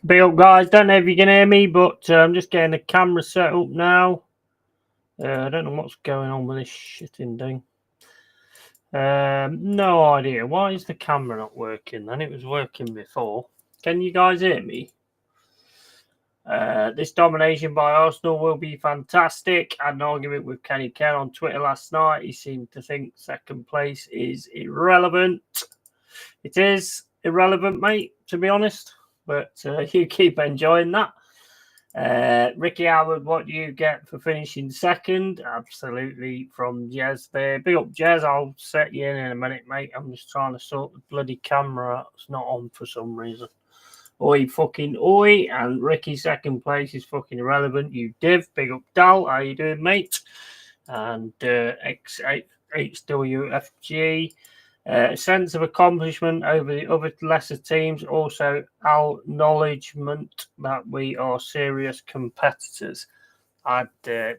Big up, guys. Don't know if you can hear me, but I'm just getting the camera set up now. I don't know what's going on with this shitting thing. No idea. Why is the camera not working then? It was working before. Can you guys hear me? This domination by Arsenal will be fantastic. I had an argument with Kenny Ken on Twitter last night. He seemed to think second place is irrelevant. It is irrelevant, mate, to be honest. But you keep enjoying that. Ricky Howard, what do you get for finishing second? Absolutely from Jez there. Big up, Jez. I'll set you in a minute, mate. I'm just trying to sort the bloody camera out. It's not on for some reason. Oi, fucking oi. And Ricky, second place is fucking irrelevant. You div. Big up, Dal. How you doing, mate? And XHWFG. Sense of accomplishment over the other lesser teams. Also, acknowledgement that we are serious competitors. I'd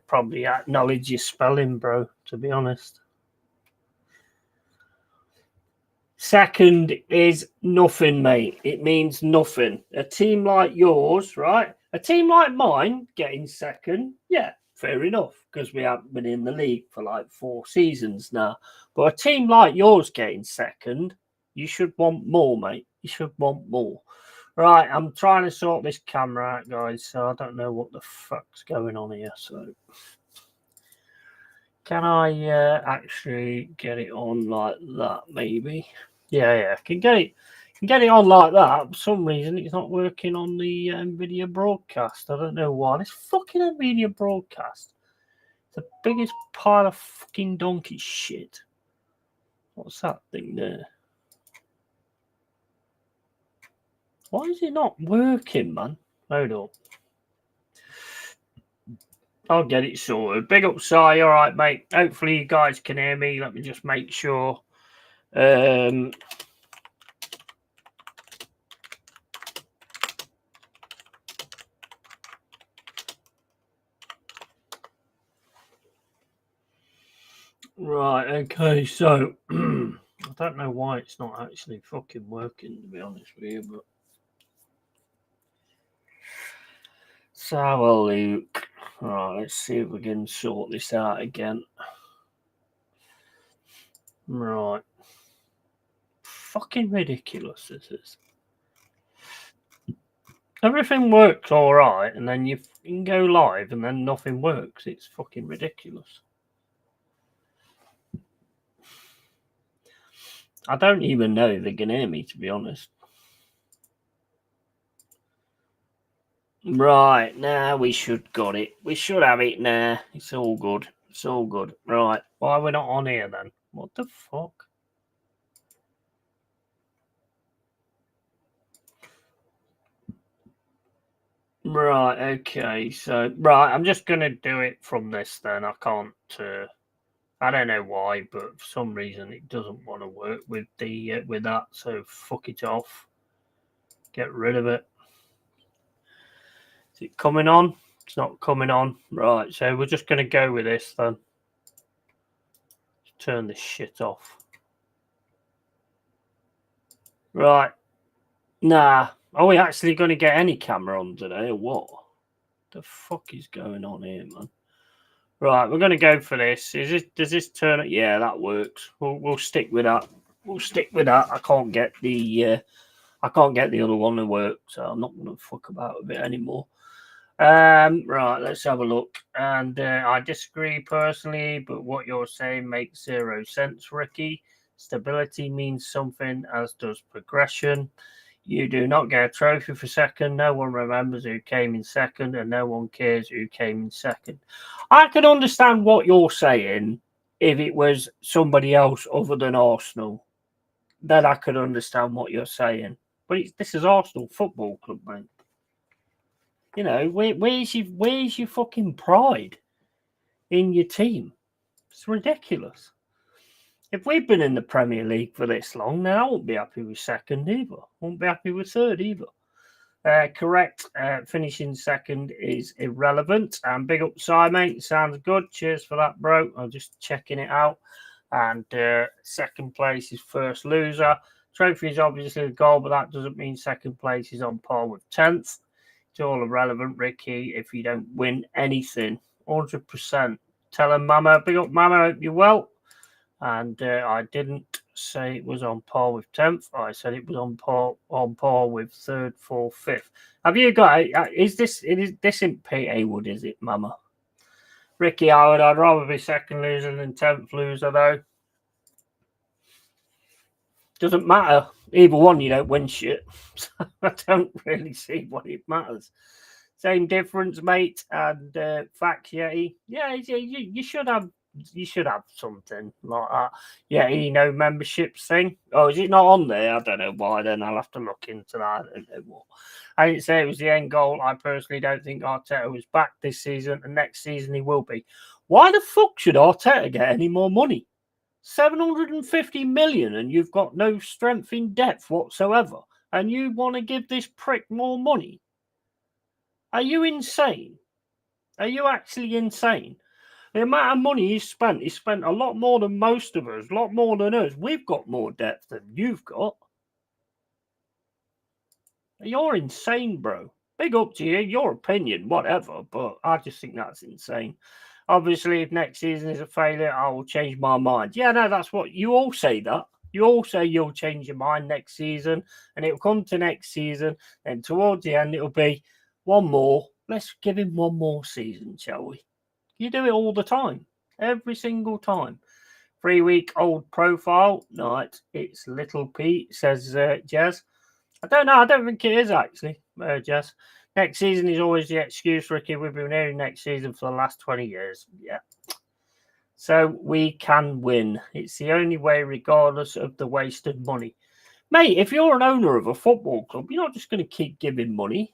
probably acknowledge your spelling, bro, to be honest. Second is nothing, mate. It means nothing. A team like yours, right? A team like mine getting second, yeah, fair enough, because we haven't been in the league for like 4 seasons now. But a team like yours getting second, you should want more, mate. You should want more. Right, I'm trying to sort this camera out, guys, so I don't know what the fuck's going on here. So, can I actually get it on like that, maybe? Yeah, I can get it on like that. For some reason, it's not working on the NVIDIA broadcast. I don't know why. This fucking NVIDIA broadcast, the biggest pile of fucking donkey shit. What's that thing there? Why is it not working, man? Hold up. I'll get it sorted. Big up, Si. All right, mate. Hopefully you guys can hear me. Let me just make sure. Right, okay, so I don't know why it's not actually fucking working, to be honest with you, but let's have a look. Right, let's see if we can sort this out again. Right. Fucking ridiculous, this is. Everything works all right, and then you can go live, and then nothing works. It's fucking ridiculous. I don't even know if they can hear me, to be honest. Right, now we should got it. We should have it now. It's all good. It's all good. Right, why are we not on here then? What the fuck? Right, okay. So, right, I'm just going to do it from this then. I can't... I don't know why, but for some reason it doesn't want to work with the with that. So fuck it off. Get rid of it. Is it coming on? It's not coming on. Right, so we're just going to go with this then. Turn this shit off. Right. Nah. Are we actually going to get any camera on today or what? The fuck is going on here, man? Right, we're going to go for this. Does this turn it? Yeah, that works. We'll stick with that. We'll stick with that. I can't get the other one to work, so I'm not going to fuck about with it anymore. Right, let's have a look. And I disagree personally, but what you're saying makes 0 sense, Ricky. Stability means something, as does progression. You do not get a trophy for second. No one remembers who came in second, and no one cares who came in second. I can understand what you're saying if it was somebody else other than Arsenal. Then I could understand what you're saying. But this is Arsenal Football Club, mate. You know, where's your fucking pride in your team? It's ridiculous. If we've been in the Premier League for this long, then I won't be happy with second either. Won't be happy with third either. Correct. Finishing second is irrelevant. And big up, Si, mate. Sounds good. Cheers for that, bro. I'm just checking it out. And second place is first loser. Trophy is obviously the goal, but that doesn't mean second place is on par with 10th. It's all irrelevant, Ricky, if you don't win anything. 100%. Tell him, Mama, big up, Mama, hope you're well. And I didn't say it was on par with 10th. I said it was on par with 3rd, 4th, 5th. Have you got? Is this in Pete Haywood? Is it, Mama? Ricky Howard. I'd rather be second loser than 10th loser, though. Doesn't matter. Either one, you don't win shit. So I don't really see what it matters. Same difference, mate. And Fact Yeti. Yeah, you should have. You should have something like that. Yeah, memberships thing. Oh, is it not on there? I don't know why. Then I'll have to look into that. I don't know what. I didn't say it was the end goal. I personally don't think Arteta was back this season, and next season he will be. Why the fuck should Arteta get any more money? 750 million, and you've got no strength in depth whatsoever, and you want to give this prick more money? Are you insane? Are you actually insane? The amount of money he's spent a lot more than most of us, a lot more than us. We've got more depth than you've got. You're insane, bro. Big up to you, your opinion, whatever, but I just think that's insane. Obviously, if next season is a failure, I will change my mind. Yeah, no, that's what you all say that. You all say you'll change your mind next season, and it'll come to next season, and towards the end, it'll be one more. Let's give him one more season, shall we? You do it all the time, every single time. 3-week-old profile. No, it's Little Pete, says Jez. I don't know. I don't think it is, actually, Jez. Next season is always the excuse, Ricky. We've been hearing next season for the last 20 years. Yeah. So we can win. It's the only way, regardless of the wasted money. Mate, if you're an owner of a football club, you're not just going to keep giving money.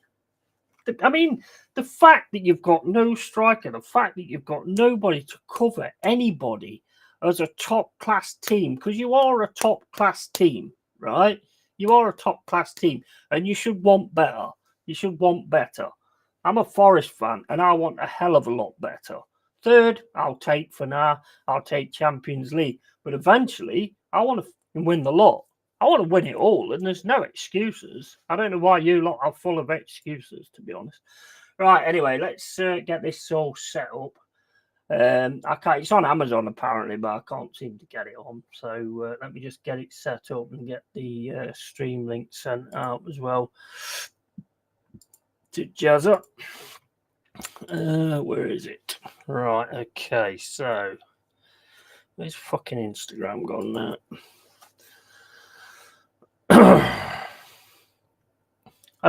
I mean, the fact that you've got no striker, the fact that you've got nobody to cover anybody as a top-class team, because you are a top-class team, right? You are a top-class team, and you should want better. You should want better. I'm a Forest fan, and I want a hell of a lot better. 3rd, I'll take for now. I'll take Champions League. But eventually, I want to win the lot. I want to win it all, and there's no excuses. I don't know why you lot are full of excuses, to be honest. Right, anyway, let's get this all set up. It's on Amazon apparently, but I can't seem to get it on. So let me just get it set up and get the stream link sent out as well to Jazza. Where is it? Right, okay, so where's fucking Instagram gone now?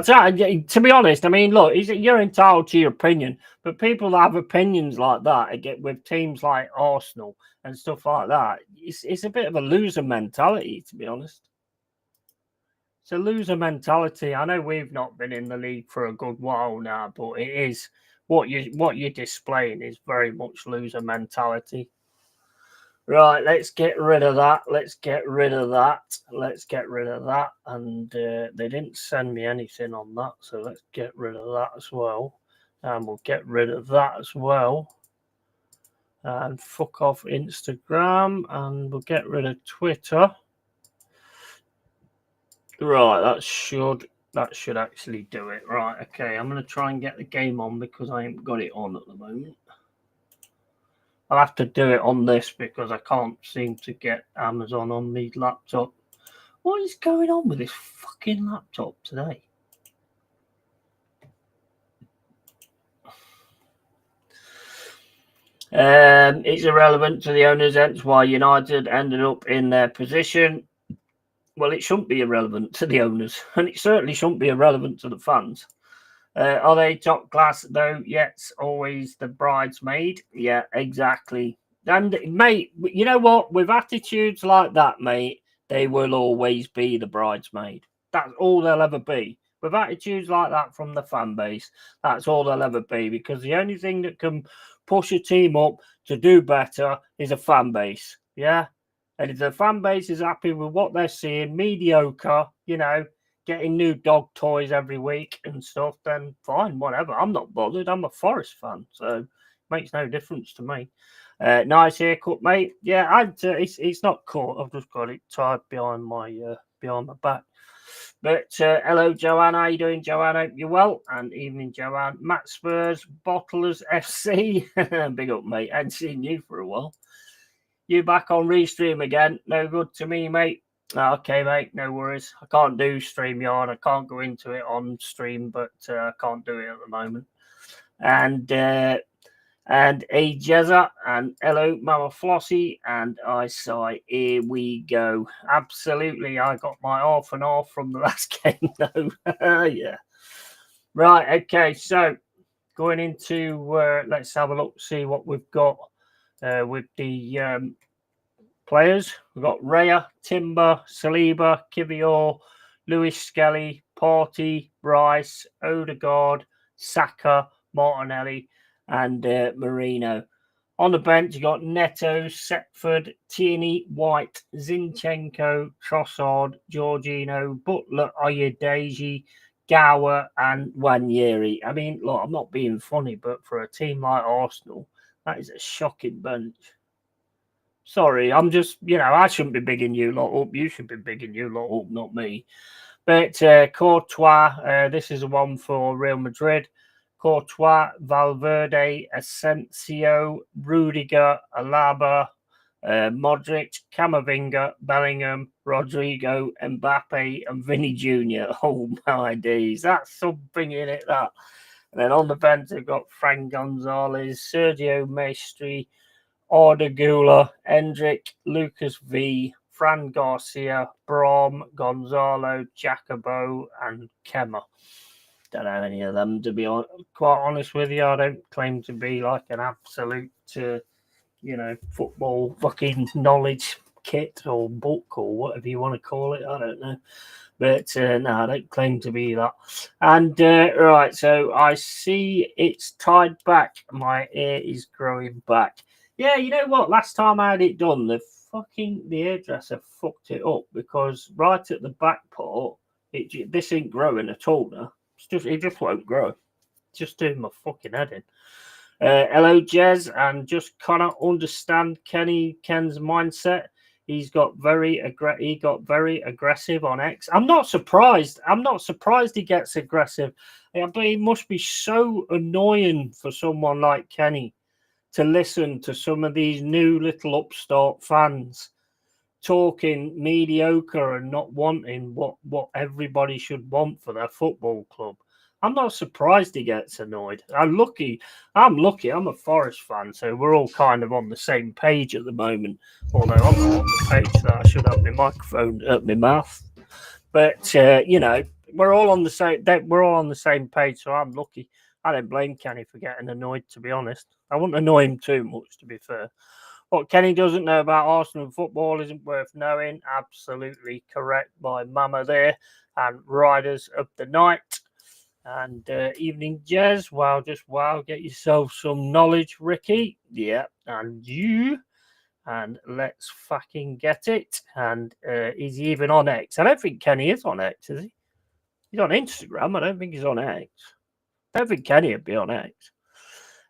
To be honest, I mean, look, you're entitled to your opinion, but people that have opinions like that, get with teams like Arsenal and stuff like that, it's a bit of a loser mentality, to be honest. It's a loser mentality. I know we've not been in the league for a good while now, but it is what you're displaying is very much loser mentality. Right, let's get rid of that. Let's get rid of that. Let's get rid of that. And they didn't send me anything on that, so let's get rid of that as well. And we'll get rid of that as well. And fuck off Instagram. And we'll get rid of Twitter. Right, that should actually do it. Right, okay. I'm going to try and get the game on because I ain't got it on at the moment. I'll have to do it on this because I can't seem to get Amazon on the laptop. What is going on with this fucking laptop today? It's irrelevant to the owners, hence why United ended up in their position. Well, it shouldn't be irrelevant to the owners, and it certainly shouldn't be irrelevant to the fans. Are they top class, though? Yes, always the bridesmaid. Yeah, exactly. And, mate, you know what? With attitudes like that, mate, they will always be the bridesmaid. That's all they'll ever be. With attitudes like that from the fan base, that's all they'll ever be. Because the only thing that can push a team up to do better is a fan base. Yeah? And if the fan base is happy with what they're seeing, mediocre, getting new dog toys every week and stuff, then fine, whatever. I'm not bothered. I'm a Forest fan, so it makes no difference to me. Nice haircut, mate. Yeah, it's not cut. I've just got it tied behind my behind my back. But hello, Joanne. How you doing, Joanne? Hope you're well. And evening, Joanne. Matt Spurs, Bottlers FC. Big up, mate. I hadn't seen you for a while. You back on Restream again? No good to me, mate. Okay, mate. No worries. I can't do StreamYard. I can't go into it on stream, but I can't do it at the moment. And a Jezza, and hello, Mama Flossie, and I say, here we go. Absolutely, I got my half and half from the last game, though. Yeah. Right, okay, so going into, let's have a look, see what we've got with the players. We've got Raya, Timber, Saliba, Kivior, Lewis Skelly, Partey, Bryce, Odegaard, Saka, Martinelli, and Marino. On the bench, you got Neto, Setford, Tierney, White, Zinchenko, Trossard, Jorginho, Butler, Oyedeji, Gower, and Wanyeri. I mean, look, I'm not being funny, but for a team like Arsenal, that is a shocking bench. Sorry, I'm just, I shouldn't be bigging you lot up. You should be bigging you lot up, not me. But Courtois, this is the one for Real Madrid. Courtois, Valverde, Asensio, Rudiger, Alaba, Modric, Camavinga, Bellingham, Rodrigo, Mbappe, and Vinny Jr. Oh my days, that's something in it, that. And then on the bench, we've got Frank Gonzalez, Sergio Maestri, Arda Güler, Hendrick, Lucas V, Fran Garcia, Brom, Gonzalo, Jacobo, and Kemmer. Don't know any of them, to be quite honest with you. I don't claim to be like an absolute, football fucking knowledge kit or book or whatever you want to call it. I don't know. But no, I don't claim to be that. And right, so I see it's tied back. My ear is growing back. Yeah, you know what? Last time I had it done, the hairdresser fucked it up, because right at the back part, this ain't growing at all now. It just won't grow. It's just doing my fucking head in. Hello, Jez, and just cannot understand Ken's mindset. He got very aggressive on X. I'm not surprised. He gets aggressive. But it must be so annoying for someone like Kenny to listen to some of these new little upstart fans talking mediocre and not wanting what everybody should want for their football club. I'm not surprised he gets annoyed. I'm lucky. I'm a Forest fan, so we're all kind of on the same page at the moment. Although I'm not on the page that I should have my microphone at my mouth. But we're all on the same. We're all on the same page, so I'm lucky. I don't blame Kenny for getting annoyed, to be honest. I wouldn't annoy him too much, to be fair. What Kenny doesn't know about Arsenal football isn't worth knowing. Absolutely correct by Mama there. And Riders of the Night. And evening, Jez. Wow, get yourself some knowledge, Ricky. Yeah, and you. And let's fucking get it. And is he even on X? I don't think Kenny is on X, is he? He's on Instagram. I don't think he's on X. I don't think Kenny would be on X.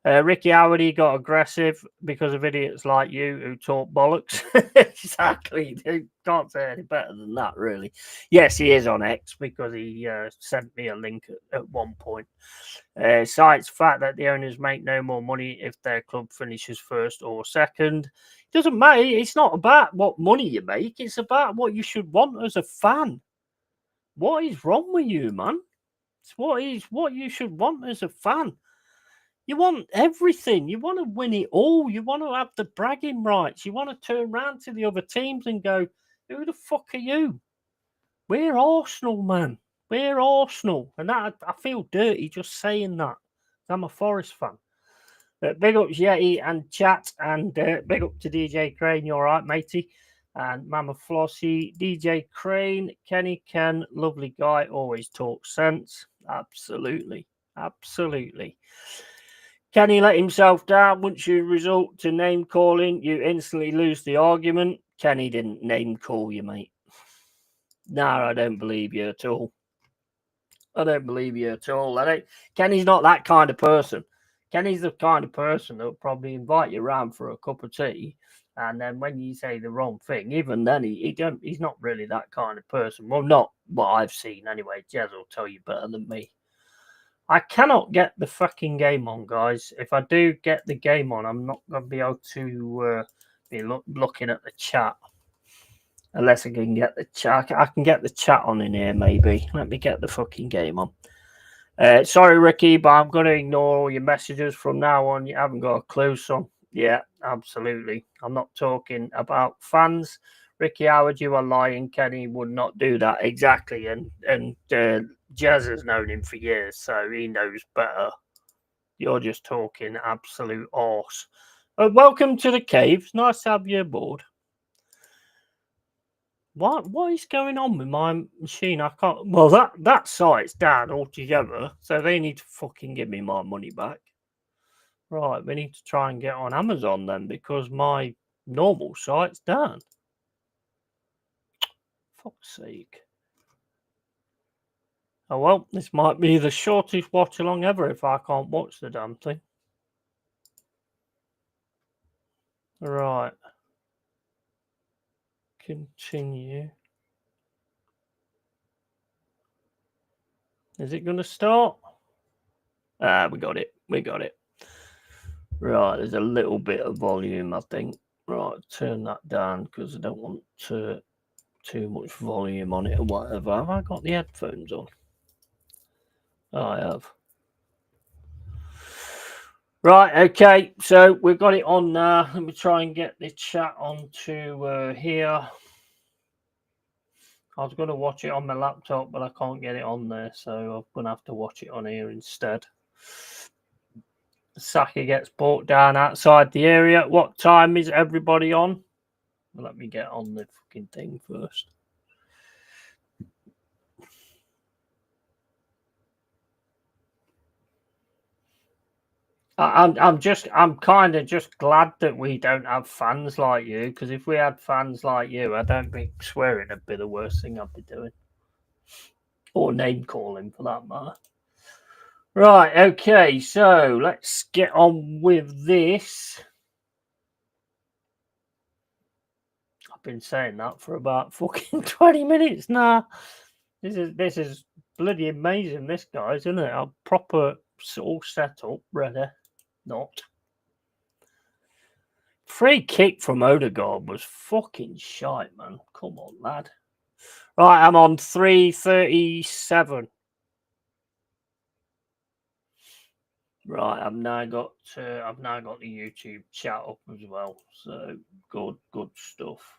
Ricky Howard got aggressive because of idiots like you who talk bollocks. Exactly. You can't say any better than that, really. Yes, he is on X because he sent me a link at one point. Cites fact that the owners make no more money if their club finishes first or second. It doesn't matter. It's not about what money you make. It's about what you should want as a fan. What is wrong with you, man? It's what you should want as a fan. You want everything. You want to win it all. You want to have the bragging rights. You want to turn around to the other teams and go, who the fuck are you? We're Arsenal, man. We're Arsenal. And that I feel dirty just saying that. I'm a Forest fan. Big up Yeti and chat. And big up to DJ Crane. You all right, matey? And Mama Flossie, DJ Crane, Kenny Ken, lovely guy, always talks sense. Absolutely. Can he let himself down? Once you resort to name calling, you instantly lose the argument. Kenny didn't name call you, mate. No, I don't believe you at all. Kenny's not that kind of person. Kenny's the kind of person that'll probably invite you around for a cup of tea And then when you say the wrong thing, even then he's not really that kind of person. Well, not what I've seen anyway. Jez will tell you better than me. I cannot get the fucking game on, guys. If I do get the game on, I'm not going to be able to be looking at the chat. Unless I can get the chat. I can get the chat on in here, maybe. Let me get the fucking game on. Sorry, Ricky, but I'm going to ignore all your messages from now on. You haven't got a clue, son. Yeah, absolutely. I'm not talking about fans. Ricky Howard, you are lying. Kenny would not do that. Exactly. And Jazz has known him for years, so he knows better. You're just talking absolute arse. Welcome to the cave. It's nice to have you aboard. What is going on with my machine? I can't. Well, that site's down altogether, so they need to fucking give me my money back. Right, we need to try and get on Amazon then, because my normal site's down. Fuck's sake. Oh well, this might be the shortest watch along ever if I can't watch the damn thing. Right. Continue. Is it going to start? We got it. We got it. Right, there's a little bit of volume, I think. Right, turn that down because I don't want too much volume on it or whatever. Have I got the headphones on? Oh, I have. Right, okay, so we've got it on now. Let me try and get the chat onto here. I was going to watch it on my laptop, but I can't get it on there, so I'm going to have to watch it on here instead. Saka gets brought down outside the area. What time is everybody on? Let me get on the fucking thing first. I'm kind of just glad that we don't have fans like you, because if we had fans like you, I don't think swearing would be the worst thing I'd be doing. Or name calling, for that matter. Right, okay, so let's get on with this. I've been saying that for about fucking 20 minutes now. This is bloody amazing, this, guys, isn't it? A proper all set up, ready. Not. Free kick from Odegaard was fucking shite, man. Come on, lad. Right, I'm on 3:37. Right, I've now got the YouTube chat up as well. So good stuff.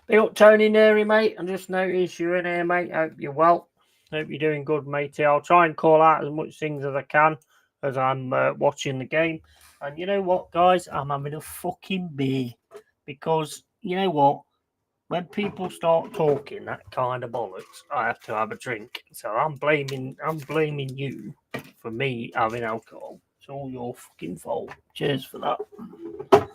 Big up Tony Neary, mate. I just noticed you're in here, mate. Hope you're well. Hope you're doing good, matey. I'll try and call out as much things as I can as I'm watching the game. And you know what, guys? I'm having a fucking beer. Because, you know what? When people start talking that kind of bollocks, I have to have a drink. So I'm blaming you for me having alcohol. It's all your fucking fault. Cheers for that.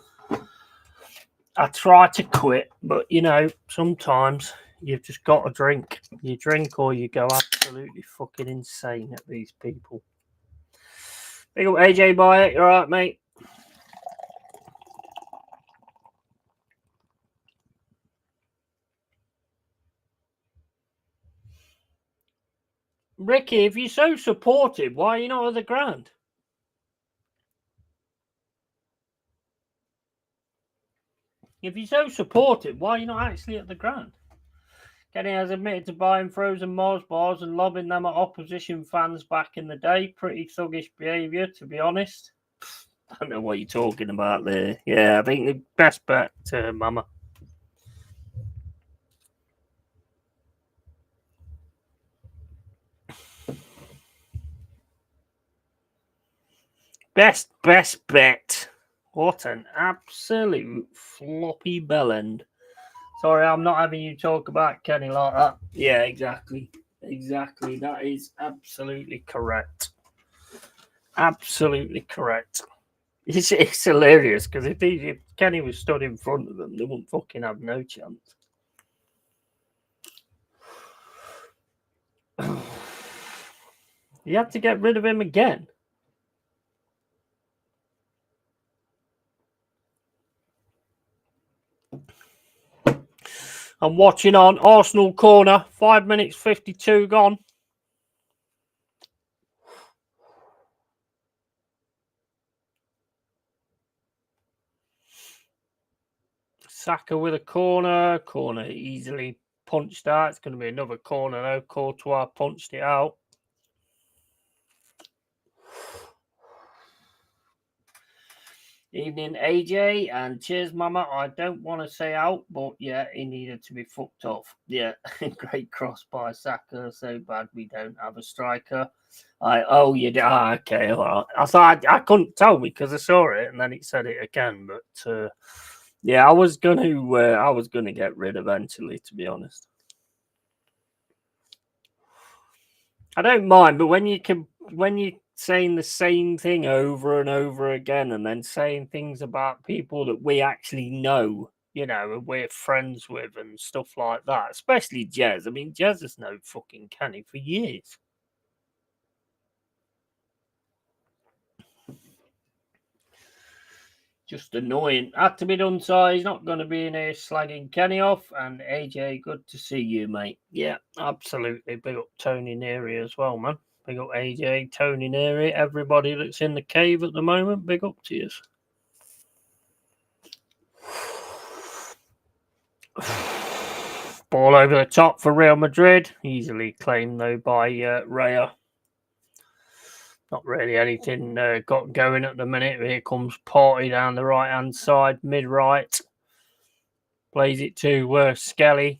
I try to quit, but you know, sometimes you've just got to drink. You drink or you go absolutely fucking insane at these people. Big up AJ Byatt, you alright, mate? Ricky, if you're so supportive, why are you not at the ground? If you're so supportive, why are you not actually at the ground? Kenny has admitted to buying frozen Mars bars and lobbing them at opposition fans back in the day. Pretty thuggish behaviour, to be honest. I don't know what you're talking about there. Yeah, I think the best bet to Mama. Best bet. What an absolute floppy bellend. Sorry, I'm not having you talk about Kenny like that. Yeah, exactly. Exactly. That is absolutely correct. Absolutely correct. It's hilarious because if Kenny was stood in front of them, they wouldn't fucking have no chance. You had to get rid of him again. I'm watching on Arsenal corner. 5 minutes 52 gone. Saka with a corner. Corner easily punched out. It's going to be another corner though. Courtois punched it out. Evening, AJ, and cheers, Mama. I don't want to say out, but yeah, he needed to be fucked off. Yeah, great cross by Saka. So bad we don't have a striker. You did. Okay, all right. I thought I couldn't tell me because I saw it and then it said it again. But yeah, I was gonna get rid eventually, to be honest. I don't mind, but when you saying the same thing over and over again and then saying things about people that we actually know, and we're friends with and stuff like that, especially Jez. I mean, Jez has known fucking Kenny for years. Just annoying. Had to be done, so he's not going to be in here slagging Kenny off. And AJ, good to see you, mate. Yeah, absolutely. Big up Tony Neary as well, man. Big up AJ, Tony Neary, everybody that's in the cave at the moment. Big up to you. Ball over the top for Real Madrid. Easily claimed, though, by Raya. Not really anything got going at the minute. Here comes Party down the right-hand side, mid-right. Plays it to Skelly.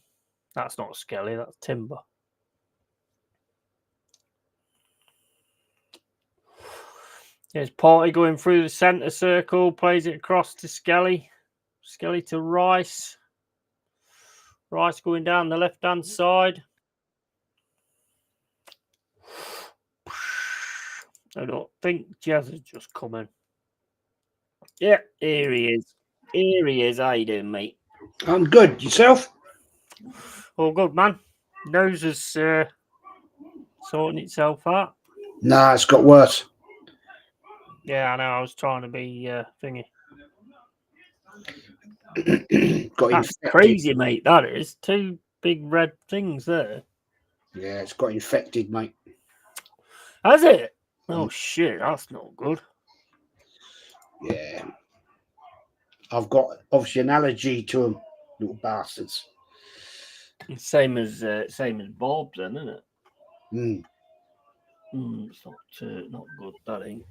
That's not Skelly, that's Timber. There's Party going through the centre circle. Plays it across to Skelly. Skelly to Rice. Rice going down the left-hand side. I don't think Jazz has just come in. Yeah, here he is. Here he is. How you doing, mate? I'm good. Yourself? All good, man. Nose is sorting itself out. Nah, it's got worse. Yeah, I know. I was trying to be thingy. Got That's infected. crazy, mate. That is 2 big red things there. Yeah, it's got infected, mate. Has it? Oh shit, that's not good. Yeah. I've got obviously an allergy to them, little bastards. Same as Bob, then, isn't it? It's not good. That ain't.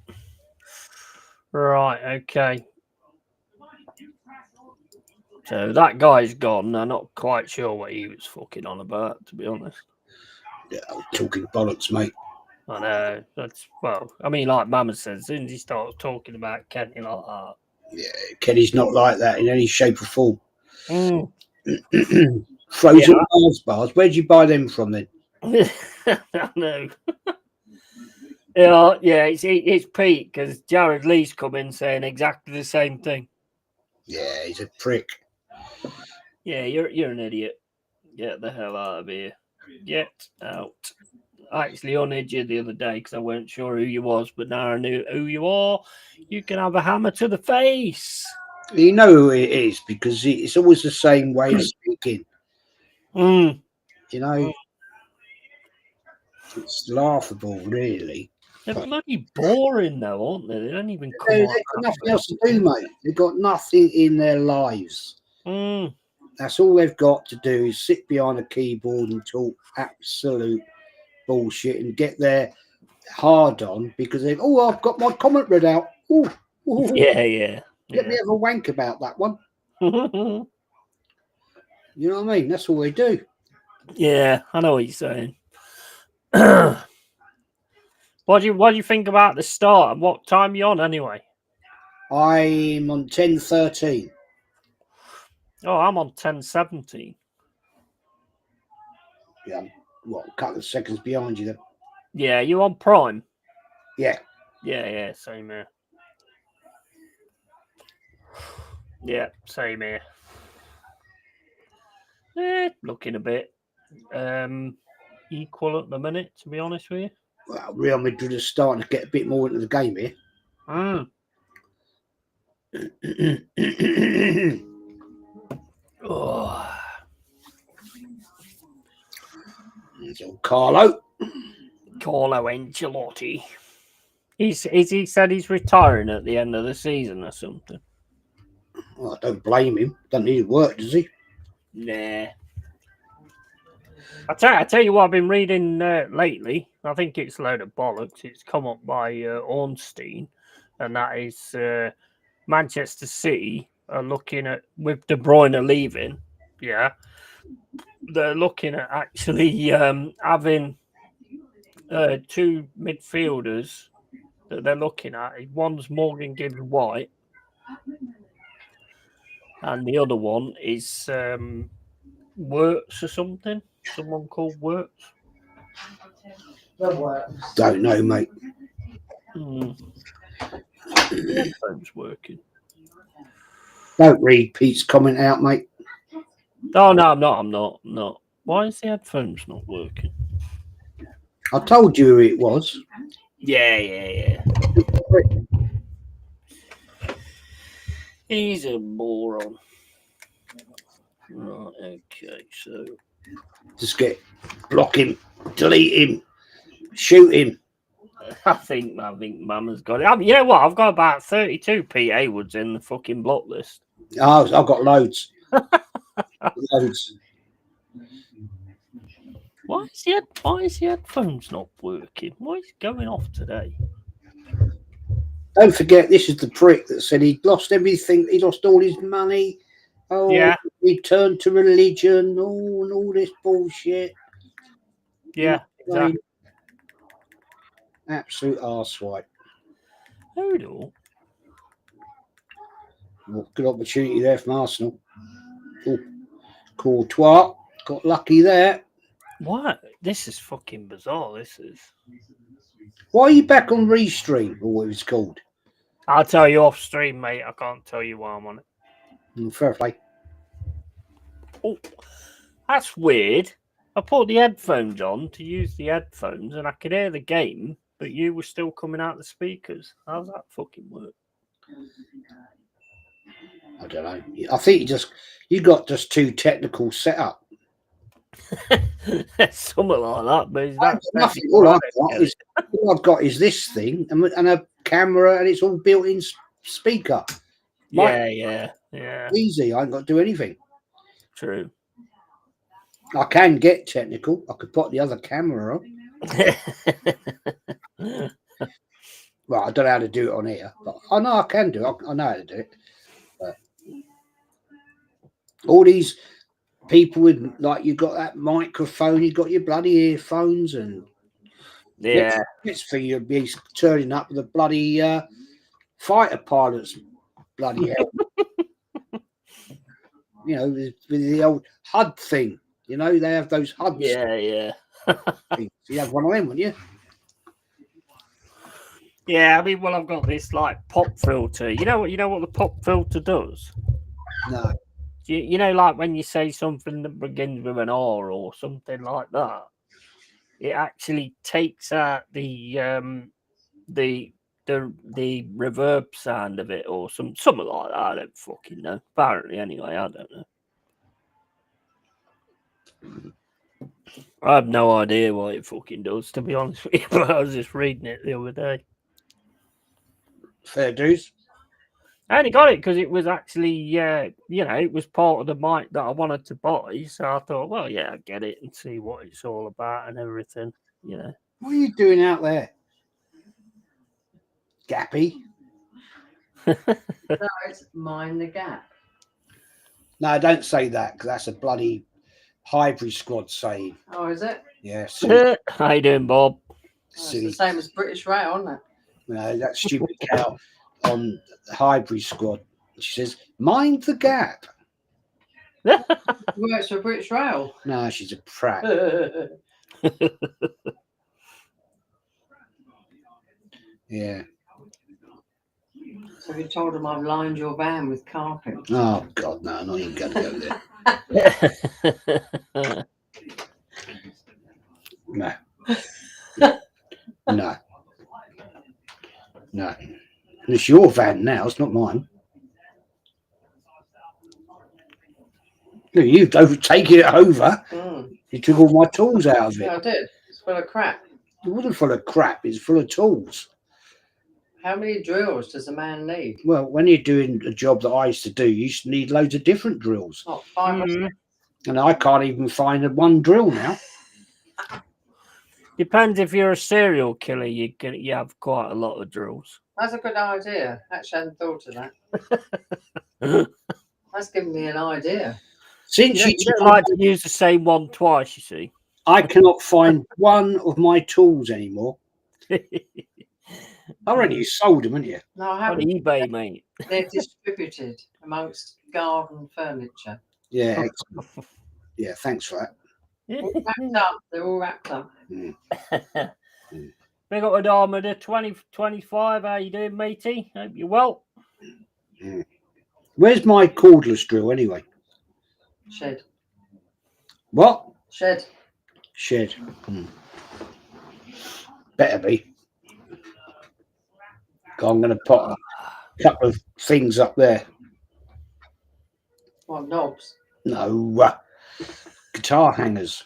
Right. Okay. So that guy's gone. I'm not quite sure what he was fucking on about, to be honest. Yeah, I'm talking bollocks, mate. I know. I mean, like Mama says, as soon as he starts talking about Kenny like that. Yeah, Kenny's not like that in any shape or form. Frozen Mars bars. Where'd you buy them from then? I know. Yeah, it's Pete because Jared Lee's come in saying exactly the same thing. Yeah, he's a prick. Yeah, you're an idiot. Get the hell out of here. Get out. I actually unhid you the other day because I weren't sure who you was, but now I knew who you are. You can have a hammer to the face. You know who it is because it's always the same way of speaking. You know, it's laughable, really. They're bloody boring, though, aren't they? They don't even come They've on. got nothing else to do, mate. They've got nothing in their lives. That's all they've got to do is sit behind a keyboard and talk absolute bullshit and get their hard on because I've got my comment read out. Yeah. Let me have a wank about that one. You know what I mean? That's all they do. Yeah, I know what you're saying. What do you think about the start? What time are you on anyway? I'm on 10:13. Oh, I'm on 10:17. Yeah, I'm, a couple of seconds behind you then. Yeah, you on Prime? Yeah. Yeah, same here. Yeah, same here. Looking a bit equal at the minute, to be honest with you. Well, Real Madrid is starting to get a bit more into the game here. There's old Carlo Ancelotti. He said he's retiring at the end of the season or something. Well, I don't blame him. Doesn't need work, does he? Nah. I tell you what I've been reading lately. I think it's a load of bollocks. It's come up by Ornstein, and that is Manchester City are looking at, with De Bruyne leaving, they're looking at actually having two midfielders that they're looking at. One's Morgan Gibbs White, and the other one is Wirtz or something. Someone called Wirtz. Don't know, mate. The headphones working. Don't read Pete's comment out, mate. Oh no, I'm not. Why is the headphones not working? I told you who it was. Yeah. He's a moron. Right, okay, so just block him, delete him, shoot him. I think Mama's got it. You know what? I've got about 32 Pete Haywoods in the fucking block list. Oh, I've got loads. Loads. Why is the headphones not working? What is going off today? Don't forget, this is the prick that said he'd lost everything. He lost all his money. Oh, yeah. He turned to religion. Oh, and all this bullshit. Yeah, exactly. Absolute arsewipe. Hold on. Well, good opportunity there from Arsenal. Oh, Courtois got lucky there. What? This is fucking bizarre. This is. Why are you back on Restream, or what it was called? I'll tell you off stream, mate. I can't tell you why I'm on it. Fair play. Oh, that's weird. I put the headphones on to use the headphones, and I could hear the game, but you were still coming out the speakers. How's that fucking work? I don't know. I think you got just too technical setup. Something like that, but nothing. All I've got is this thing and a camera, and it's all built-in speaker. Yeah. Easy. I ain't got to do anything. True. I can get technical. I could put the other camera on. Well, I don't know how to do it on here, but I know I can do it. I know how to do it. But all these people with, like, you got that microphone, you got your bloody earphones, and it's for you to be turning up with a bloody fighter pilot's bloody helmet. You know, with the old HUD thing. You know, they have those HUDs. Yeah. You have one of them, wouldn't you? Yeah, I mean, well, I've got this like pop filter. You know what the pop filter does? No. You know, like when you say something that begins with an R or something like that, it actually takes out the reverb sound of it or something like that. I don't fucking know. Apparently, anyway, I don't know. I have no idea what it fucking does, to be honest with you, but I was just reading it the other day. Fair dues. I only got it because it was actually, it was part of the mic that I wanted to buy. So I thought, well, yeah, I'll get it and see what it's all about and everything, you know. What are you doing out there? Gappy? No, it's mind the gap. No, don't say that, because that's a bloody hybrid squad saying. Oh, is it? Yeah. How you doing, Bob? Oh, it's the same as British Rail, isn't it? No, that stupid cow on the hybrid squad. She says, mind the gap. Works for British Rail. No, she's a prat. Yeah. So you told them I've lined your van with carpet. Oh, God, no, I'm not even going to go there. No. No. It's your van now, it's not mine. Look, you've taken it over. You took all my tools out of it. Yeah, I did. It's full of crap. It wasn't full of crap. It's full of tools. How many drills does a man need? Well, when you're doing a job that I used to do, you used to need loads of different drills. Not 5 or 6. And I can't even find one drill now. Depends if you're a serial killer, you have quite a lot of drills. That's a good idea. Actually, I hadn't thought of that. That's given me an idea. Since You don't like to use the same one twice, you see. I cannot find one of my tools anymore. I already sold them, haven't you? No, I On haven't. eBay, mate. They're distributed amongst garden furniture. Yeah, excellent. Yeah, thanks for that. All wrapped up. They're all wrapped up. Big up with Armour, the 2025. How you doing, matey? Hope you're well. Where's my cordless drill anyway? Shed. What? Shed. Shed. Better be. I'm going to put a couple of things up there. What, knobs? No, guitar hangers.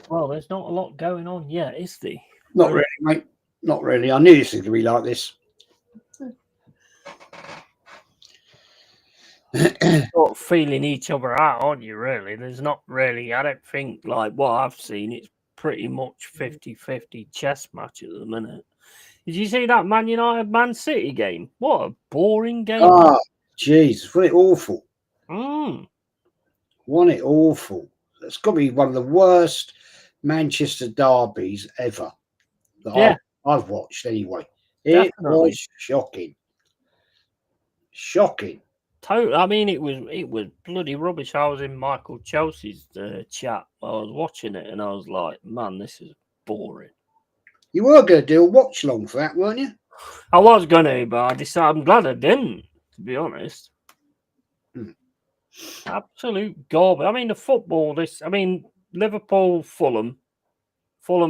Well, there's not a lot going on yet, is there? Not really, mate. Not really. I knew this was going to be like this. Sort of feeling each other out, aren't you, really? There's not really, I don't think, like what I've seen, it's pretty much 50-50 chess match at the minute. Did you see that Man United-Man City game? What a boring game. Oh, jeez. Wasn't it awful? Mm. Wasn't it awful? It's got to be one of the worst Manchester derbies ever that I've watched anyway. It was shocking. Shocking. Total. I mean, it was bloody rubbish. I was in Michael Chelsea's chat. I was watching it and I was like, man, this is boring. You were going to do a watch long for that, weren't you? I was going to, but I decided I'm glad I didn't, to be honest. Absolute garbage. I mean, the football, Liverpool, Fulham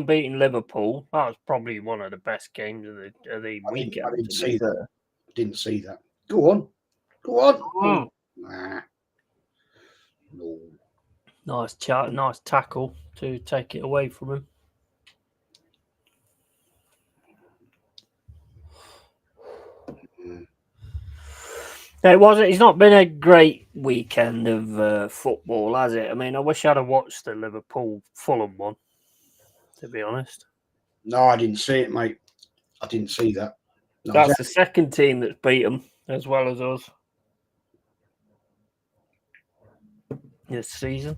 beating Liverpool. That was probably one of the best games of the weekend. I didn't see that. Didn't see that. Go on. Go on. Nah. No. Nice tackle to take it away from him. It wasn't. It's not been a great weekend of football, has it? I mean, I wish I'd have watched the Liverpool Fulham one, to be honest. No, I didn't see it, mate. I didn't see that. No, that's the second team that's beat them as well as us this season.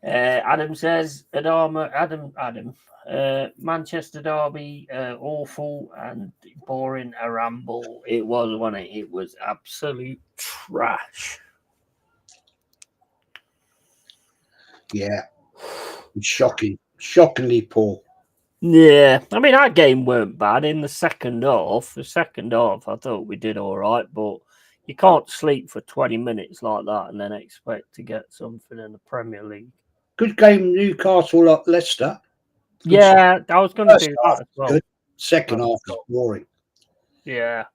Adam says, Adam, Manchester derby, awful and boring a ramble. It was, wasn't it? It was absolute trash. Yeah. Shockingly poor. Yeah. I mean, our game weren't bad in the second half. The second half, I thought we did all right, but you can't sleep for 20 minutes like that and then expect to get something in the Premier League. Good game, Newcastle up Leicester. Yeah, I was going to do that as well. Good. Second half was boring. Yeah.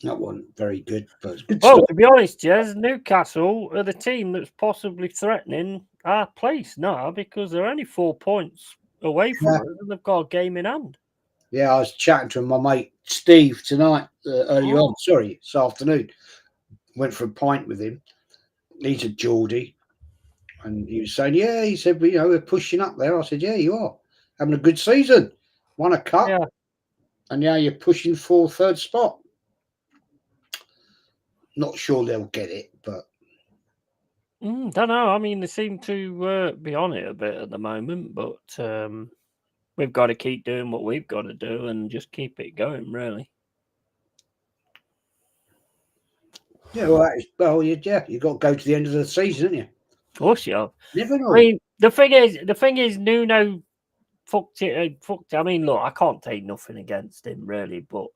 That wasn't very good, but it's good Well, stuff. to be honest, Jez, Newcastle are the team that's possibly threatening our place now because they're only 4 points away from us and they've got a game in hand. Yeah, I was chatting to my mate Steve tonight, earlier on, this afternoon. Went for a pint with him. He's a Geordie. And he was saying, yeah, he said, we're pushing up there. I said, yeah, you are. Having a good season. Won a cup. Yeah. And now you're pushing for third spot. Not sure they'll get it, but. Don't know. I mean, they seem to be on it a bit at the moment, but we've got to keep doing what we've got to do and just keep it going, really. Yeah, well, you've got to go to the end of the season, haven't you? Of course you have. Never know. I mean, the thing is, Nuno fucked it. I mean, look, I can't take nothing against him, really, but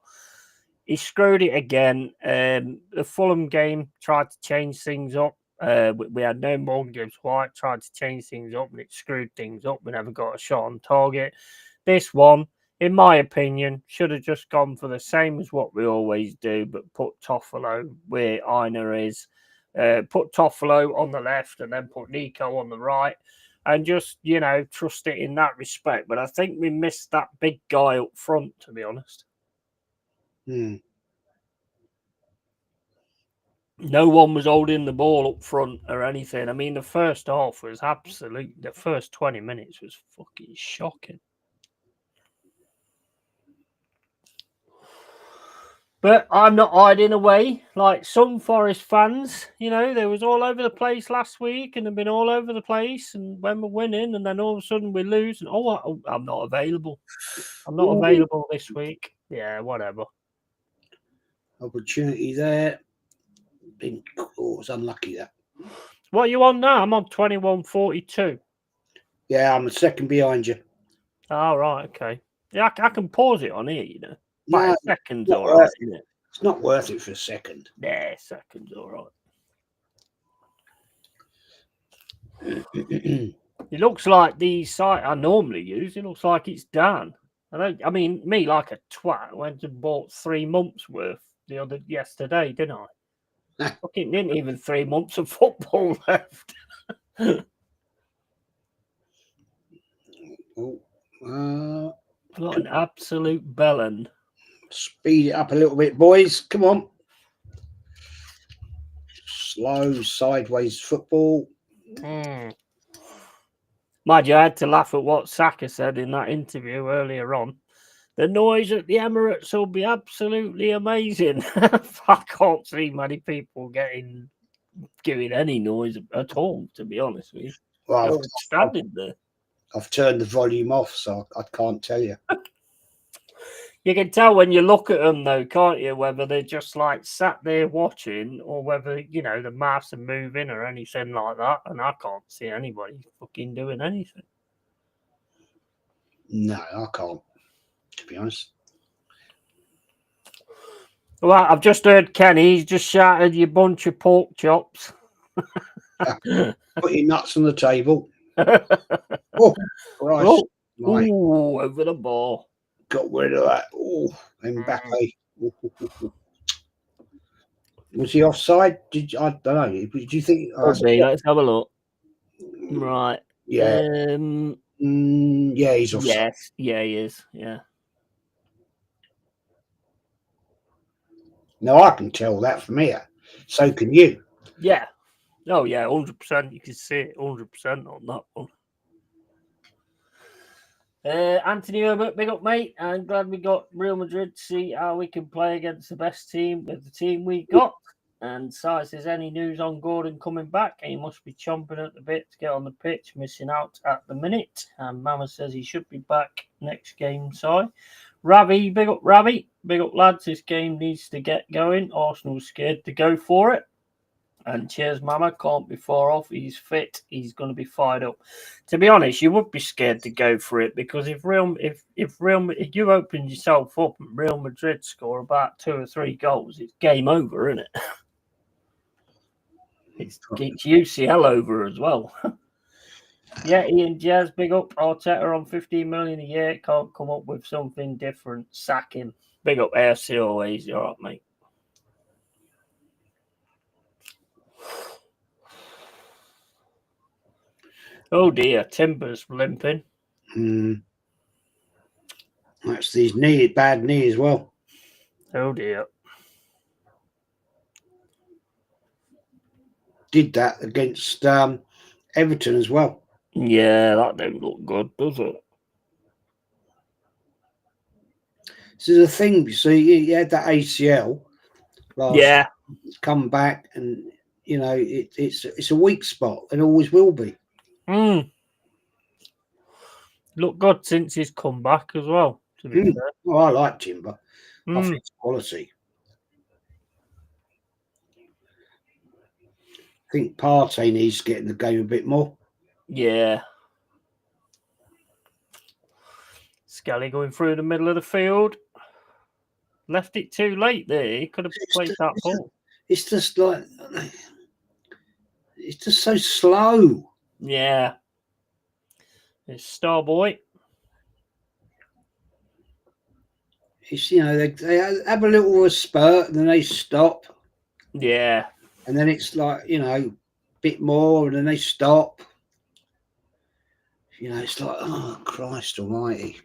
he screwed it again. The Fulham game tried to change things up. We had no Morgan Gibbs-White, tried to change things up, and it screwed things up. We never got a shot on target. This one, in my opinion, should have just gone for the same as what we always do, but put Toffolo where Aina is, put Toffolo on the left and then put Nico on the right, and just, trust it in that respect. But I think we missed that big guy up front, to be honest. No one was holding the ball up front or anything. I mean, the first half was the first 20 minutes was fucking shocking. But I'm not hiding away like some Forest fans. They was all over the place last week and have been all over the place. And when we're winning, and then all of a sudden we lose, and I'm not available. I'm not available this week. Yeah, whatever. Opportunity there. It was unlucky that. What are you on now? I'm on 21.42. Yeah, I'm a second behind you. Oh, right, okay. Yeah, I can pause it on here, No, a second's all right, isn't it? It's not worth it for a second. Yeah, second's all right. It looks like the site I normally use, it looks like it's done. I mean, me like a twat went and bought 3 months worth yesterday, didn't I? Fucking didn't even 3 months of football left. What an absolute bellend. Speed it up a little bit, boys. Come on. Slow, sideways football. Mind you, I had to laugh at what Saka said in that interview earlier on. The noise at the Emirates will be absolutely amazing. I can't see many people giving any noise at all, to be honest with you. Well, standing there. I've turned the volume off, so I can't tell you. You can tell when you look at them, though, can't you? Whether they're just like sat there watching, or whether the mouths are moving or anything like that. And I can't see anybody fucking doing anything. No, I can't, to be honest. Well, I've just heard Kenny. He's just shouted, "You bunch of pork chops." Put your nuts on the table. Oh, Christ. Oh, over the ball. Got rid of that. Oh, Mbappe. Was he offside? I don't know. Did you think? Let's have a look. Right. Yeah. Yeah, he's offside. Yes. Yeah, he is. Yeah. Now I can tell that from here. So can you. Yeah. Oh, yeah, 100%. You can see it 100% on that one. Anthony Herbert, big up, mate. I'm glad we got Real Madrid to see how we can play against the best team with the team we got. And Si says, any news on Gordon coming back? He must be chomping at the bit to get on the pitch, missing out at the minute. And Mama says he should be back next game, Si. Ravi, big up, Ravi. Big up, lads. This game needs to get going. Arsenal's scared to go for it. And cheers, Mama. Can't be far off. He's fit. He's going to be fired up. To be honest, you would be scared to go for it because if you open yourself up and Real Madrid score about 2 or 3 goals, it's game over, isn't it? It's UCL over as well. Yeah, Ian Jazz, big up. Arteta on 15 million a year. Can't come up with something different. Sack him. Big up AFC always. You're all right, mate. Oh dear, Timber's limping. That's his bad knee as well. Oh dear. Did that against Everton as well. Yeah, that don't look good, does it? This is a thing. You see, he had that ACL last. Yeah, it's come back, and it's a weak spot, and always will be. Look good since he's come back as well. To be fair. Well, I like Timber. I think it's quality. I think Partey needs to get in the game a bit more. Yeah. Scully going through the middle of the field. Left it too late there. He could have played that ball. It's just like, it's just so slow. Yeah. It's Starboy. It's they have a little spurt and then they stop, Yeah. and then it's like bit more and then they stop. It's like, oh Christ Almighty.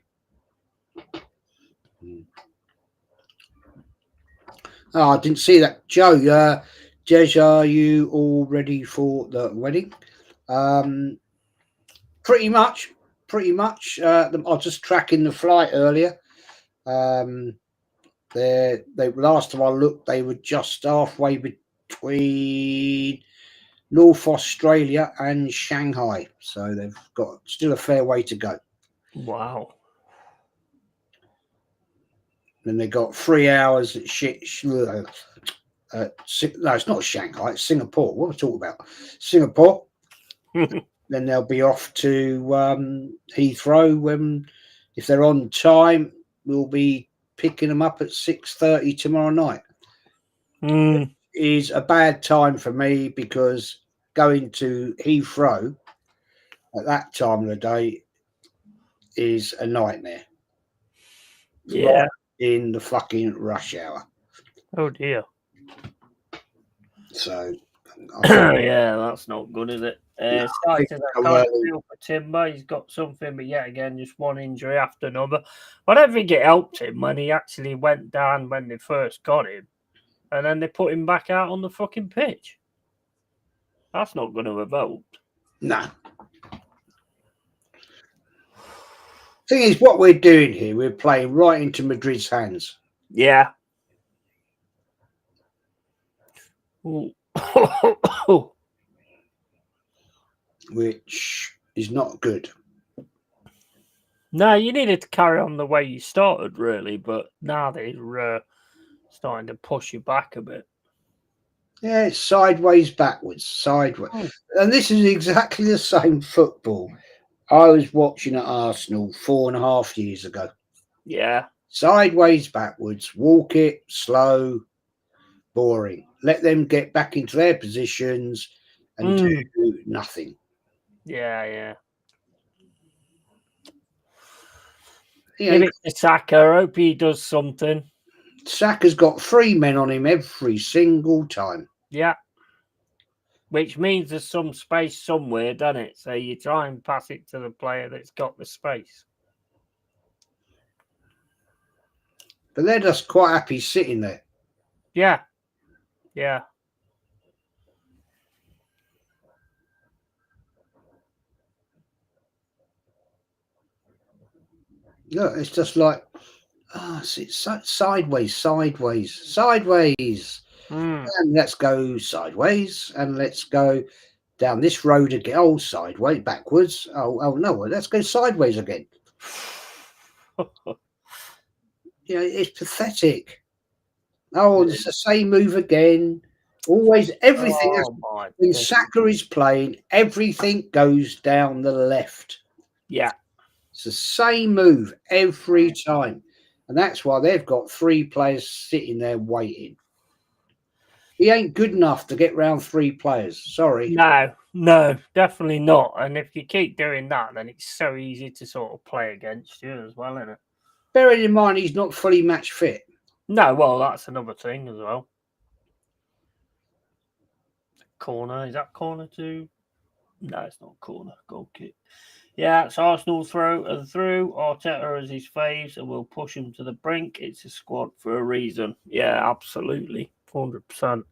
Oh, I didn't see that, Joe. Jez, are you all ready for the wedding? Pretty much. I was just tracking the flight earlier. They last time I looked, they were just halfway between North Australia and Shanghai, so they've got still a fair way to go. Wow. Then they got 3 hours at no, it's not Shanghai, it's Singapore. What are we talking about? Singapore. Then they'll be off to Heathrow. If they're on time, we'll be picking them up at 6:30 tomorrow night. Is a bad time for me because going to Heathrow at that time of the day is a nightmare. Yeah. Right in the fucking rush hour. Oh dear. So yeah, that's not good, is it? No, Started I can't feel for Timber. He's got something, but yet again, just one injury after another. I don't think it helped him when he actually went down when they first got him, and then they put him back out on the fucking pitch. That's not going to have helped. No. Thing is, what we're doing here, we're playing right into Madrid's hands. Yeah. Which is not good. No, you needed to carry on the way you started, really, but now they're starting to push you back a bit. Yeah, it's sideways, backwards, sideways. And this is exactly the same football I was watching at Arsenal 4.5 years ago. Yeah. Sideways, backwards, walk it, slow, boring. Let them get back into their positions and do nothing. Yeah. Give it to Saka. I hope he does something. Saka's got 3 men on him every single time. Yeah. Which means there's some space somewhere, doesn't it? So you try and pass it to the player that's got the space. But they're just quite happy sitting there. Yeah. Look, it's just like, it's sideways. And let's go sideways, and let's go down this road again. Oh, sideways, backwards. Oh no, let's go sideways again. It's pathetic. Oh, it's the same move again. Always, everything. When Saka is playing, everything goes down the left. Yeah. It's the same move every time. And that's why they've got 3 players sitting there waiting. He ain't good enough to get round 3 players. Sorry. No, definitely not. And if you keep doing that, then it's so easy to sort of play against you as well, isn't it? Bearing in mind, he's not fully match fit. No, well, that's another thing as well. Corner. Is that corner too? No, it's not corner. Goal kick. Yeah, it's Arsenal through. Arteta as his faves, and we'll push him to the brink. It's a squad for a reason. Yeah, absolutely. 100%.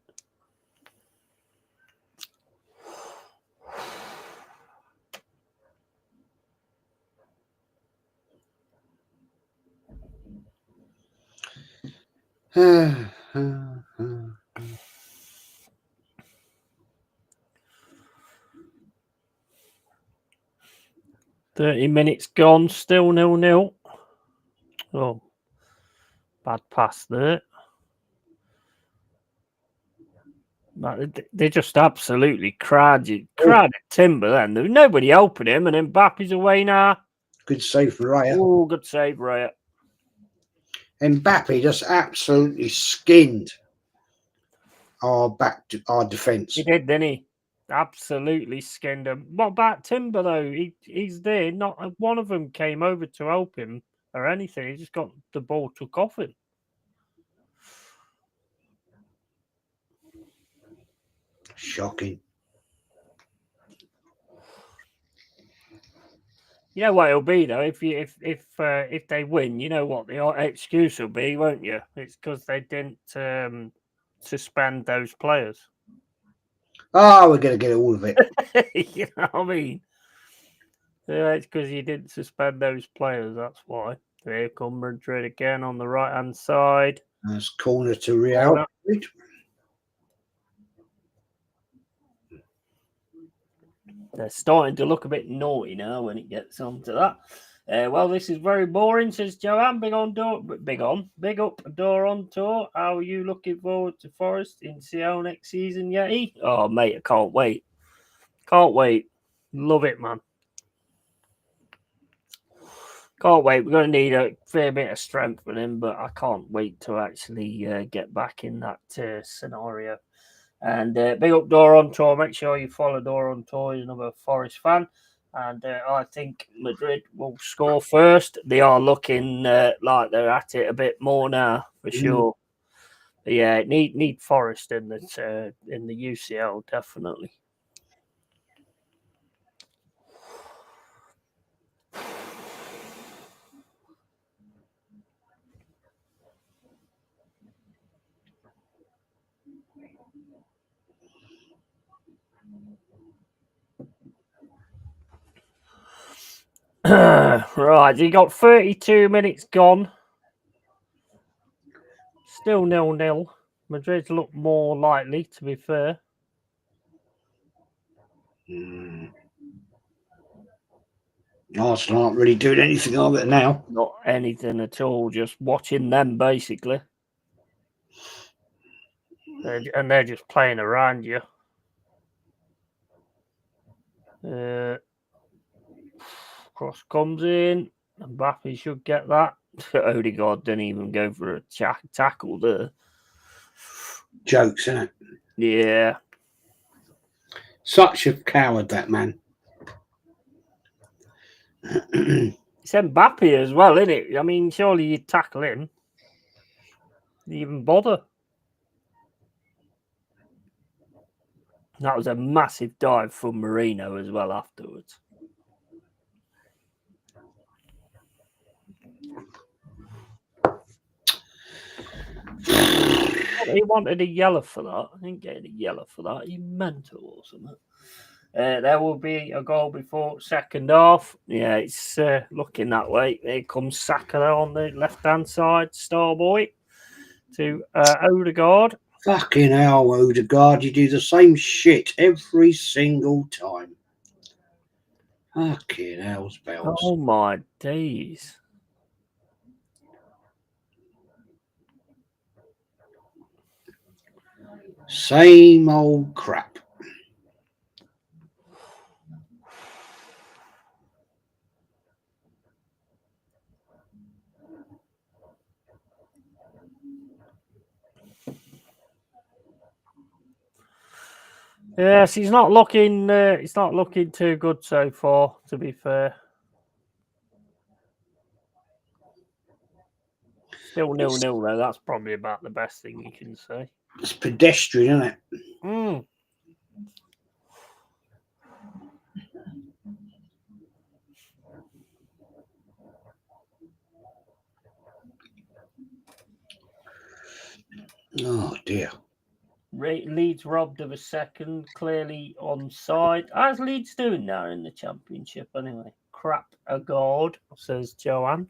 $30 gone, still 0-0. Oh, bad pass there. They just absolutely crowded Timber then. There was nobody helping him, and Mbappe's away now. Good save for Raya. Oh, good save, Raya. Mbappe just absolutely skinned our defence. He did, didn't he? Absolutely skinned him. What about Timber, though? He's there. Not one of them came over to help him or anything. He just got the ball took off him. Shocking. You know what it'll be though, if they win, you know what the excuse will be, won't you? It's because they didn't suspend those players. Oh, we're going to get all of it. You know what I mean? Yeah, it's because you didn't suspend those players. That's why. Here come Madrid again on the right hand side. That's corner to Real Madrid. They're starting to look a bit naughty now when it gets onto that. Well, this is very boring, says Joanne. Big up door on tour. How are you looking forward to Forest in CL next season, Yeti? Oh, mate, I can't wait. Can't wait. Love it, man. Can't wait. We're going to need a fair bit of strength from him, but I can't wait to actually get back in that scenario. And big up Door on Tour. Make sure you follow Door on Tour. He's another Forest fan. And I think Madrid will score first. They are looking like they're at it a bit more now, for sure. But yeah, need Forest in the UCL, definitely. Right, you got 32 minutes gone. Still 0-0. Madrid look more likely, to be fair. Arsenal aren't really doing anything of it now. Not anything at all. Just watching them, basically. And they're just playing around you. Cross comes in. Mbappe should get that. Odegaard didn't even go for a tackle there. Jokes, isn't it? Yeah. Such a coward, that man. It's Mbappe as well, isn't it? I mean, surely you'd tackle him. You even bother. That was a massive dive from Marino as well afterwards. He wanted a yellow for that. I didn't get a yellow for that. He mental or something. There will be a goal before second half. Yeah, it's looking that way. There comes Saka on the left-hand side, Starboy, to Odegaard. Fucking hell, Odegaard, you do the same shit every single time. Fucking hell, spells. Oh my days. Same old crap. Yes, he's not looking. It's not looking too good so far, to be fair. Still 0-0 though. That's probably about the best thing you can say. It's pedestrian, isn't it? Oh dear. Leeds robbed of a second, clearly onside. How's Leeds doing now in the Championship anyway? Crap a god, says Joanne.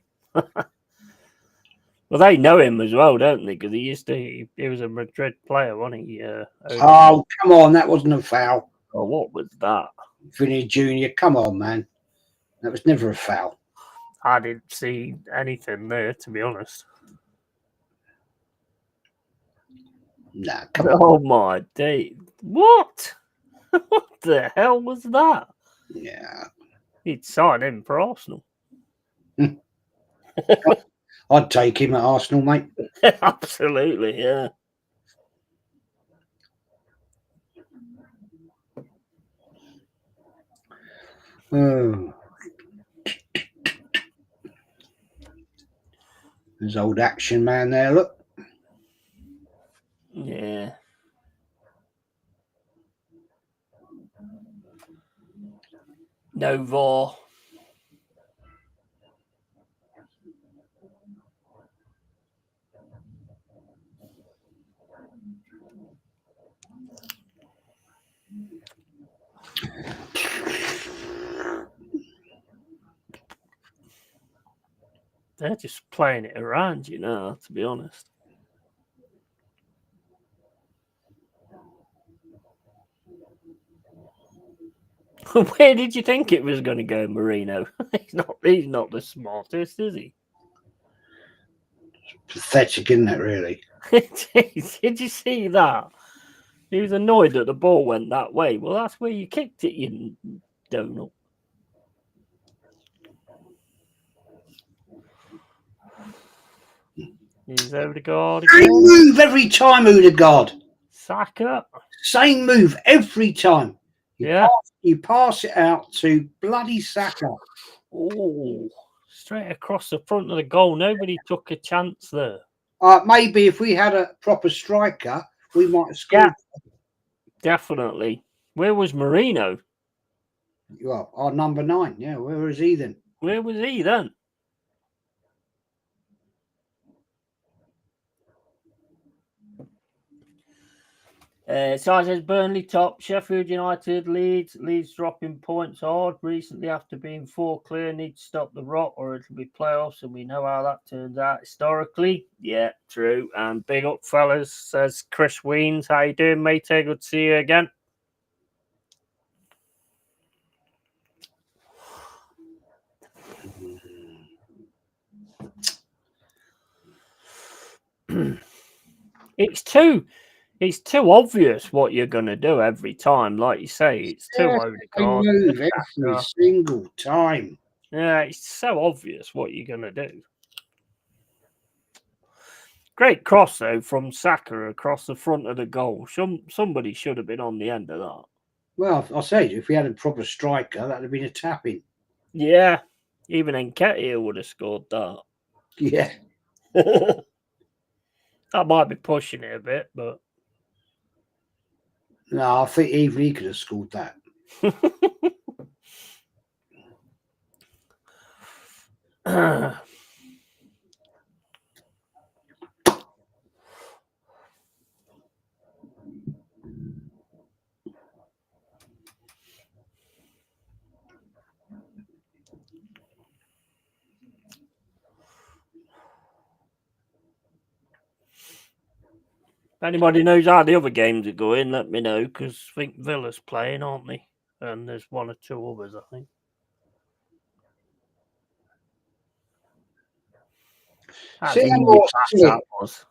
Well, they know him as well, don't they? Because he was a Madrid player, wasn't he? Oh, come on, that wasn't a foul. Oh, what was that? Vinny Jr., come on, man. That was never a foul. I didn't see anything there, to be honest. Nah, come on. Oh my day! What? What the hell was that? Yeah. He'd sign him for Arsenal. I'd take him at Arsenal, mate. Absolutely, yeah. Oh. There's old action man there, look. Yeah. No VAR. They're just playing it around, you know, to be honest. Where did you think it was going to go, Marino? He's not the smartest, is he? Pathetic, isn't it, really? Did you see that? He was annoyed that the ball went that way. Well, that's where you kicked it, you donut. He's Odegaard again. Same move every time, Odegaard. Saka. Same move every time. Yeah. You pass it out to bloody Saka. Oh, straight across the front of the goal. Nobody took a chance there. Maybe if we had a proper striker, we might have scored. Yeah, definitely. Where was Marino? Well, our number 9. Yeah, where is he then? Where was he then? So says Burnley top, Sheffield United, Leeds dropping points hard recently after being 4 clear. Need to stop the rot or it'll be playoffs, and we know how that turns out historically. Yeah, true. And big up, fellas, says Chris Weens. How you doing, mate? Good to see you again. It's too obvious what you're going to do every time. Like you say, it's too Odegaard. Move every single time. Yeah, it's so obvious what you're going to do. Great cross, though, from Saka across the front of the goal. Somebody should have been on the end of that. Well, I'll say, if we had a proper striker, that would have been a tap-in. Yeah, even Nketiah would have scored that. Yeah. That might be pushing it a bit, but... No, I think even he could have scored that. If anybody knows how the other games are going, let me know, because I think Villa's playing, aren't they? And there's 1 or 2 others, I think. See how more slick was.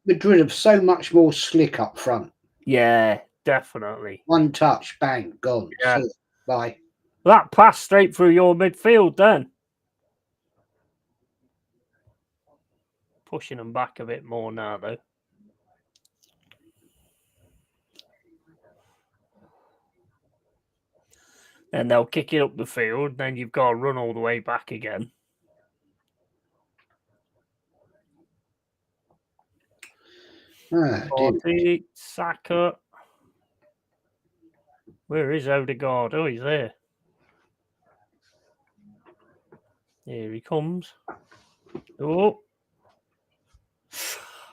Madrid have so much more slick up front. Yeah, definitely. 1 touch, bang, gone. Yeah. Bye. That passed straight through your midfield then. Pushing them back a bit more now, though. Then they'll kick it up the field. Then you've got to run all the way back again. Saka. Where is Odegaard? Oh, he's there. Here he comes. Oh,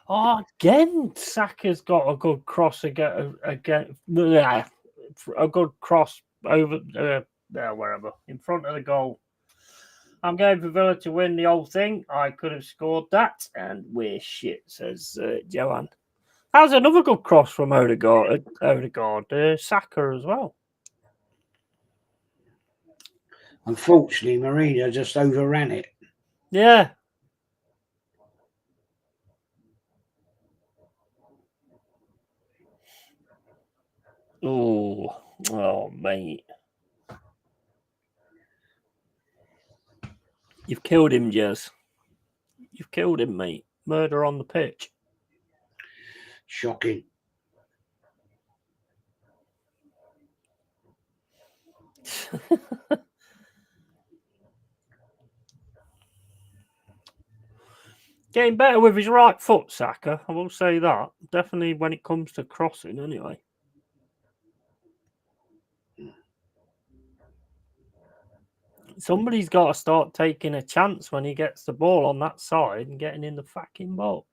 again, Saka's got a good cross again. A good cross over wherever in front of the goal. I'm going for Villa to win the whole thing. I could have scored that, and we're shit, says Joanne. That was another good cross from Odegaard. Saka as well. Unfortunately, Marino just overran it. Yeah. Oh, mate. You've killed him, Jez. You've killed him, mate. Murder on the pitch. Shocking. Getting better with his right foot, Saka. I will say that. Definitely when it comes to crossing, anyway. Somebody's got to start taking a chance when he gets the ball on that side and getting in the fucking box.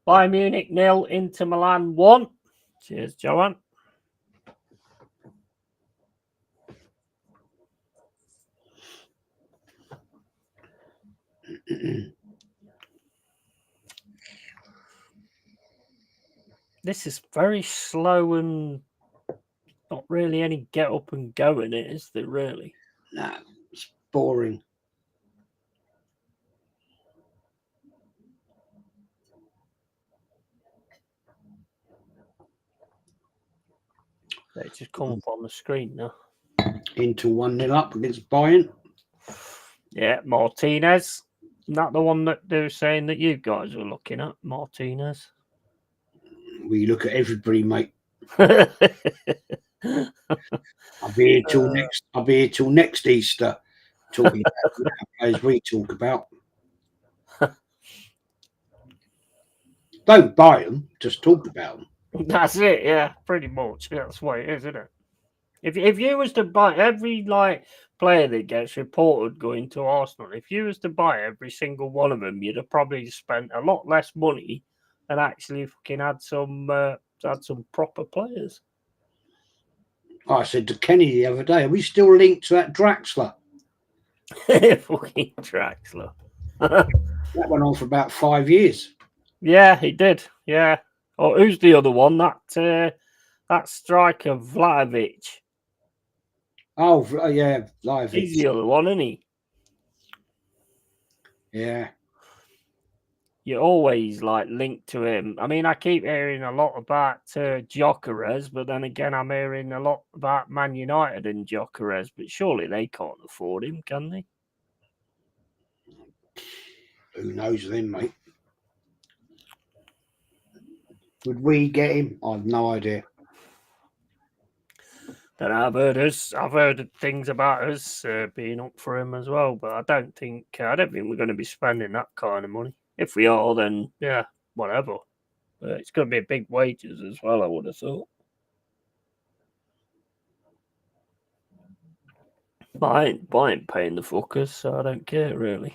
Bayern Munich 0, Inter Milan 1. Cheers, Joanne. This is very slow and not really any get up and go in it, is there really? No, it's boring. They just come up on the screen now. Into 1-0 up against Bayern. Yeah, Martinez. Isn't that the one that they were saying that you guys were looking at? Martinez. We look at everybody, mate. I'll be here till next Easter talking about the players we talk about. Don't buy them, just talk about them. That's it, yeah, pretty much. That's the way it is, isn't it? If you was to buy every player that gets reported going to Arsenal, if you was to buy every single one of them, you'd have probably spent a lot less money and actually fucking had some proper players. I said to Kenny the other day, are we still linked to that Draxler? Fucking Draxler. That went on for about 5 years. Yeah, he did. Yeah. Oh, who's the other one? That striker Vlahovic. Oh, yeah, live. He's the other one, isn't he? Yeah. You're always linked to him. I mean, I keep hearing a lot about Gyökeres, but then again, I'm hearing a lot about Man United and Gyökeres. But surely they can't afford him, can they? Who knows then, mate? Would we get him? I've no idea. Then I've heard things about us being up for him as well, but I don't think we're going to be spending that kind of money. If we are, then yeah, whatever. But it's going to be big wages as well, I would have thought. But I ain't paying the fuckers, so I don't care really.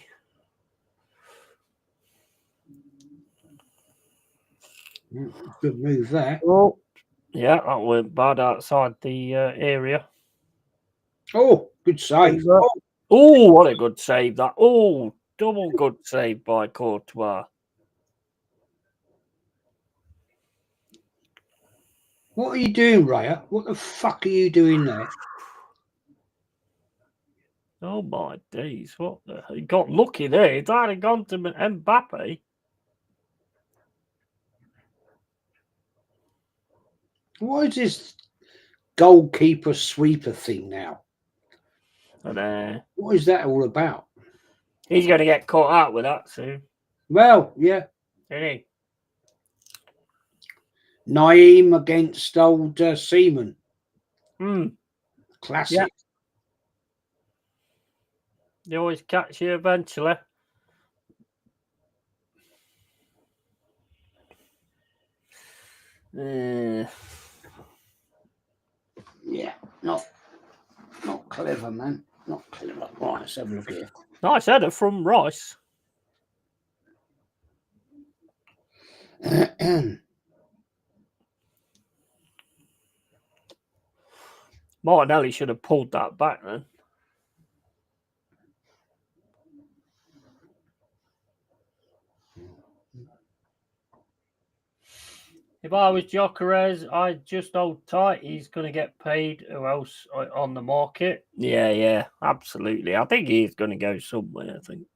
Good move there. Oh, yeah, that went bad outside the area. Oh, good save. Oh, what a good save that. Oh, double good save by Courtois. What are you doing, Raya? What the fuck are you doing there? Oh my days, what the hell? He got lucky there. He'd either gone to Mbappe. What is this goalkeeper sweeper thing now? And what is that all about? He's going to get caught out with that soon. Well, yeah. Isn't he? Naeem against old Seaman. Classic. Yeah. They always catch you eventually. Yeah, not clever, man. Not clever. Right, let's have a look here. Nice header from Rice. Martinelli should have pulled that back then. If I was Gyökeres, I'd just hold tight. He's going to get paid. Who else on the market? Yeah, absolutely. I think he's going to go somewhere, I think.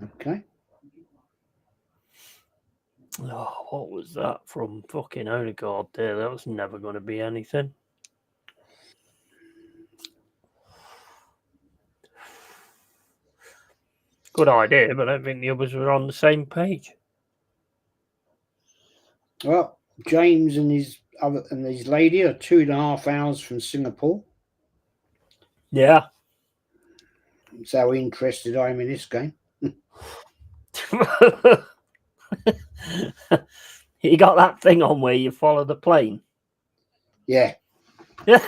Okay. Oh, what was that from fucking Odegaard there? That was never going to be anything. Good idea, but I don't think the others were on the same page. Well, James and his lady are 2.5 hours from Singapore. Yeah. That's how interested I am in this game. You got that thing on where you follow the plane? Yeah. Yeah.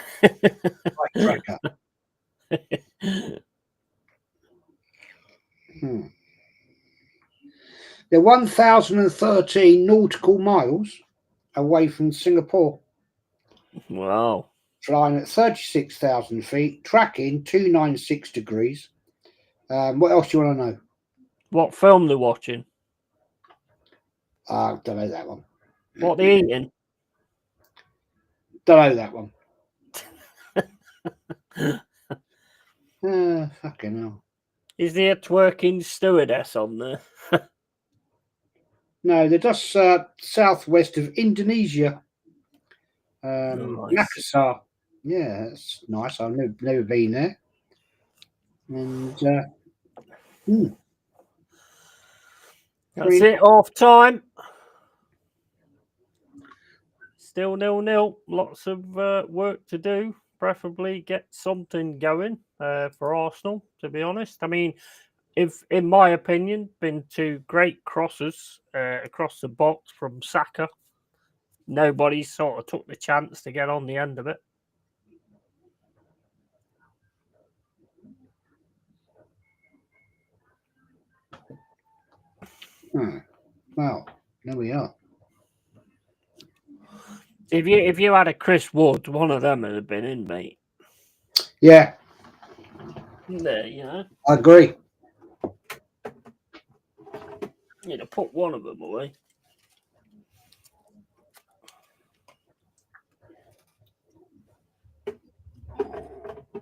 Cracker. They're 1,013 nautical miles away from Singapore. Wow. Flying at 36,000 feet, tracking 296 degrees. What else do you want to know? What film they're watching? Don't know that one. What they eating? Don't know that one. Fucking hell. Is there a twerking stewardess on there? No, they're just southwest of Indonesia. Nice. Makassar. Yeah, that's nice. I've never been there. And that's it. Off time. Still 0-0. Lots of work to do. Preferably get something going for Arsenal, to be honest. I mean, if, in my opinion, been two great crosses across the box from Saka. Nobody sort of took the chance to get on the end of it. well, there we are. If you had a Chris Wood, one of them would have been in, mate. Yeah. There, you know. I agree. You'd have put one of them away.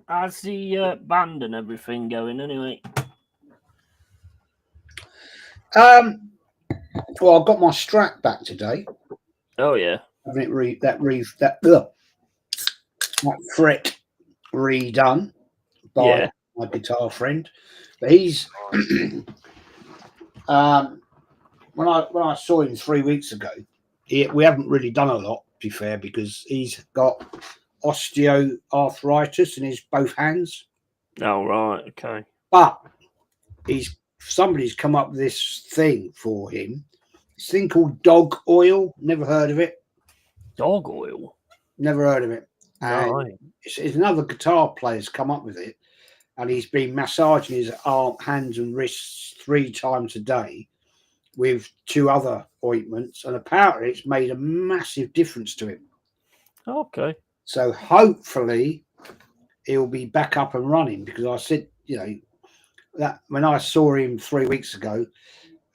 How's the band and everything going anyway? Well, I got my strap back today. Oh yeah. Having that fret redone by my guitar friend. But he's when I saw him 3 weeks ago, we haven't really done a lot, to be fair, because he's got osteoarthritis in his both hands. Oh right, okay. But somebody's come up with this thing for him. This thing called dog oil. Never heard of it. Dog oil? Never heard of it. And Right. it's another guitar player's come up with it, and he's been massaging his hands and wrists 3 times a day with 2 other ointments, and apparently it's made a massive difference to him. Okay. So hopefully he'll be back up and running, because I said, that when I saw him 3 weeks ago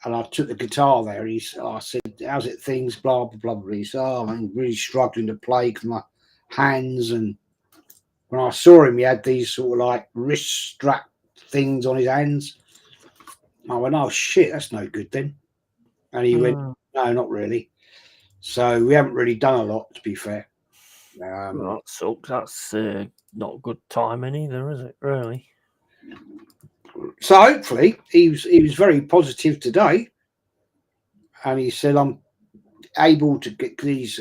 and I took the guitar there, I said, how's it things, blah, blah, blah, blah. He said, I'm really struggling to play because my hands, and when I saw him, he had these sort of like wrist strap things on his hands. I went, oh shit, that's no good then. And he went, no, not really. So we haven't really done a lot, to be fair. That sucks. That's not good timing either, is it? Really? So hopefully he was very positive today, and he said, I'm able to get these.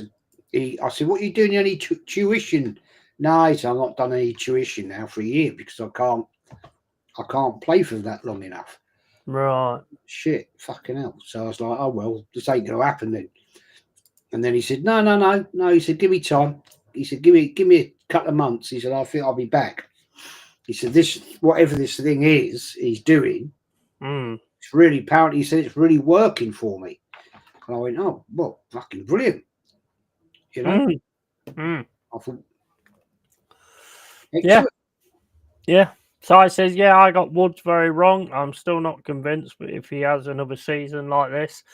I said, what are you doing? Any tuition? No, he said, I've not done any tuition now for a year because I can't play for that long enough. Right. Shit, fucking hell. So I was like, oh well, this ain't gonna happen then. And then he said, no. He said, give me time. He said, give me a couple of months. He said, I think I'll be back. He said, whatever this thing is he's doing, it's really, apparently he said it's really working for me. And I went, oh, well, fucking brilliant. I thought, excellent. Yeah. So I says, yeah, I got Woods very wrong. I'm still not convinced, but if he has another season like this,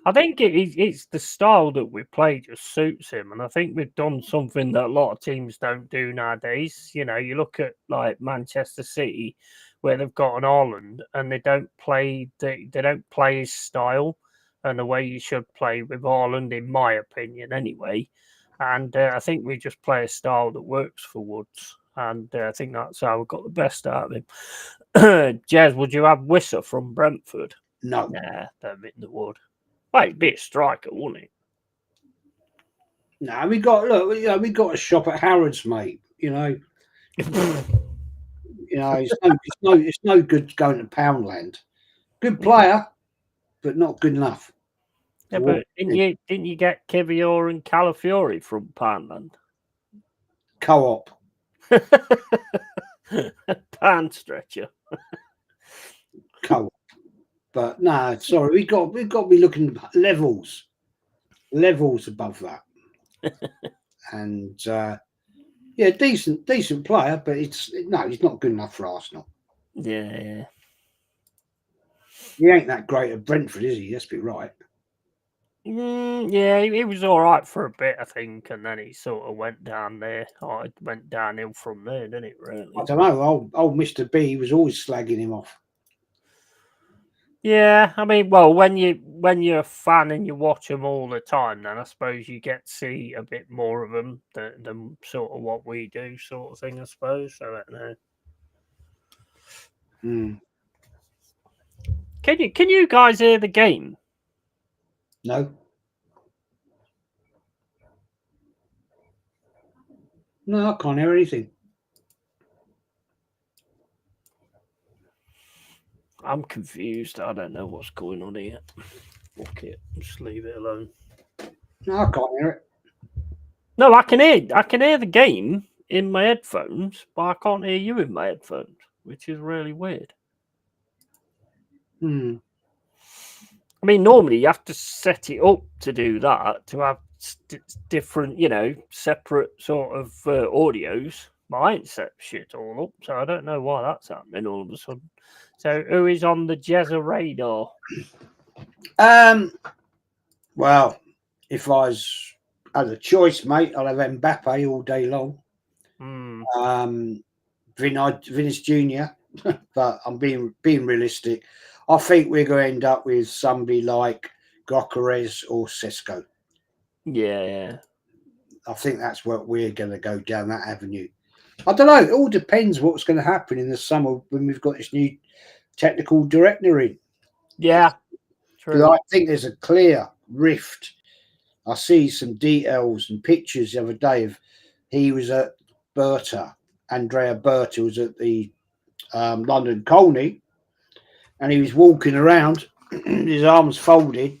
I think it's the style that we play just suits him. And I think we've done something that a lot of teams don't do nowadays. You look at like Manchester City, where they've got an Haaland, and they don't play his style and the way you should play with Haaland, in my opinion, anyway. And I think we just play a style that works for Woods. And I think that's how we got the best out of him. Jez, would you have Wisser from Brentford? No. Nah, don't think they would. Well, it'd be a striker, wouldn't it? No, we got a shop at Harrods, mate. It's no good going to Poundland. Good player, but not good enough. Yeah, but didn't you get Kivior and Calafiori from Poundland? Co-op. Pound stretcher. Co-op. But no, sorry, we've got to be looking at levels above that. And yeah, decent player, but he's not good enough for Arsenal. Yeah. He ain't that great at Brentford, is he? Let's be right. Yeah, he was all right for a bit, I think, and then he sort of went down there. Oh, it went downhill from there, didn't it? Really? I don't know. Old Mr. B was always slagging him off. Yeah, I mean, well, when you're a fan and you watch them all the time, then I suppose you get to see a bit more of them than sort of what we do, sort of thing. I suppose. I don't know. Can you guys hear the game? No. No, I can't hear anything. I'm confused. I don't know what's going on here. Fuck it. Just leave it alone. No, I can't hear it. No, I can hear the game in my headphones, but I can't hear you in my headphones, which is really weird. I mean, normally you have to set it up to do that, to have different, separate sort of audios. But I ain't set shit all up, so I don't know why that's happening all of a sudden. So who is on the Jezza radar? Well, if I had a choice, mate, I'd have Mbappe all day long. Vinicius Jr., but I'm being realistic. I think we're going to end up with somebody like Gyökeres or Sesko. Yeah. I think that's what we're going to go down that avenue. I don't know. It all depends what's going to happen in the summer when we've got this new technical director in. Yeah, true. I think there's a clear rift. I see some details and pictures the other day of he was at Andrea Berta was at the London Colney, and he was walking around, his arms folded,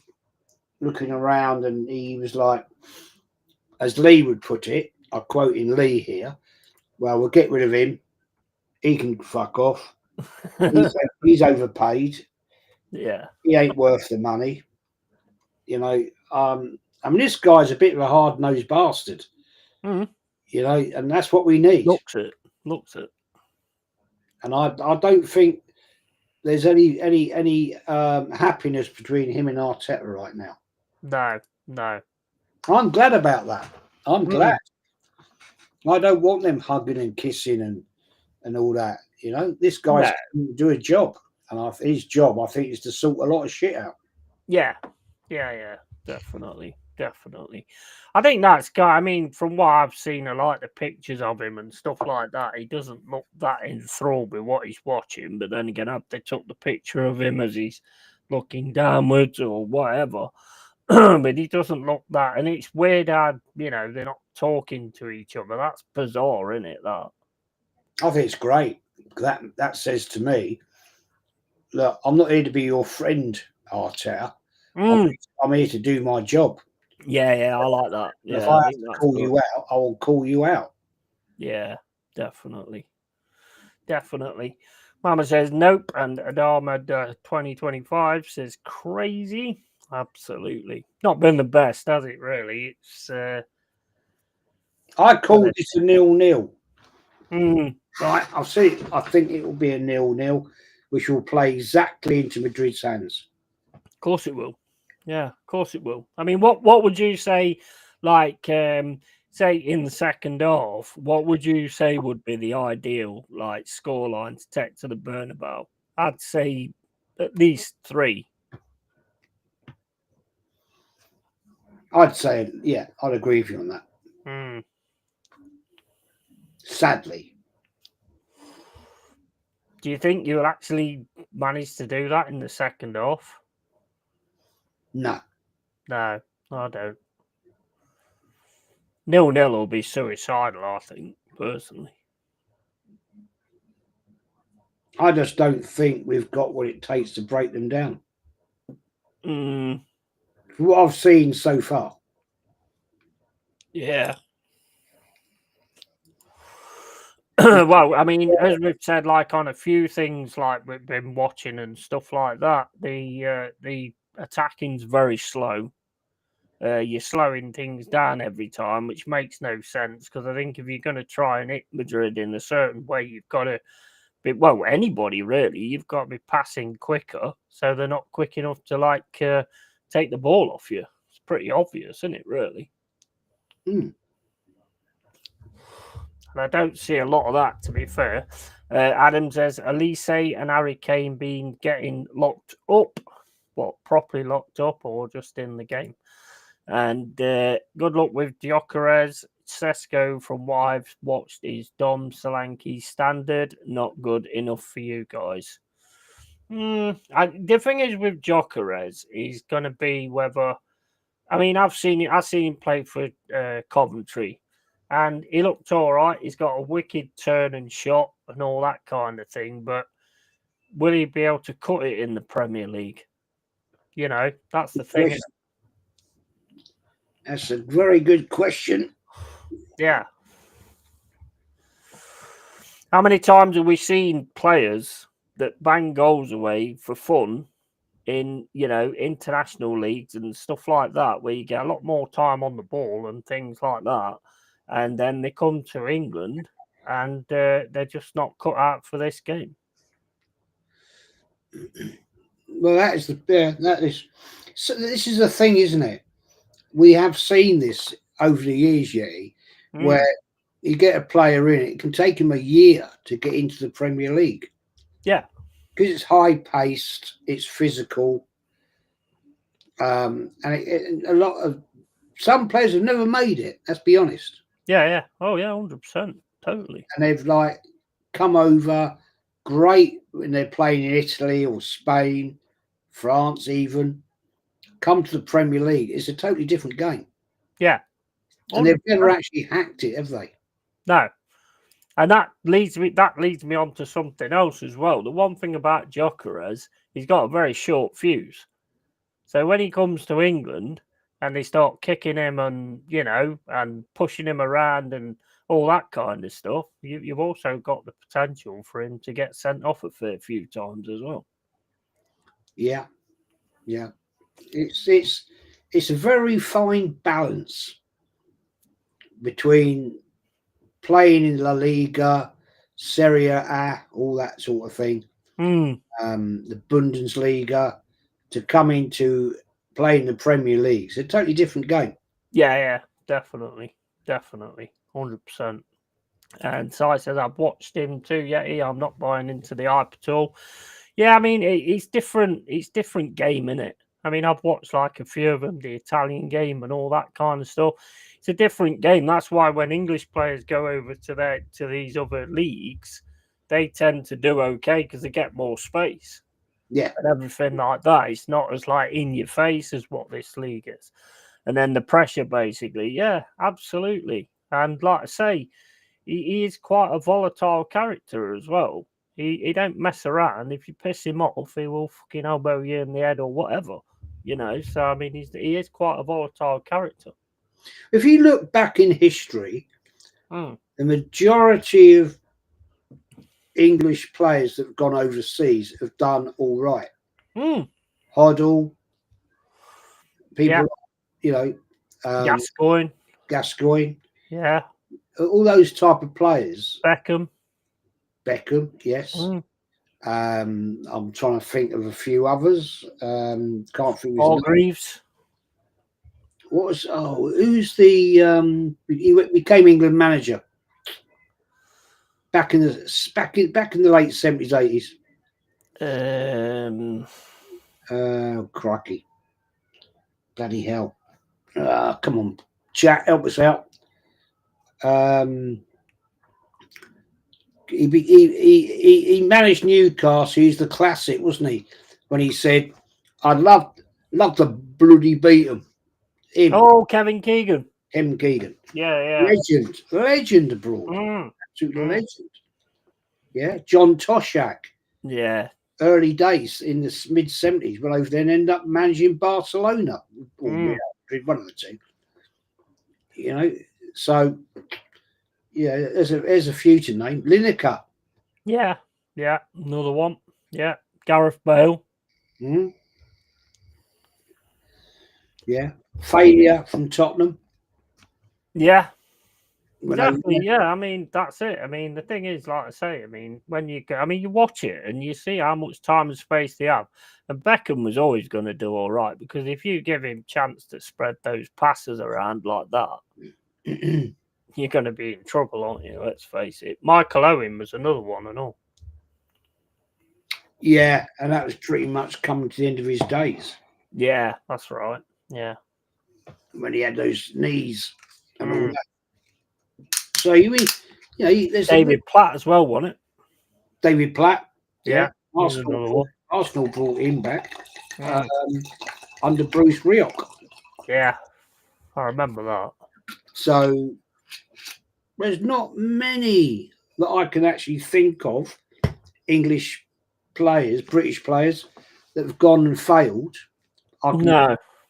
looking around, and he was like, as Lee would put it, I'm quoting Lee here, well, we'll get rid of him. He can fuck off. He's overpaid. Yeah. He ain't worth the money. I mean, this guy's a bit of a hard-nosed bastard. And that's what we need. Looks it. And I don't think there's any happiness between him and Arteta right now. No. I'm glad about that. I'm glad. I don't want them hugging and kissing and all that. This guy's doing a job, and his job, I think, is to sort a lot of shit out. Yeah, definitely. I think that's guy. I mean, from what I've seen, I like the pictures of him and stuff like that. He doesn't look that enthralled with what he's watching. But then again, they took the picture of him as he's looking downwards or whatever. But he doesn't look that, and it's weird how they're not talking to each other. That's bizarre, isn't it? That I think it's great. That says to me, look, I'm not here to be your friend, Arteta. I'm here to do my job. Yeah, I like that. Yeah, if I have to call you out, I will call you out. Yeah, definitely. Mama says nope, and Adama 2025 says crazy. Absolutely not been the best, has it? Really, it's. I called it a 0-0. Right, I'll see. I think it will be a 0-0, which will play exactly into Madrid's hands. Of course it will. Yeah, of course it will. I mean, what would you say? Like, say in the second half, what would you say would be the ideal scoreline to take to the Bernabeu? I'd say at least 3. I'd say, yeah, I'd agree with you on that. Sadly, Do you think you'll actually manage to do that in the second half? No. No, I don't. 0-0 will be suicidal, I think, personally. I just don't think we've got what it takes to break them down. Mm, From what I've seen so far. yeah. Well, I mean, as we've said, like on a few things, like we've been watching and stuff like that, the attacking's very slow. You're slowing things down every time, which makes no sense because I think if you're going to try and hit Madrid in a certain way, you've got to be, well, anybody really, you've got to be passing quicker so they're not quick enough to take the ball off you. It's pretty obvious, isn't it, really? Mm. And I don't see a lot of that, to be fair. Adam says Elise and Harry Kane getting locked up. What, properly locked up or just in the game? And good luck with Gyökeres. Sesko, from what I've watched, is Dom Solanke standard. Not good enough for you guys. The thing is with Gyökeres, he's going to be whether... I mean, I've seen him play for Coventry, and he looked all right. He's got a wicked turn and shot and all that kind of thing, but will he be able to cut it in the Premier League? You know, that's the thing. That's a very good question. Yeah. How many times have we seen players that bang goals away for fun in, international leagues and stuff like that, where you get a lot more time on the ball and things like that, and then they come to England and they're just not cut out for this game? Well, so this is the thing, isn't it? We have seen this over the years, where you get a player in, it can take him a year to get into the Premier League. Yeah. Because it's high paced, it's physical. And some players have never made it, let's be honest. Yeah. Oh, yeah, 100%. Totally. And they've come over great when they're playing in Italy or Spain, France even. Come to the Premier League, it's a totally different game. Yeah. 100%. And they've never actually hacked it, have they? No. And that leads me on to something else as well. The one thing about Gyökeres, he's got a very short fuse. So when he comes to England and they start kicking him and, and pushing him around and all that kind of stuff, you've also got the potential for him to get sent off a fair few times as well. Yeah. It's a very fine balance between playing in La Liga, Serie A, all that sort of thing. The Bundesliga, to come into playing the Premier League. It's a totally different game. Yeah, definitely. 100%. And Si says, I've watched him too, Yeti. I'm not buying into the hype at all. Yeah, I mean, it's different. It's different game, innit? I mean, I've watched a few of them, the Italian game and all that kind of stuff. It's a different game. That's why when English players go over to these other leagues, they tend to do okay because they get more space. Yeah. And everything like that. It's not as in your face as what this league is. And then the pressure, basically. Yeah, absolutely. And like I say, he is quite a volatile character as well. He don't mess around. If you piss him off, he will fucking elbow you in the head or whatever, So, I mean, he is quite a volatile character. If you look back in history, the majority of English players that have gone overseas have done all right. Hoddle, people, Gascoigne. Yeah. All those type of players. Beckham, yes. I'm trying to think of a few others. Can't think of his name. Who's the he became England manager back in the late 70s, 80s. Crikey. Bloody hell. Come on, chat, help us out. He managed Newcastle. He's the classic, wasn't he? When he said, "I'd love to bloody beat him." Oh, Kevin Keegan. Kevin Keegan. Yeah. Legend abroad. Absolute legend. Yeah, John Toshak. Yeah. Early days in the mid-70s, went over there and ended up managing Barcelona or Real Madrid, one of the two. You know, so yeah, there's a future name, Lineker. Yeah, another one. Yeah, Gareth Bale. Yeah, failure from Tottenham. Yeah, exactly. Yeah, I mean that's it. I mean the thing is, like I say, I mean when you watch it and you see how much time and space they have, and Beckham was always going to do all right because if you give him chance to spread those passes around like that, you're going to be in trouble, aren't you? Let's face it. Michael Owen was another one and all. Yeah, and that was pretty much coming to the end of his days. Yeah, that's right. Yeah, when he had those knees and all that. So there's David Platt as well, wasn't it? David Platt. Yeah. Arsenal brought him back under Bruce Rioch. Yeah, I remember that. So there's not many that I can actually think of, English players, British players, that have gone and failed.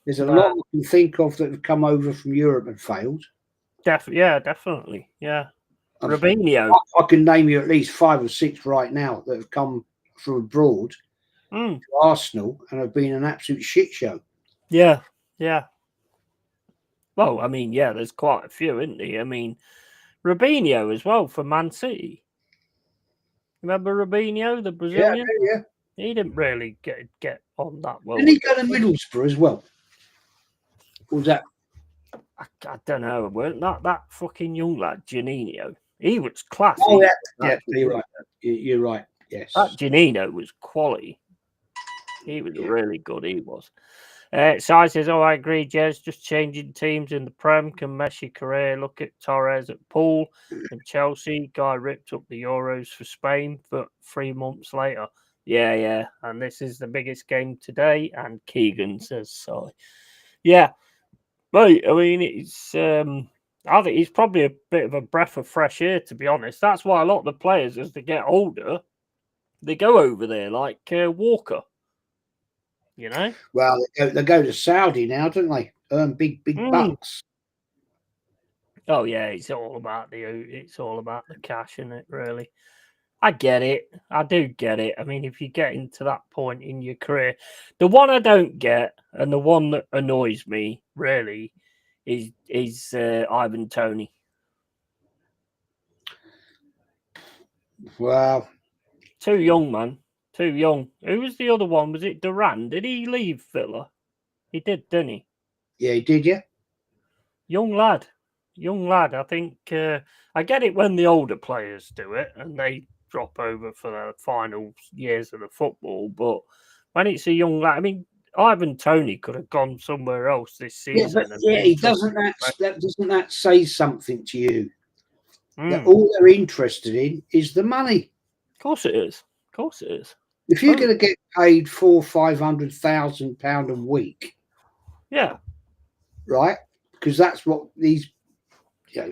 There's a lot I can think of that have come over from Europe and failed. Definitely. Yeah. Robinho. I can name you at least 5 or 6 right now that have come from abroad to Arsenal and have been an absolute shit show. Yeah. Well, I mean, yeah, there's quite a few, isn't there? I mean, Robinho as well for Man City. Remember Robinho, the Brazilian? Yeah. He didn't really get on that well. Didn't he go to Middlesbrough as well? Or was that? I don't know. Weren't that fucking young lad, Janino? He was classy. Oh, yeah, you're right. You're right. Yes. That Janino was quality. He was really good. He was. Si says, I agree, Jez. Just changing teams in the Prem can mess your career. Look at Torres at Poole and Chelsea. Guy ripped up the Euros for Spain, but 3 months later. Yeah. And this is the biggest game today. And Keegan says, sorry. Yeah. Right. I mean, it's. I think he's probably a bit of a breath of fresh air, to be honest. That's why a lot of the players, as they get older, they go over there, like Walker. You know? Well, they go to Saudi now, don't they? Earn big bucks. Oh yeah, it's all about the cash, isn't it? Really, I get it. I do get it. I mean, if you get into that point in your career, the one I don't get, and the one that annoys me really, is Ivan Toney. Wow, too young, man. Too young. Who was the other one? Was it Duran? Did he leave Villa? He did, didn't he? Yeah, he did, yeah. Young lad. I think I get it when the older players do it and they drop over for the final years of the football, but when it's a young lad, I mean, Ivan Toney could have gone somewhere else this season. He doesn't that say something to you? That all they're interested in is the money. Of course it is. If you're going to get paid £400,000-500,000 a week, yeah, right? Because that's what these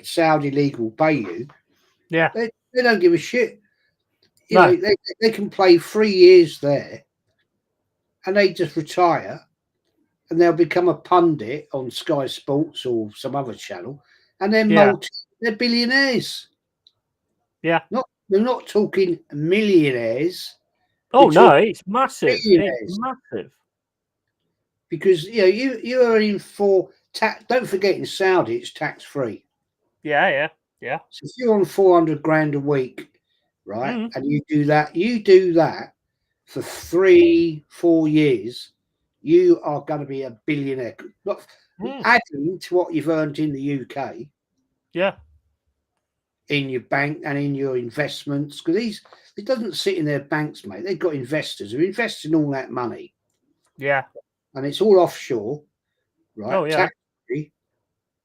Saudi league will pay you. Yeah, they don't give a shit. You know, they can play 3 years there, and they just retire, and they'll become a pundit on Sky Sports or some other channel, and they're billionaires. Yeah, we're not talking millionaires. Oh no, it's massive. It's massive. Because you are in for tax. Don't forget, in Saudi it's tax free. Yeah. So if you're on 400 grand a week, right, and you do that for 3-4 years, you are going to be a billionaire. Not adding to what you've earned in the UK. Yeah. In your bank and in your investments, because it doesn't sit in their banks, mate. They've got investors who invest in all that money. Yeah. And it's all offshore, right? Oh, yeah. Tax-free,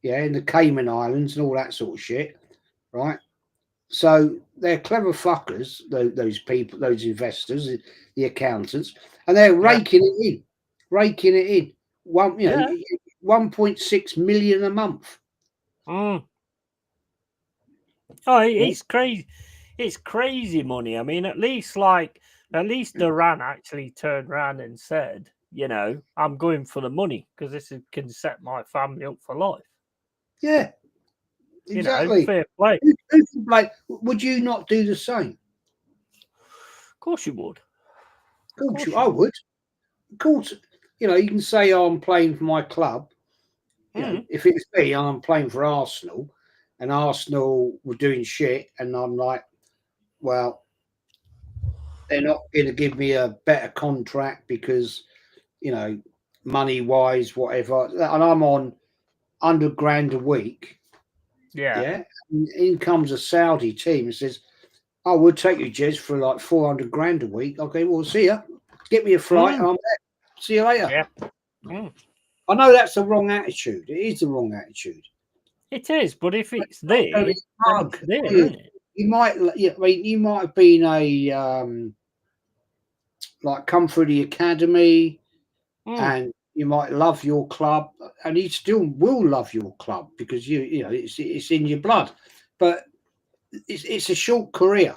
in the Cayman Islands and all that sort of shit, right? So they're clever fuckers, those people, those investors, the accountants, and they're raking it in. 1.6 million a month. Mm. Oh, it's crazy. It's crazy money. I mean, at least Duran actually turned around and said, I'm going for the money because this can set my family up for life. Yeah, exactly. Fair play. Would you not do the same? Of course you would. Of course I would. Of course, you can say, I'm playing for my club. If it's me, I'm playing for Arsenal, and Arsenal were doing shit, and I'm like, well, they're not going to give me a better contract because, money wise, whatever, and I'm on £100,000 a week. Yeah. And in comes a Saudi team and says, "Oh, we'll take you, Jez, for like £400,000 a week." Okay, well, see ya. Get me a flight, and I'm there. See you later. Yeah. I know that's the wrong attitude. It is the wrong attitude. It is, but if it's there, it's there, isn't it? You might have been a like come through the academy, and you might love your club, and you still will love your club because it's in your blood, but it's a short career.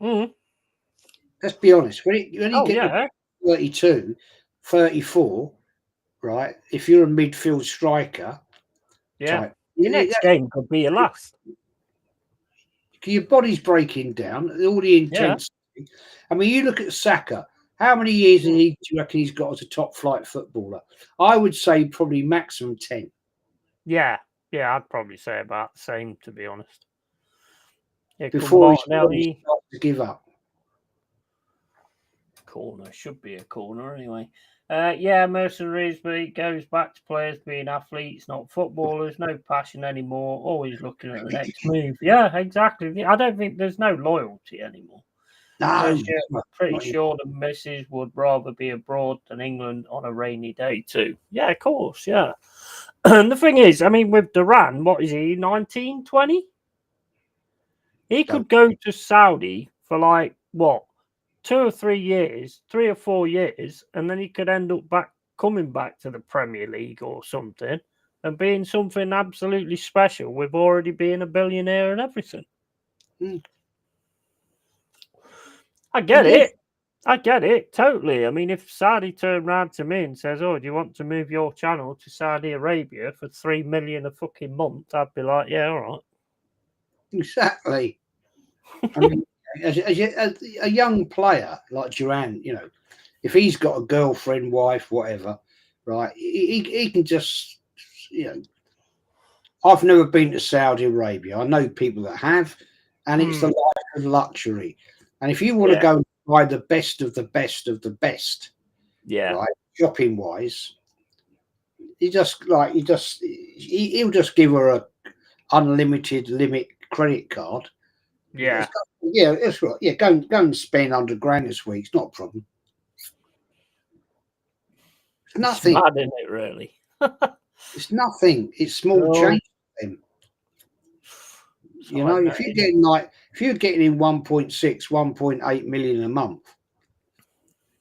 Let's be honest. When you get 32, 34, right? If you're a midfield striker, type, your next game could be your last. Your body's breaking down, all the intensity. I mean, you look at Saka. How many years do you reckon he's got as a top flight footballer? I would say probably maximum 10. Yeah, I'd probably say about the same, to be honest. Before he starts to give up. Corner should be a corner anyway. Mercenaries, but it goes back to players being athletes, not footballers. No passion anymore. Always looking at the next move. Yeah, exactly. I don't think there's no loyalty anymore. No, pretty sure the missus would rather be abroad than England on a rainy day too. Yeah, of course. Yeah. And the thing is, I mean, with Duran, what is he? 19, 20? He could go to Saudi for like what? 2 or 3 years, 3 or 4 years, and then he could end up coming back to the Premier League or something and being something absolutely special with already being a billionaire and everything. I get it, totally. I mean, if Saudi turned around to me and says, "Oh, do you want to move your channel to Saudi Arabia for 3 million a fucking month?" I'd be like, "Yeah, all right." Exactly. I mean, as a young player like Duran, if he's got a girlfriend, wife, whatever, right, he can just, I've never been to Saudi Arabia. I know people that have, and it's the life of luxury. And if you want to go and buy the best of the best of the best, right, shopping wise, he'll just give her a unlimited limit credit card. Yeah. That's right. Yeah, go and spend £100,000 this week. It's not a problem. It's nothing. It's mad, isn't it, really? It's nothing. It's small change for them. If you're getting in 1.6, 1.8 million a month,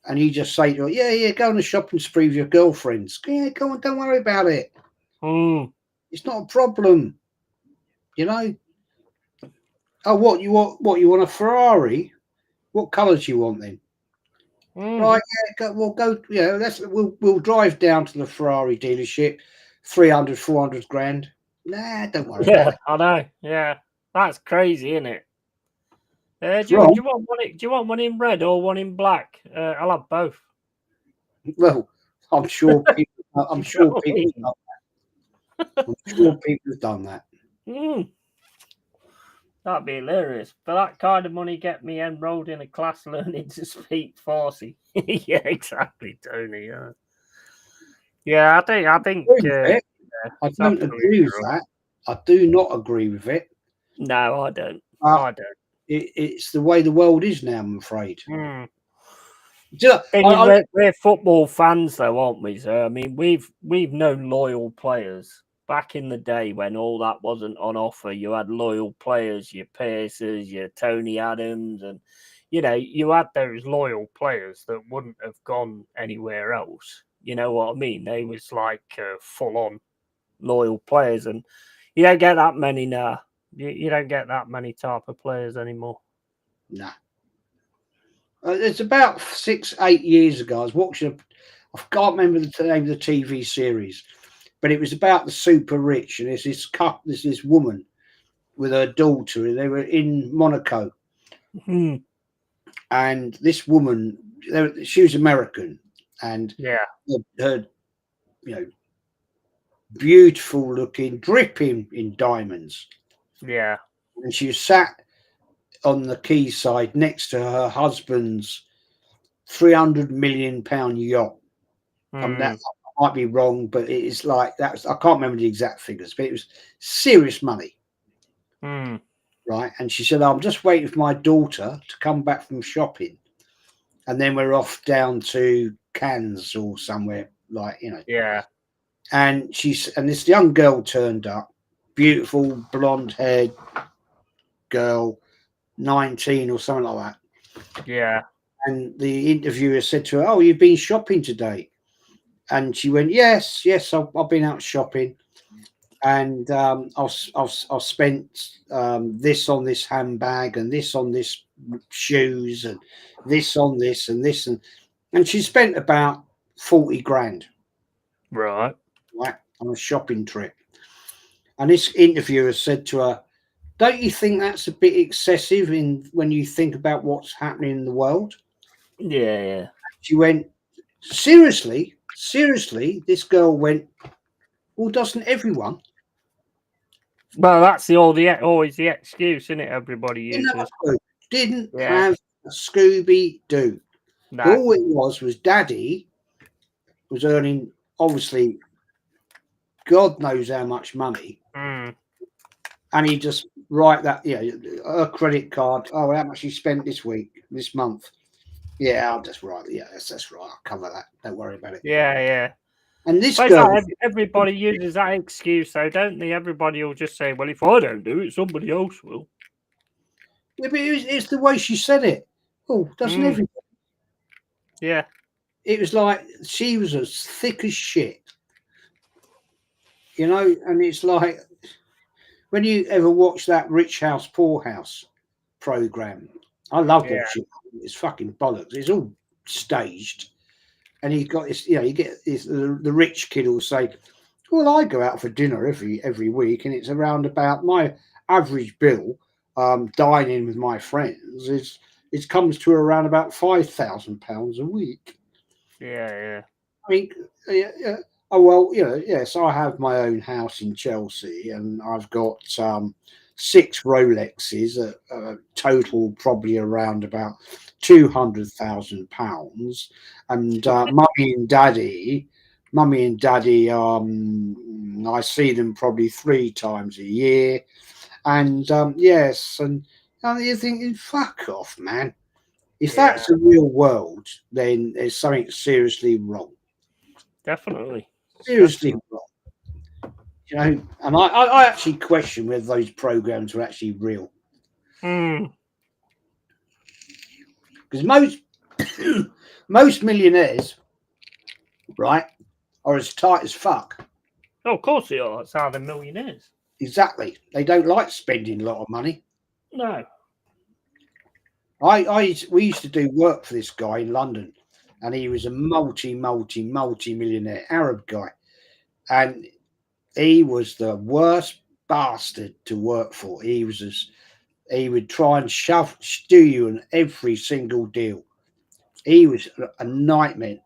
and you just say to her, go on a shopping spree with your girlfriends. Yeah, go on, don't worry about it. It's not a problem. Oh, what you want? What you want a Ferrari? What colours do you want then? Right, we'll go. We'll drive down to the Ferrari dealership. 300, 400 grand. Nah, don't worry about it. I know. Yeah, that's crazy, isn't it? Do you want one in red or one in black? I'll have both. Well, I'm sure people. I'm sure people have done that. I'm sure people have done that. That'd be hilarious. For that kind of money, get me enrolled in a class learning to speak Farsi. Yeah, exactly, Tony. Yeah, I think. I don't agree with that. I do not agree with it. No, I don't. It's the way the world is now, I'm afraid. We're football fans, though, aren't we? So I mean, we've known loyal players back in the day when all that wasn't on offer, you had loyal players, your Pierces, your Tony Adams, and you had those loyal players that wouldn't have gone anywhere else. You know what I mean? They was like full-on loyal players, and you don't get that many now. You don't get that many type of players anymore. Nah. It's about 6-8 years ago. I was watching. I can't remember the name of the TV series, but it was about the super rich, and there's this woman with her daughter, and they were in Monaco, and this woman, she was American, and her beautiful looking, dripping in diamonds, and she was sat on the quayside next to her husband's £300 million yacht. That might be wrong, but it is like that. I can't remember the exact figures, but it was serious money, right? And she said, "I'm just waiting for my daughter to come back from shopping, and then we're off down to Cannes or somewhere, And this young girl turned up, beautiful blonde-haired girl, 19 or something like that. Yeah. And the interviewer said to her, "Oh, you've been shopping today?" And she went, yes, I've been out shopping, and I've spent this on this handbag, and this on this shoes, and this on this, and this, and she spent about 40 grand, right, on a shopping trip. And this interviewer said to her, "Don't you think that's a bit excessive when you think about what's happening in the world?" Yeah. She went, seriously, this girl went, "Well, doesn't everyone?" Well, that's always the excuse, isn't it? Everybody uses. Didn't have a Scooby-Doo. No. All it was Daddy was earning, obviously, God knows how much money, and he just write that, a credit card. Oh, how much you spent this month? Yeah, I'll just write. Yeah, that's right. I'll cover that. Don't worry about it. Yeah. And this girl, everybody uses that excuse, though, don't they? Everybody will just say, "Well, if I don't do it, somebody else will." Yeah, but it's the way she said it. Oh, doesn't everybody? Yeah. It was like she was as thick as shit, and it's like when you ever watch that Rich House, Poor House program. I love watching it. It's fucking bollocks. It's all staged. And he's got this, you get this, the rich kid will say, "Well, I go out for dinner every week, and it's around about my average bill, dining with my friends, it comes to around about £5,000 a week." Yeah. I mean, oh, well, yes, I have my own house in Chelsea, and I've got 6 Rolexes, a total probably around about £200,000, and mummy and daddy, I see them probably 3 times a year, and yes, and you're thinking, fuck off, man. If that's the real world, then there's something seriously wrong. Definitely. Seriously wrong. And I actually question whether those programs were actually real. Because most millionaires, right, are as tight as fuck. Oh, of course they are. That's how they're millionaires. Exactly. They don't like spending a lot of money. No. We used to do work for this guy in London, and he was a multi-millionaire Arab guy, and he was the worst bastard to work for. He would try and stew you on every single deal. He was a nightmare.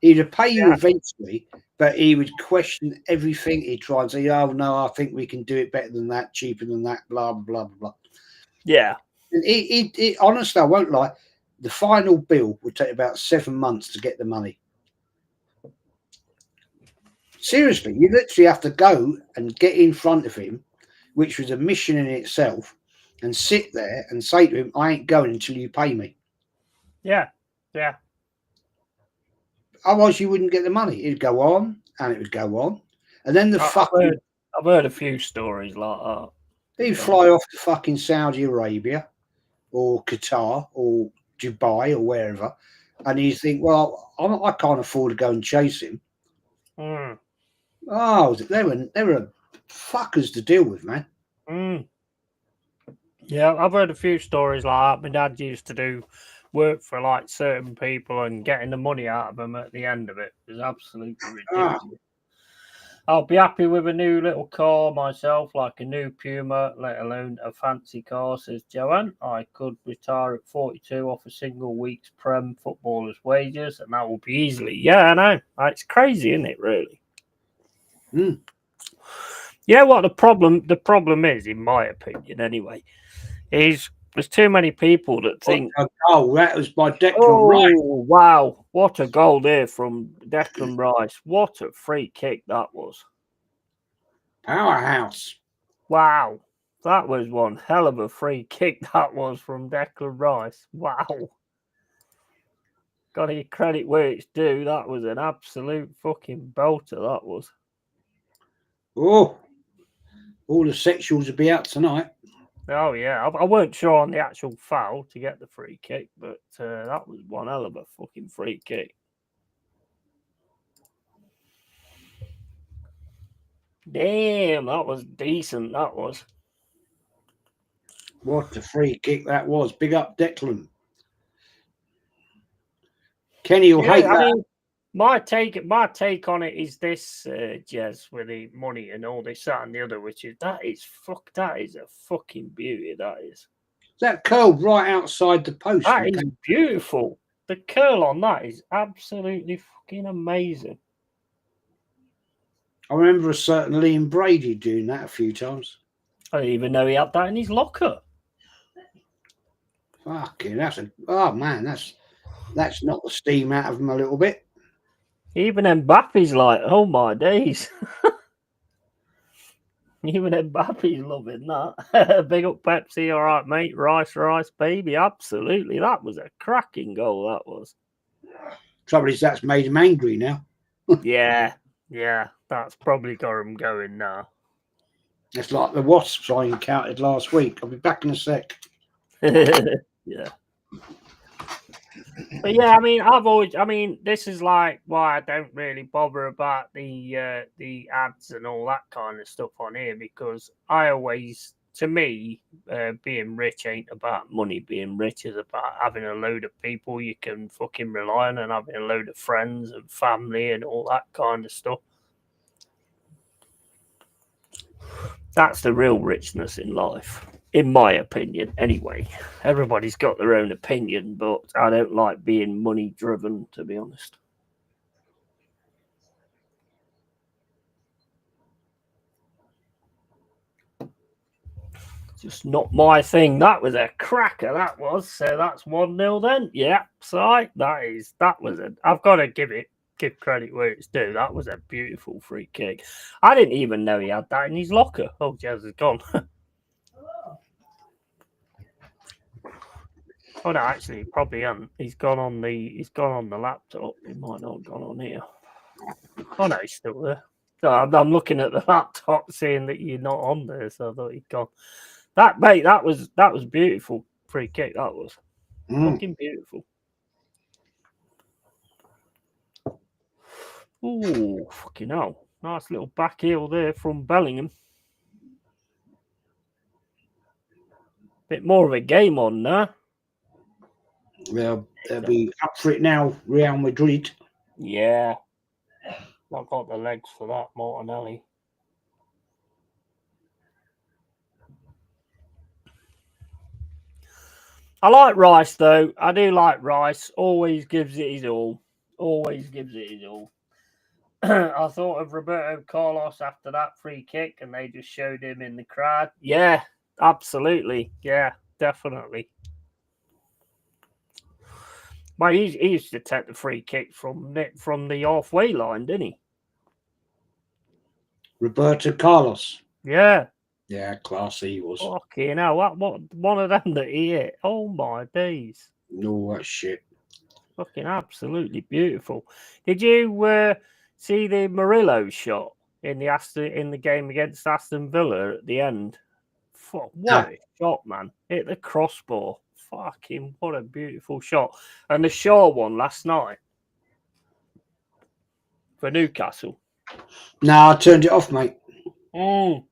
He'd pay you eventually, but he would question everything. He'd try and say, "Oh no, I think we can do it better than that, cheaper than that, blah blah blah blah." Yeah. And he honestly, I won't lie, the final bill would take about 7 months to get the money. Seriously, you literally have to go and get in front of him, which was a mission in itself, and sit there and say to him, "I ain't going until you pay me." Yeah. Otherwise, you wouldn't get the money. It'd go on, and it would go on, and then I've heard a few stories like that. He'd fly off to fucking Saudi Arabia or Qatar or Dubai or wherever, and you think, well, I can't afford to go and chase him. Mm. Oh, they were fuckers to deal with, man. Mm. Yeah, I've heard a few stories like that. My dad used to do work for like certain people, and getting the money out of them at the end of it was absolutely ridiculous. I'll be happy with a new little car myself, like a new Puma, let alone a fancy car, says Joanne. I could retire at 42 off a single week's Prem footballer's wages, and that will be easily. Yeah, I know. It's crazy, isn't it, really? Mm. Yeah, what the problem is, in my opinion anyway, is there's too many people that think, oh, that was by Declan Rice. Rice. Wow, what a goal there from Declan Rice. What a free kick that was. Powerhouse. Wow, that was one hell of a free kick that was from Declan Rice. Wow. Got to give credit where it's due. That was an absolute fucking belter, that was. Oh, all the sexuals will be out tonight. Oh, yeah. I weren't sure on the actual foul to get the free kick, but that was one hell of a fucking free kick. Damn, that was decent, that was. What a free kick that was. Big up Declan. Kenny will hate that. Mean, my take on it is this, Jez, with the money and all this, that, and the other, which is that is a fucking beauty. That is. That curled right outside the post. That is beautiful. The curl on that is absolutely fucking amazing. I remember a certain Liam Brady doing that a few times. I didn't even know he had that in his locker. Fucking, that's knocked the steam out of him a little bit. Even Mbappe's like, oh my days. Even Mbappe's loving that. Big up Pepsi, all right, mate. Rice, baby. Absolutely. That was a cracking goal, that was. Trouble is, that's made him angry now. Yeah. That's probably got him going now. It's like the wasps I encountered last week. I'll be back in a sec. Yeah. But yeah, I mean, this is like why I don't really bother about the ads and all that kind of stuff on here, because I always, to me, being rich ain't about money. Being rich is about having a load of people you can fucking rely on and having a load of friends and family and all that kind of stuff. That's the real richness in life. In my opinion, anyway. Everybody's got their own opinion, but I don't like being money driven, to be honest. Just not my thing. That was a cracker, that was. So that's 1-0 then. Yeah, so I've got to give credit where it's due. That was a beautiful free kick. I didn't even know he had that in his locker. Oh, Jez is gone. Oh no, actually, he probably hasn't. He's gone on the laptop. He might not have gone on here. Oh no, he's still there. So I'm looking at the laptop, seeing that you're not on there. So I thought he'd gone. That mate, that was beautiful free kick. That was fucking beautiful. Ooh, fucking hell! Nice little back heel there from Bellingham. Bit more of a game on now. They'll be up for it now, Real Madrid. Yeah. I've got the legs for that, Martinelli. I like Rice, though. I do like Rice. Always gives it his all. Always gives it his all. I thought of Roberto Carlos after that free kick, and they just showed him in the crowd. Yeah, absolutely. Yeah, definitely. Well, he used to take the free kick from the halfway line, didn't he? Roberto Carlos. Yeah. Yeah, classy he was. Fucking hell, what one of them that he hit. Oh my days. No, that shit. Fucking absolutely beautiful. Did you see the Murillo shot in the game against Aston Villa at the end. What a shot, man! Hit the crossbar. Fucking what a beautiful shot. And the Shaw one last night for Newcastle. No, I turned it off, mate. Corner.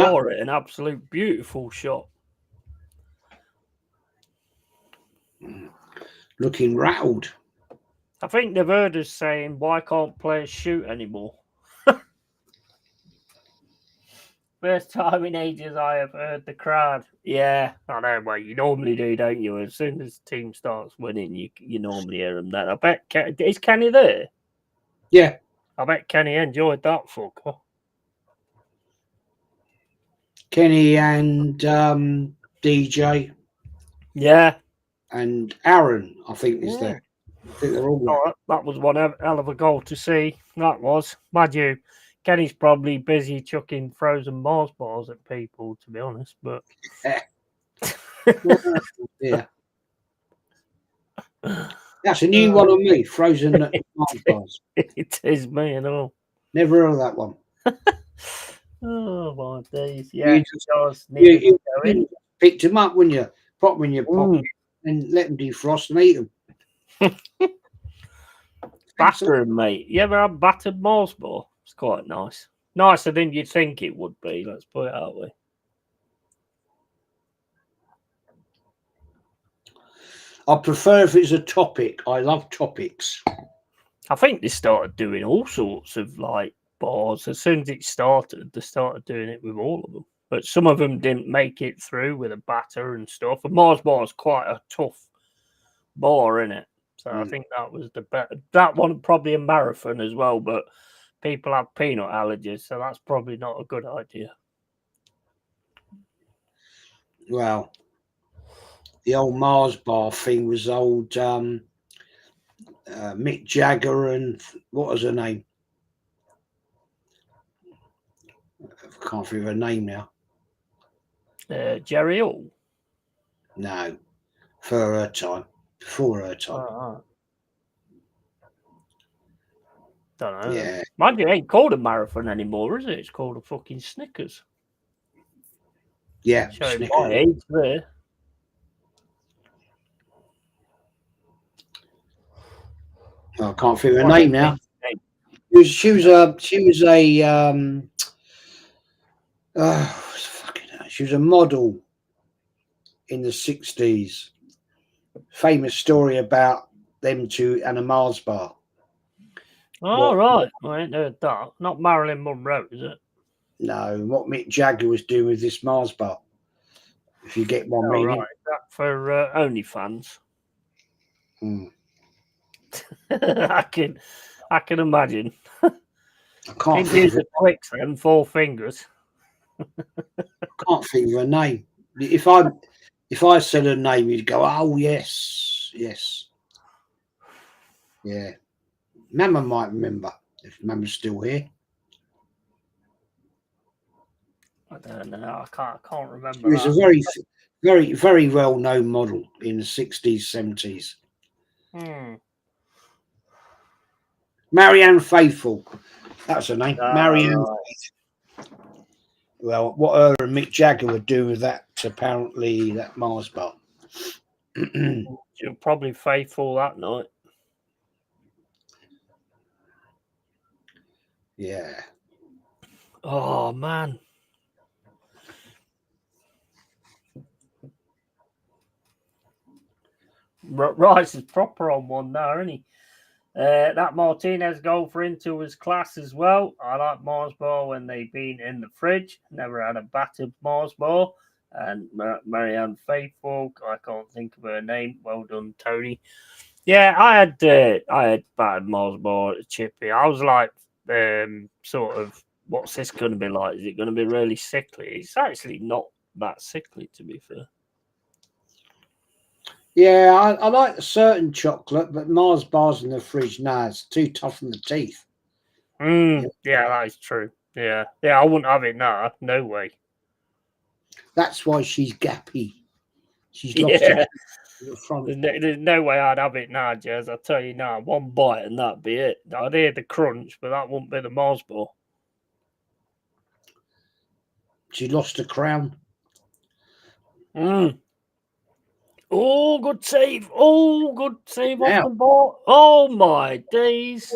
Shaw, an absolute beautiful shot. Looking rattled. I think they've heard us saying, why can't players shoot anymore? First time in ages I have heard the crowd. Yeah, I know. Well, you normally do, don't you? As soon as the team starts winning, you normally hear them then. I bet. Is Kenny there? Yeah. I bet Kenny enjoyed that fucker. Kenny and DJ. Yeah. And Aaron, I think, is there. I think they're all there. Oh, that was one hell of a goal to see. That was. Mind you, Kenny's probably busy chucking frozen Mars bars at people, to be honest. But yeah, that's a new one on me. Frozen Mars bars. It is me and all. Never heard of that one. Oh my days! Yeah, you picked them up when you pop them in your pocket and let them defrost and eat them. Batter, mate. You ever had battered Mars bar? It's quite nice. Nicer than you'd think it would be. Let's put it that way. I prefer if it's a topic. I love topics. I think they started doing all sorts of like bars. As soon as it started, they started doing it with all of them. But some of them didn't make it through with a batter and stuff. And Mars bar is quite a tough bar, isn't it? So I think that was the better. That one probably a marathon as well, but people have peanut allergies, so that's probably not a good idea. Well, the old Mars bar thing was old Mick Jagger and what was her name? I can't think of her name now. Jerry Hall? No, for her time. Before her time. Don't know. Yeah. Mind you, it ain't called a marathon anymore, is it? It's called a fucking Snickers. Yeah. Showing my age there. Oh, I can't think of her name now. She was a she was a model in the 60s. Famous story about them two and a Mars bar. Oh, right. I ain't heard that. Not Marilyn Monroe, is it? No, what Mick Jagger was doing with this Mars bar. If you get one meaning. Right. That for OnlyFans. I can imagine. I can't think of the clicks and 4 fingers. I can't think of her name. If I said her name, you'd go, "Oh yes, yes, yeah." Mama might remember if Mama's still here. I don't know. I can't remember. She was a very, very, very well-known model in the 60s, 70s. Marianne Faithfull. That's her name. Marianne Faithfull. Well, what her and Mick Jagger would do with that, apparently, that Mars bar. You're probably faithful that night. Yeah. Oh, man. Rice is proper on one now, isn't he? That Martinez goal for Inter was class as well. I like Mars bar when they've been in the fridge. Never had a battered Mars bar. And Marianne Faithfull, I can't think of her name. Well done, Tony. Yeah, I had battered Mars bar at Chippy. I was like, sort of, what's this going to be like? Is it going to be really sickly? It's actually not that sickly, to be fair. Yeah, I like certain chocolate, but Mars bars in the fridge, nah, it's too tough on the teeth. Yeah, that is true. Yeah, I wouldn't have it now. No way. That's why she's gappy. She's lost her. The front. There's no way I'd have it now, Jez. I'll tell you now, one bite and that'd be it. I'd hear the crunch, but that wouldn't be the Mars bar. She lost a crown. Mm. Oh, good save. Oh, good save Now. off the ball. Oh, my days.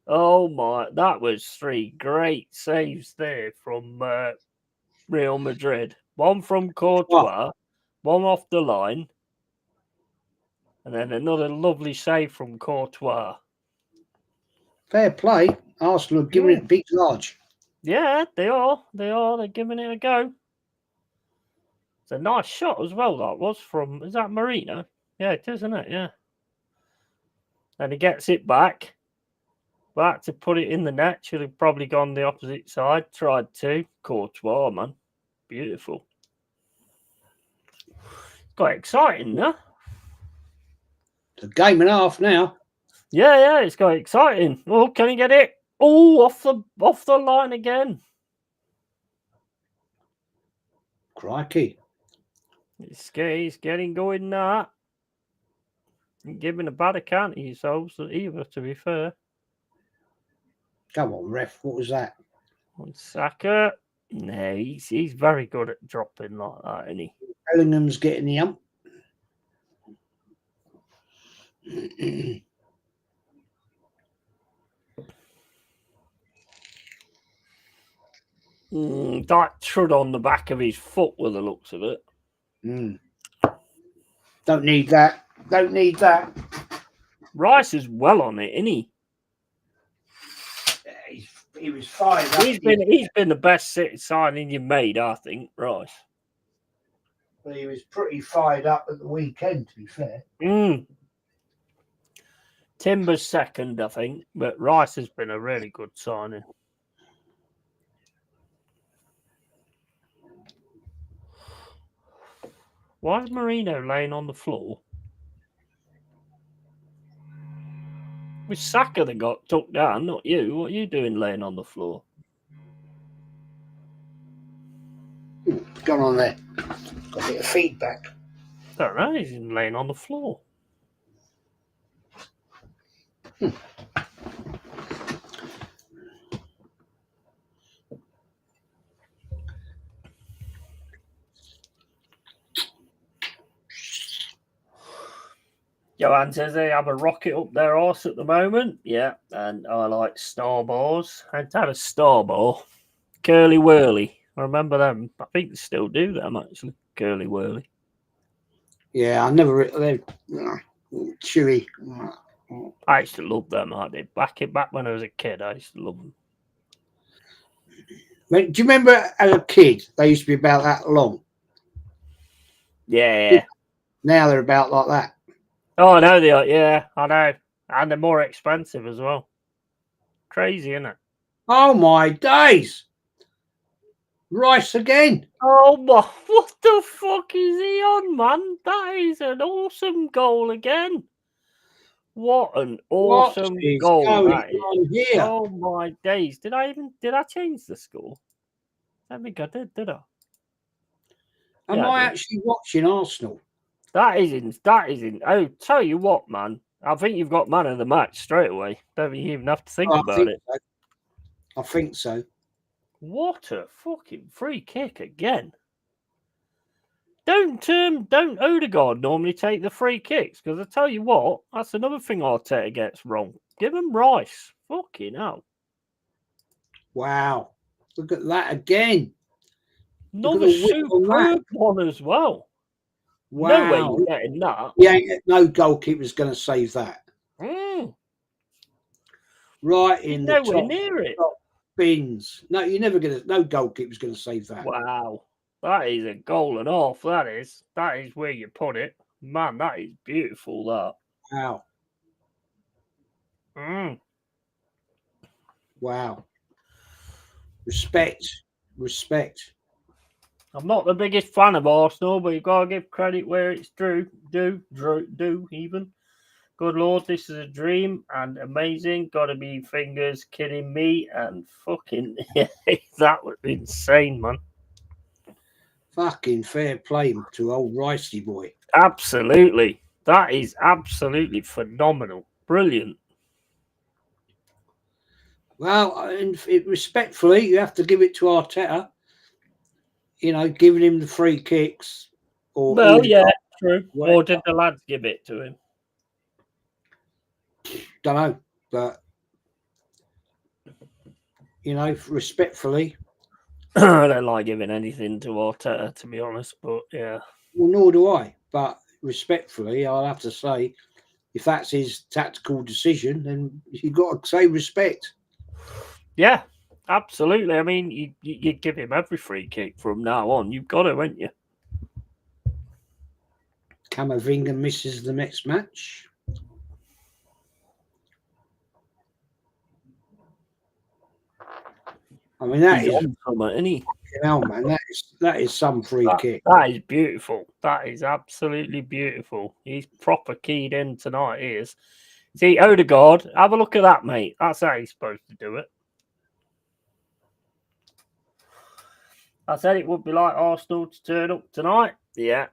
Oh, my. That was 3 great saves there from Real Madrid. One from Courtois, one off the line, and then another lovely save from Courtois. Fair play. Arsenal are giving it big large. Yeah, they are. They're giving it a go. It's a nice shot as well, that was from, is that Marino? Yeah, it is, isn't it? Yeah. And he gets it back to put it in the net. Should have probably gone the opposite side. Tried to. Courtois, man. Beautiful. Quite exciting, huh? It's a game and a half now. Yeah, it's quite exciting. Oh, can he get it? Oh, off the line again. Crikey. He's getting going now. Giving a bad account of yourselves either, to be fair. Come on, ref. What was that? On Saka. No, he's very good at dropping like that, isn't he? Bellingham's getting the ump. That trud on the back of his foot with the looks of it. Don't need that. Don't need that. Rice is well on it, isn't he? Yeah, he was fired up. He's been the best signing you made, I think, Rice. But he was pretty fired up at the weekend, to be fair. Timber's second, I think, but Rice has been a really good signing. Why is Marino laying on the floor? It was Saka that got took down, not you. What are you doing laying on the floor? What's going on there? Got a bit of feedback. I don't know. He's laying on the floor. Joanne says they have a rocket up their arse at the moment. Yeah, and I like Star Bars. I had a Star Bar. Curly Whirly. I remember them. I think they still do them, actually. Curly Whirly. Yeah, I never... They're chewy. I used to love them, I did. Back when I was a kid, I used to love them. Do you remember as a kid, they used to be about that long? Yeah. Now they're about like that. Oh, I know they are. Yeah, I know. And they're more expensive as well. Crazy, isn't it? Oh, my days. Rice again. Oh, my. What the fuck is he on, man? That is an awesome goal again. What an awesome goal that is. Here? Oh, my days. Did I change the score? I don't think I did I? Am I actually watching Arsenal? That isn't. Oh, tell you what, man. I think you've got man of the match straight away. Don't even have to think about it. So. I think so. What a fucking free kick again. Don't Odegaard normally take the free kicks? Because I tell you what, that's another thing Arteta gets wrong. Give him Rice. Fucking hell. Wow. Look at that again. Another superb one as well. Wow. No way you're getting that. Yeah, no goalkeeper's going to save that. Right in the nowhere near it. Top bins. No, you're never going to. No goalkeeper's going to save that. Wow. That is a goal and a half. That is where you put it. Man, that is beautiful, that. Wow. Wow. Respect. I'm not the biggest fan of Arsenal, but you've got to give credit where it's due even. Good Lord, this is a dream and amazing. Got to be fingers kidding me and fucking that was insane, man. Fucking fair play to old Ricey boy. Absolutely. That is absolutely phenomenal. Brilliant. Well, respectfully, you have to give it to Arteta. You know, giving him the free kicks. Or Well, yeah, true. whatever. Or did the lads give it to him? Don't know, but you know, respectfully. I don't like giving anything to Arteta, to be honest, but yeah. Well, nor do I. But respectfully, I'll have to say, if that's his tactical decision, then you've got to say respect. Yeah, absolutely. I mean, you give him every free kick from now on. You've got to, haven't you? Camavinga misses the next match. I mean, that He's is on from it, isn't he? hell, man. That is some free kick. That is beautiful. That is absolutely beautiful. He's proper keyed in tonight. He is. See, Odegaard, have a look at that, mate. That's how he's supposed to do it. I said it would be like Arsenal to turn up tonight. Yeah.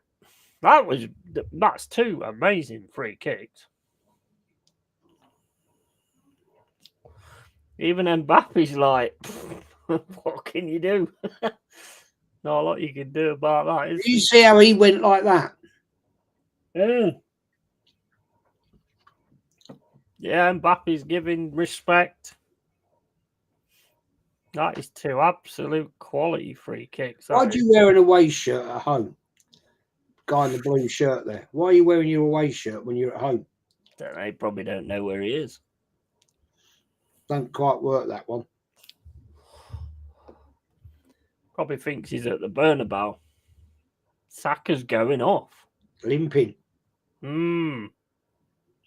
That's two amazing free kicks. Even Mbappe's like, what can you do? Not a lot you can do about that, is Did you see how he went like that? Yeah, Mbappe's giving respect. That is two absolute quality free kicks. Why do you wear an away shirt at home? Guy in the blue shirt there. Why are you wearing your away shirt when you're at home? They probably don't know where he is. Don't quite work that one. Probably thinks he's at the Bernabeu. Saka's going off. Limping. Hmm.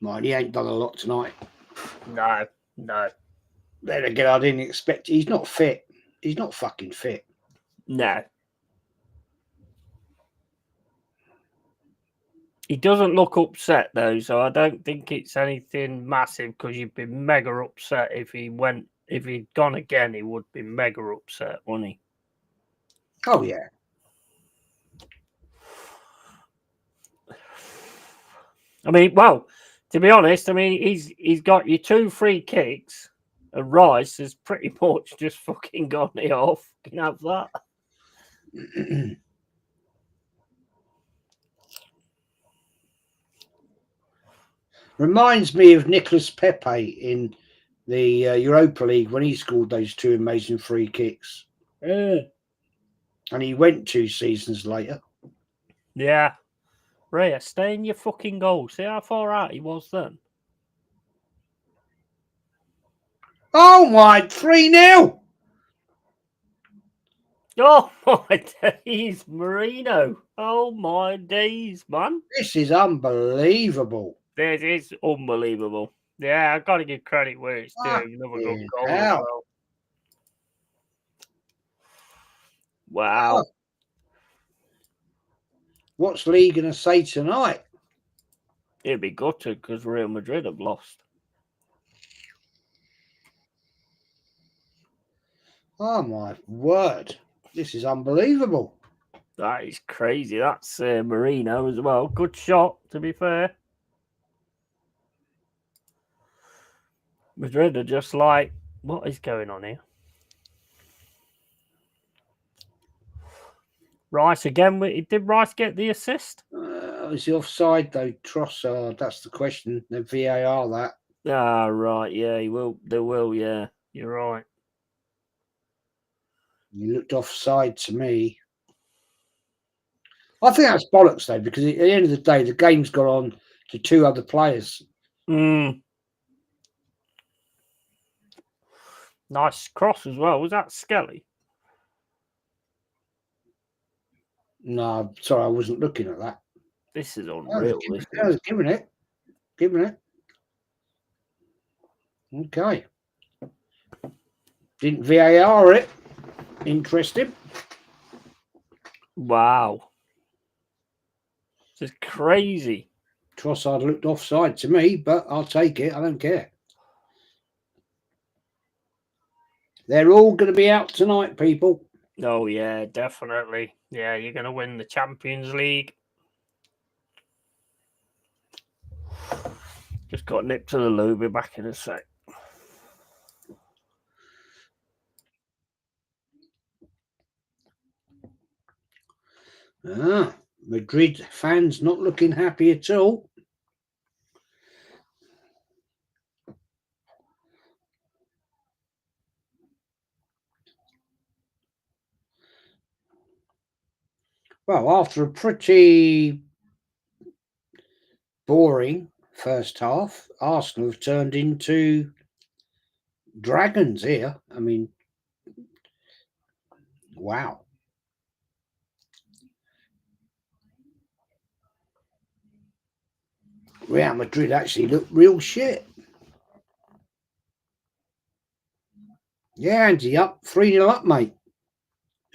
Mind, he ain't done a lot tonight. No. Then again, I didn't expect. He's not fit. He's not fucking fit. No. He doesn't look upset though, so I don't think it's anything massive because you'd be mega upset if he'd gone again, he would be mega upset, wouldn't he? Oh yeah. I mean, well, to be honest, I mean he's got your two free kicks, and Rice has pretty much just fucking got it off. Can you have that? Reminds me of Nicolas Pepe in the Europa League when he scored those two amazing free kicks. And he went 2 seasons later. Yeah. Rhea, stay in your fucking goal. See how far out he was then? Oh my, 3-0. Oh my days, Marino. Oh my days, man. This is unbelievable. This is unbelievable. Yeah, I've got to give credit where it's due. Another good goal as well. Wow. What's Lee going to say tonight? It'd be gutted because Real Madrid have lost. Oh my word. This is unbelievable. That is crazy. That's Marino as well. Good shot, to be fair. Madrid are just like, what is going on here? Rice again. Did Rice get the assist? Is he offside though? Trossard, that's the question. The VAR that. Ah, right. Yeah, he will. They will. Yeah, you're right. He looked offside to me. I think that's bollocks though, because at the end of the day, the game's gone on to 2 other players. Nice cross as well. Was that Skelly? No, sorry, I wasn't looking at that. This is unreal. I was giving it. Okay. Didn't VAR it. Interesting. Wow. This is crazy. Trossard looked offside to me, but I'll take it. I don't care. They're all going to be out tonight, people. Oh, yeah, definitely. Yeah, you're going to win the Champions League. Just got nipped to the loo. Be back in a sec. Madrid fans not looking happy at all. Well, after a pretty boring first half, Arsenal have turned into dragons here. I mean, wow. Real Madrid actually look real shit. Yeah, Andy, up 3-0 up, mate.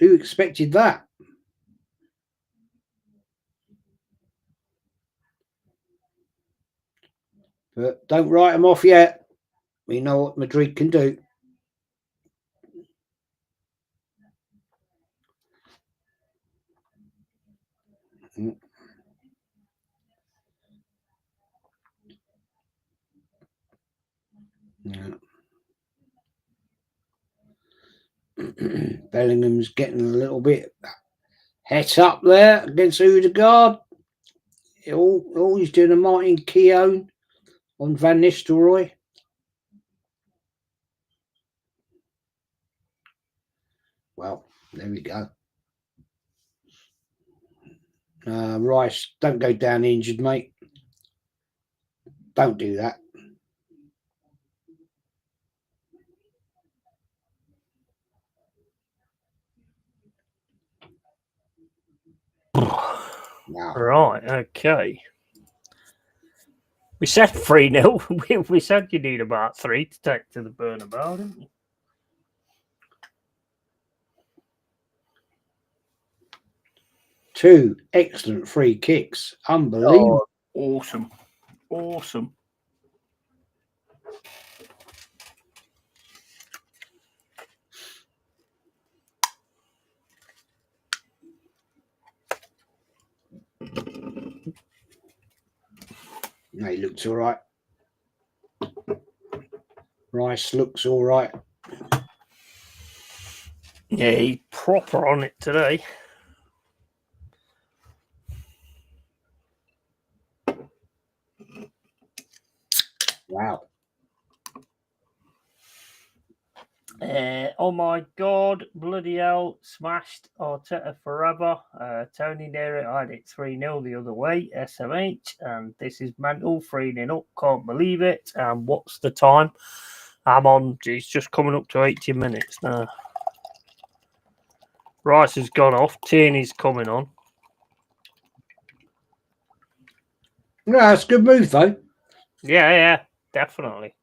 Who expected that? But don't write them off yet. We know what Madrid can do. Yeah. Bellingham's getting a little bit het up there against Odegaard. All he's doing a Martin Keown on Van Nistelrooy. Well, there we go. Rice, don't go down injured, mate. Don't do that. Wow. Right, okay. We said 3-0. We said you need about 3 to take to the Bernabeu, didn't you? Two excellent free kicks. Unbelievable. Oh, awesome. Awesome. No, he looks all right. Rice looks all right. Yeah, he's proper on it today. Wow. Oh my God, bloody hell, smashed Arteta forever. Tony near it, I had it 3-0 the other way, SMH, and this is mental, 3-0 up, can't believe it. And what's the time? I'm on, it's just coming up to 80 minutes now. Rice has gone off, Tierney's coming on. No, that's a good move, though. Yeah, definitely.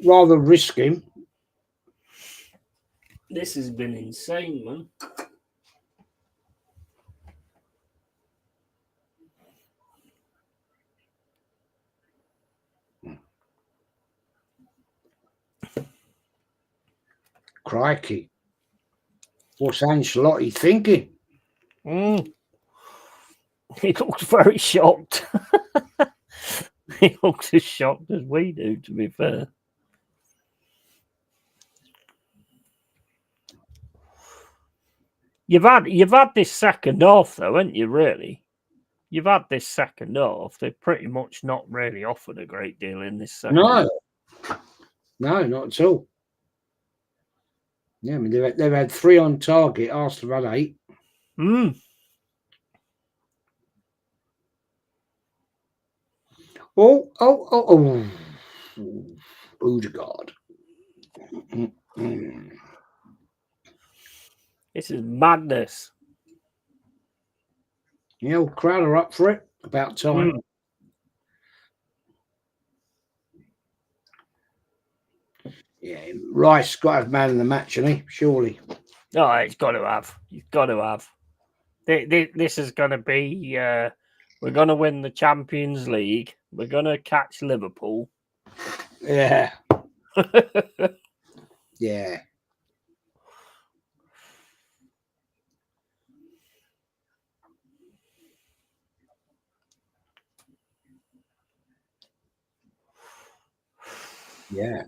Rather risk him. This has been insane, man. Crikey. What's Ancelotti thinking? He looks very shocked. He looks as shocked as we do, to be fair. You've had this second half, though, haven't you, really? You've had this second half. They've pretty much not really offered a great deal in this second half. No, not at all. Yeah, I mean, they've had 3 on target. Arsenal had 8. Oh. Odegaard. This is madness. Yeah, old crowd are up for it. About time. Yeah, Rice got to have man of the match, hasn't he? Surely. Oh, it's got to have. He's got to have. This is going to be... we're going to win the Champions League. We're going to catch Liverpool. Yeah. Yeah. Yeah.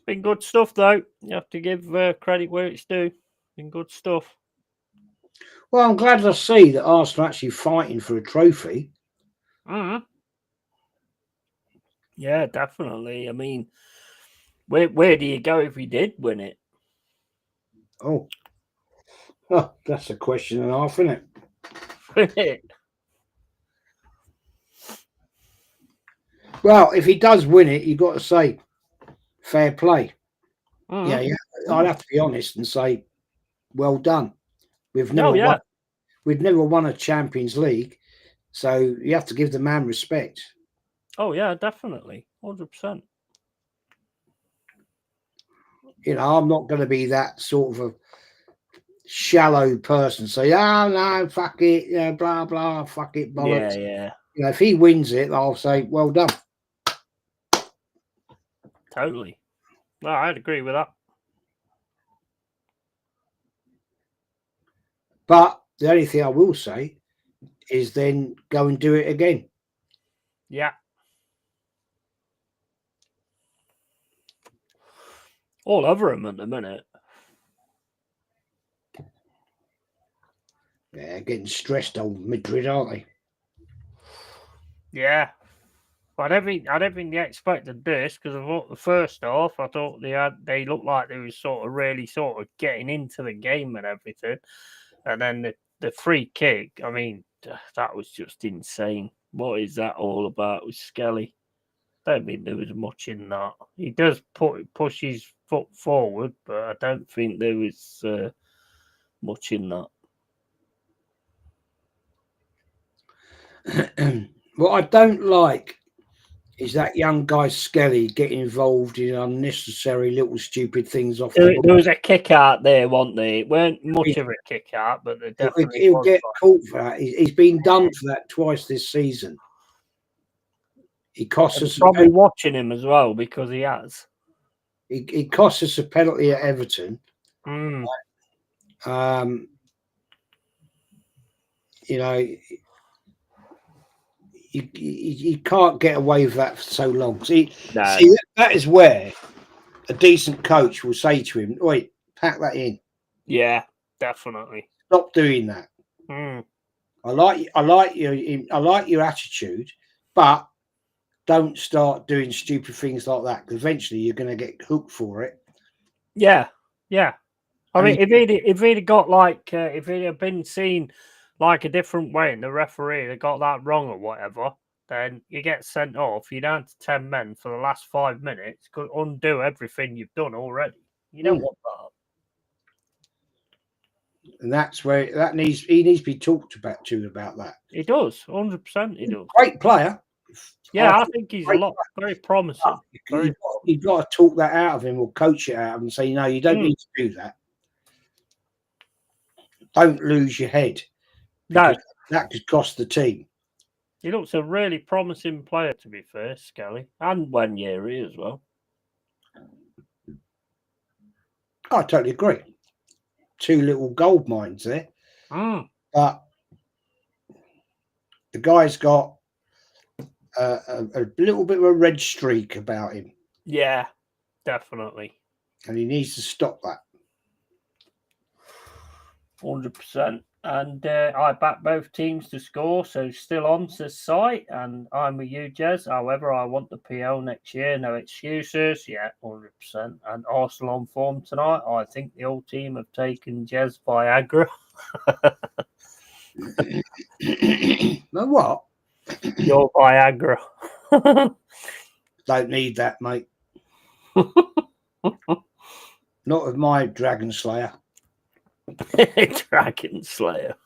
Been good stuff, though. You have to give credit where it's due. Been good stuff. Well, I'm glad to see that Arsenal are actually fighting for a trophy. Mm-hmm. Yeah, definitely. I mean, where do you go if you did win it? Oh, that's a question and a half, isn't it? Well, if he does win it, you've got to say fair play. Mm-hmm. Yeah, I'd have to be honest and say, well done. We've never won a Champions League, so you have to give the man respect. Oh yeah, definitely, 100%. You know, I'm not going to be that sort of a shallow person. Say, oh no, fuck it, you know, blah blah, fuck it, bollocks. Yeah. You know, if he wins it, I'll say, well done. Totally. No, I'd agree with that. But the only thing I will say is then go and do it again. Yeah. All over him at the minute. Yeah, getting stressed on Madrid, aren't they? Yeah. But I don't think they expected this, because I thought the first half, I thought they looked like they were really getting into the game and everything. And then the free kick, I mean, that was just insane. What is that all about with Skelly? I don't think there was much in that. He does push his foot forward, but I don't think there was much in that. What I don't like is that young guy Skelly getting involved in unnecessary little stupid things off the ball. There was a kick out there, wasn't there? It weren't much of a kick out, but there definitely He'll was. get caught for that. He's been done for that twice this season. He cost us probably watching him as well, because he has. He cost us a penalty at Everton. Mm. You know, you can't get away with that for so long. See, that is where a decent coach will say to him, "Wait, pack that in." Yeah, definitely. Stop doing that. Mm. I like your attitude, but don't start doing stupid things like that, because eventually you're going to get hooked for it. Yeah. I mean, if he'd got like, if he'd have been seen like a different way, and the referee had got that wrong or whatever, then you get sent off. You're down to 10 men for the last 5 minutes. Could undo everything you've done already. You don't want that. And that's where he needs to be talked about that. He does, 100%. He does. Great player. Yeah, I think he's very promising. You've got to talk that out of him, or coach it out of him and say, no, you don't need to do that. Don't lose your head. No. That could cost the team. He looks a really promising player, to be fair, Skelly. And Wanyeri as well. I totally agree. 2 little gold mines there. Mm. But the guy's got a little bit of a red streak about him. Yeah, definitely. And he needs to stop that. 100%. And I back both teams to score, so still on, says site. And I'm with you, Jez. However, I want the PL next year. No excuses. Yeah, 100%. And Arsenal on form tonight. I think the whole team have taken Jez Viagra. No, what? Your Viagra. Don't need that, mate. Not with my Dragon Slayer. Dragon Slayer.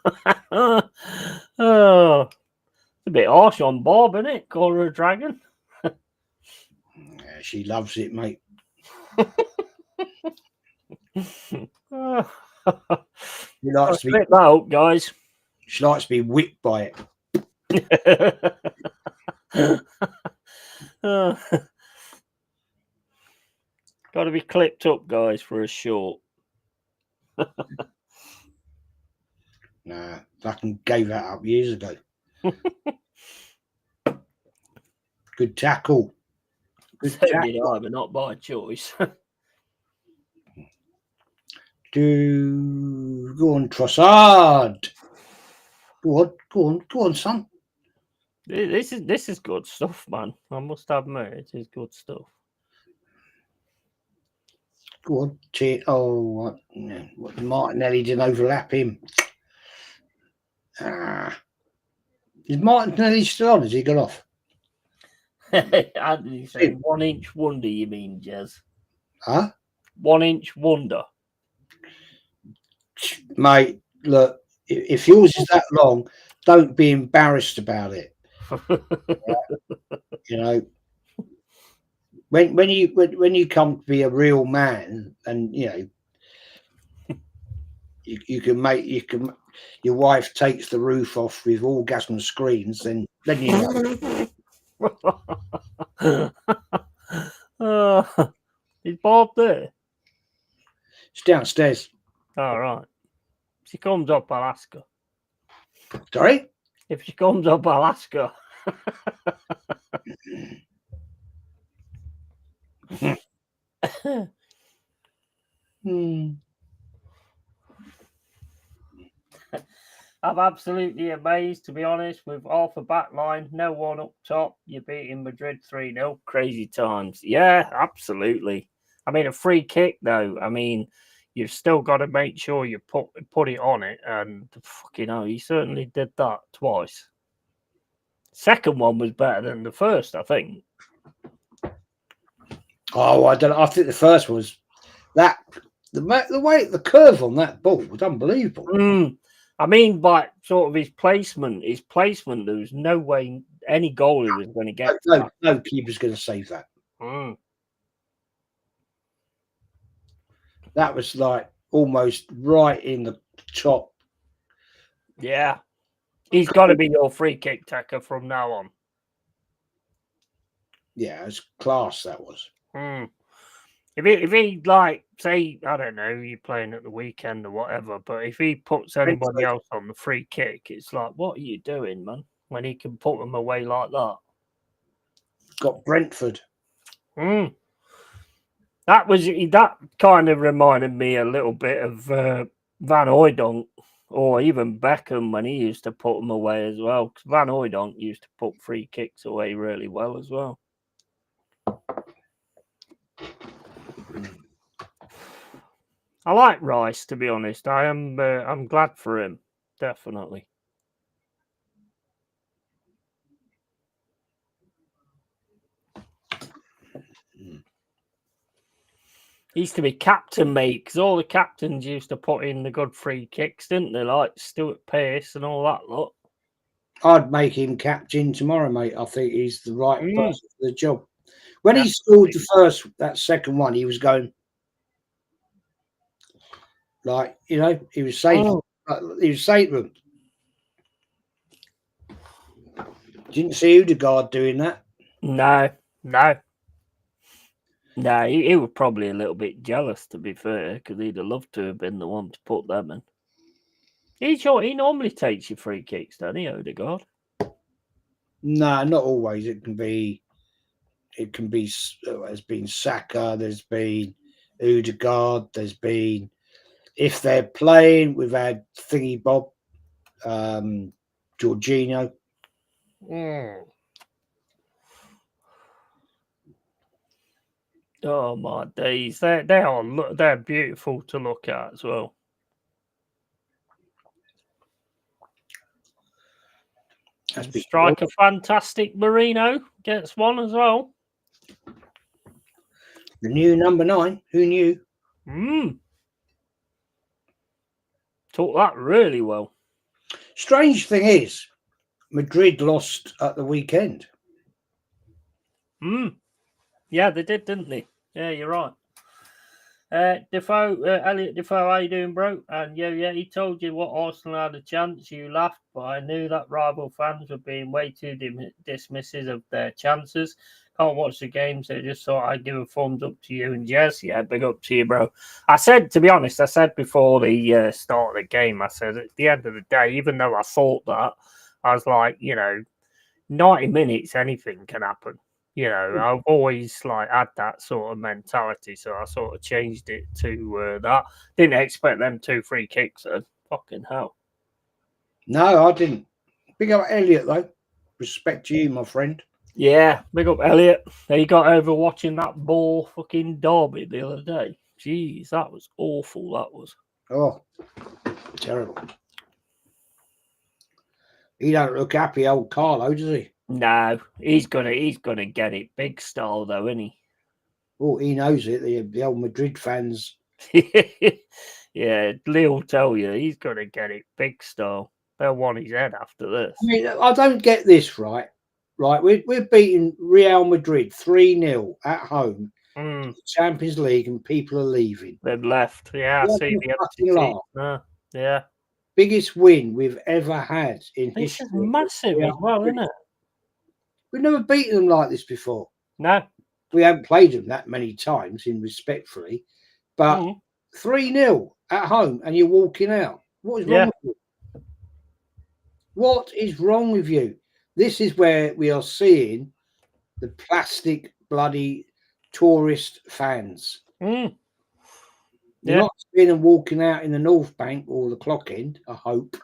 Oh, it's a bit harsh on Bob, isn't it? Call her a dragon. Yeah, she loves it, mate. She likes to be that out, guys. She likes to be whipped by it. Got to be clipped up, guys, for a short. Nah, fucking gave that up years ago. Good tackle. Good So chat. did I, but not by choice. Go on, Trossard. Go on, son. This is good stuff, man. I must admit, it is good stuff. Go on, what? Martinelli didn't overlap him. Is Martinelli still on? Has he got off? Anthony said 1 inch wonder, you mean, Jez? Huh? 1 inch wonder. Mate, look, if yours is that long, don't be embarrassed about it. You know, when you come to be a real man, and you know, you can your wife takes the roof off with orgasm screens, then you know. Is Bob there? It's downstairs. All right. She comes up, I'll ask her. Sorry? If she comes up, I'll ask her. I'm absolutely amazed, to be honest, with half a back line, no one up top. You're beating Madrid 3-0. Crazy times. Yeah, absolutely. I mean, a free kick, though. I mean, you've still got to make sure you put it on it. And fucking hell, he certainly did that twice. Second one was better than the first, I think. Oh, I don't know. I think the first was that the way the curve on that ball was unbelievable. I mean, by sort of his placement, there was no way any goalie was going to get no keeper's going to save that. That was like almost right in the top. Yeah. He's got to be your free kick taker from now on. Yeah, it's class, that was. If he like, say, I don't know, you're playing at the weekend or whatever, but if he puts anybody else on the free kick, it's like, what are you doing, man? When he can put them away like that. Got Brentford. That kind of reminded me a little bit of Van Hooijdonk or even Beckham when he used to put them away as well. Because Van Hooijdonk used to put free kicks away really well as well. I like Rice, to be honest. I'm glad for him, definitely. He used to be captain, mate, because all the captains used to put in the good free kicks, didn't they? Like Stuart Pearce and all that lot. I'd make him captain tomorrow, mate. I think he's the right person for the job. When he scored that second one, he was going like, you know, he was saying to them. Didn't see Odegaard doing that. No. He was probably a little bit jealous, to be fair, because he'd have loved to have been the one to put them in. He normally takes your free kicks, doesn't he, Odegaard? No, not always. It can be. There's been Saka. There's been Odegaard. There's been, if they're playing, we've had Thingy Bob, Jorginho. Oh my days! They're beautiful to look at as well. Striker fantastic. Marino gets one as well. The new number 9. Who knew? Took that really well. Strange thing is, Madrid lost at the weekend. Yeah, they did, didn't they? Yeah, you're right. Elliot Defoe, how you doing, bro? And yeah, he told you what Arsenal had a chance. You laughed, but I knew that rival fans were being way too dismissive of their chances. Can't watch the game, so just thought I'd give a thumbs up to you and Jez. Yeah, big up to you, bro. To be honest, I said before the start of the game, I said at the end of the day, even though I thought that, I was like, 90 minutes, anything can happen. You know, I've always like had that sort of mentality, so I sort of changed it to that. Didn't expect them 2 free kicks, though. Fucking hell. No, I didn't. Big up Elliot, though. Respect to you, my friend. Yeah, big up Elliot. He got over watching that ball fucking derby the other day. Jeez, that was awful. That was. Oh, terrible. He don't look happy, old Carlo, does he? No, he's gonna get it big style though, isn't he? Oh, he knows it. The old Madrid fans. Yeah, Lee'll tell you he's gonna get it big style. They'll want his head after this. I mean, I don't get this right. Right, we're beating Real Madrid 3-0 at home, Champions League, and people are leaving. They've left. Yeah, I see the empty seat. Yeah. Biggest win we've ever had in This history. is massive as well, isn't it? We've never beaten them like this before. No. We haven't played them that many times, in respectfully, but 3-0 at home and you're walking out. What is wrong with you? What is wrong with you? This is where we are seeing the plastic bloody tourist fans. You're not seeing them walking out in the North Bank or the Clock End, I hope.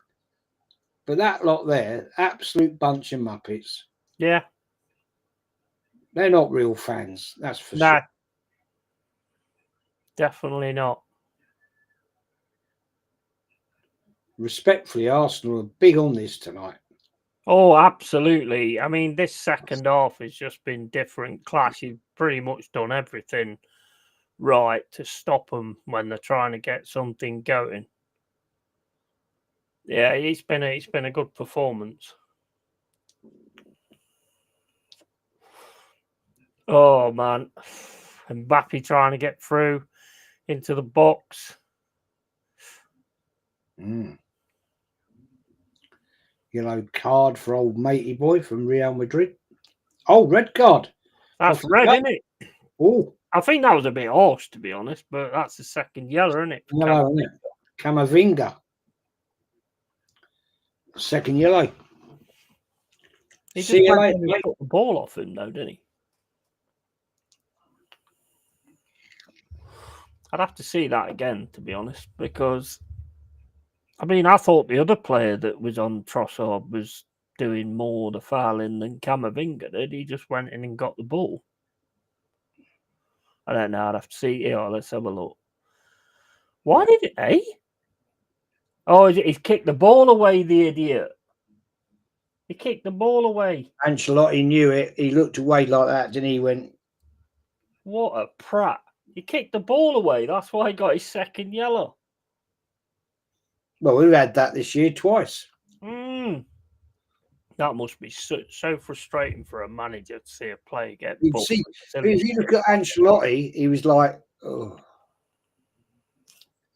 But that lot there, absolute bunch of muppets. Yeah. They're not real fans, that's for No. sure. Definitely not. Respectfully, Arsenal are big on this tonight. Oh, absolutely. I mean, this second half has just been different class. You've pretty much done everything right to stop them when they're trying to get something going. Yeah, it's been a good performance. Oh man, Mbappe trying to get through into the box. Yellow card for old matey boy from Real Madrid. Oh, red card. That's red, isn't it? Oh, I think that was a bit harsh, to be honest, but that's the second yellow, isn't it? Yellow, isn't it? Camavinga. Second yellow. He just went and put the ball off him, though, didn't he? I'd have to see that again, to be honest, because I mean, I thought the other player that was on Trossard was doing more the fouling than Camavinga did. He just went in and got the ball. I don't know. I'd have to see. Here, let's have a look. Why did it, eh? Oh, he's kicked the ball away, the idiot. He kicked the ball away. Ancelotti knew it. He looked away like that, didn't he? He went, what a prat. He kicked the ball away. That's why he got his second yellow. Well, we've had that this year twice. That must be so frustrating for a manager to see a player get You'd see, if you look at Ancelotti, he was like, oh.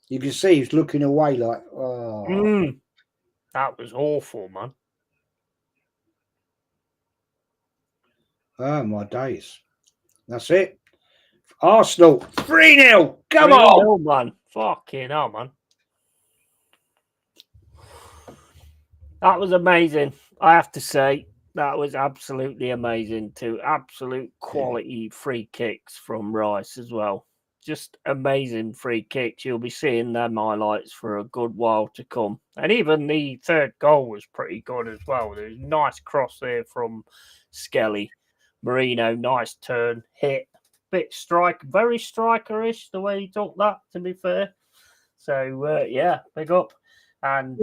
You can see he's looking away like, oh. That was awful, man. Oh, my days. That's it. Arsenal, 3-0. Come on. Man. Fucking hell, man. That was amazing. I have to say, that was absolutely amazing too. Absolute quality free kicks from Rice as well. Just amazing free kicks. You'll be seeing them highlights for a good while to come. And even the third goal was pretty good as well. There was a nice cross there from Skelly. Marino, nice turn, hit. Bit very strikerish the way he took that, to be fair. So, yeah, big up. And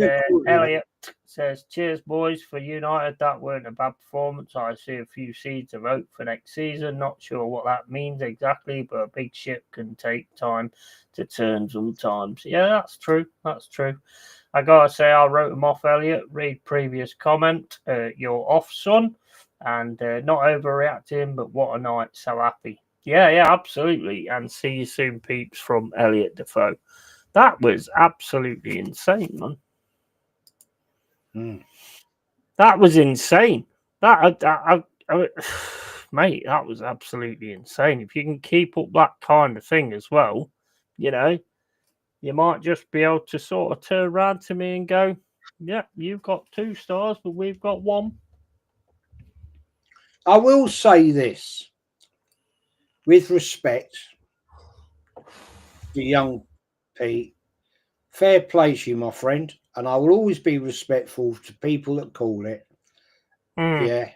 Elliot says, cheers, boys, for United. That weren't a bad performance. I see a few seeds of hope for next season. Not sure what that means exactly, but a big ship can take time to turn sometimes. Yeah, that's true. That's true. I got to say, I wrote him off, Elliot. Read previous comment. You're off, son. And not overreacting, but what a night. So happy. Yeah, absolutely. And see you soon, peeps, from Elliot Defoe. That was absolutely insane, man. That was insane. Mate, that was absolutely insane. If you can keep up that kind of thing as well, you know, you might just be able to sort of turn around to me and go, yeah, you've got 2 stars, but we've got 1. I will say this, with respect to young Pete, fair play to you, my friend, and I will always be respectful to people that call it. Yeah,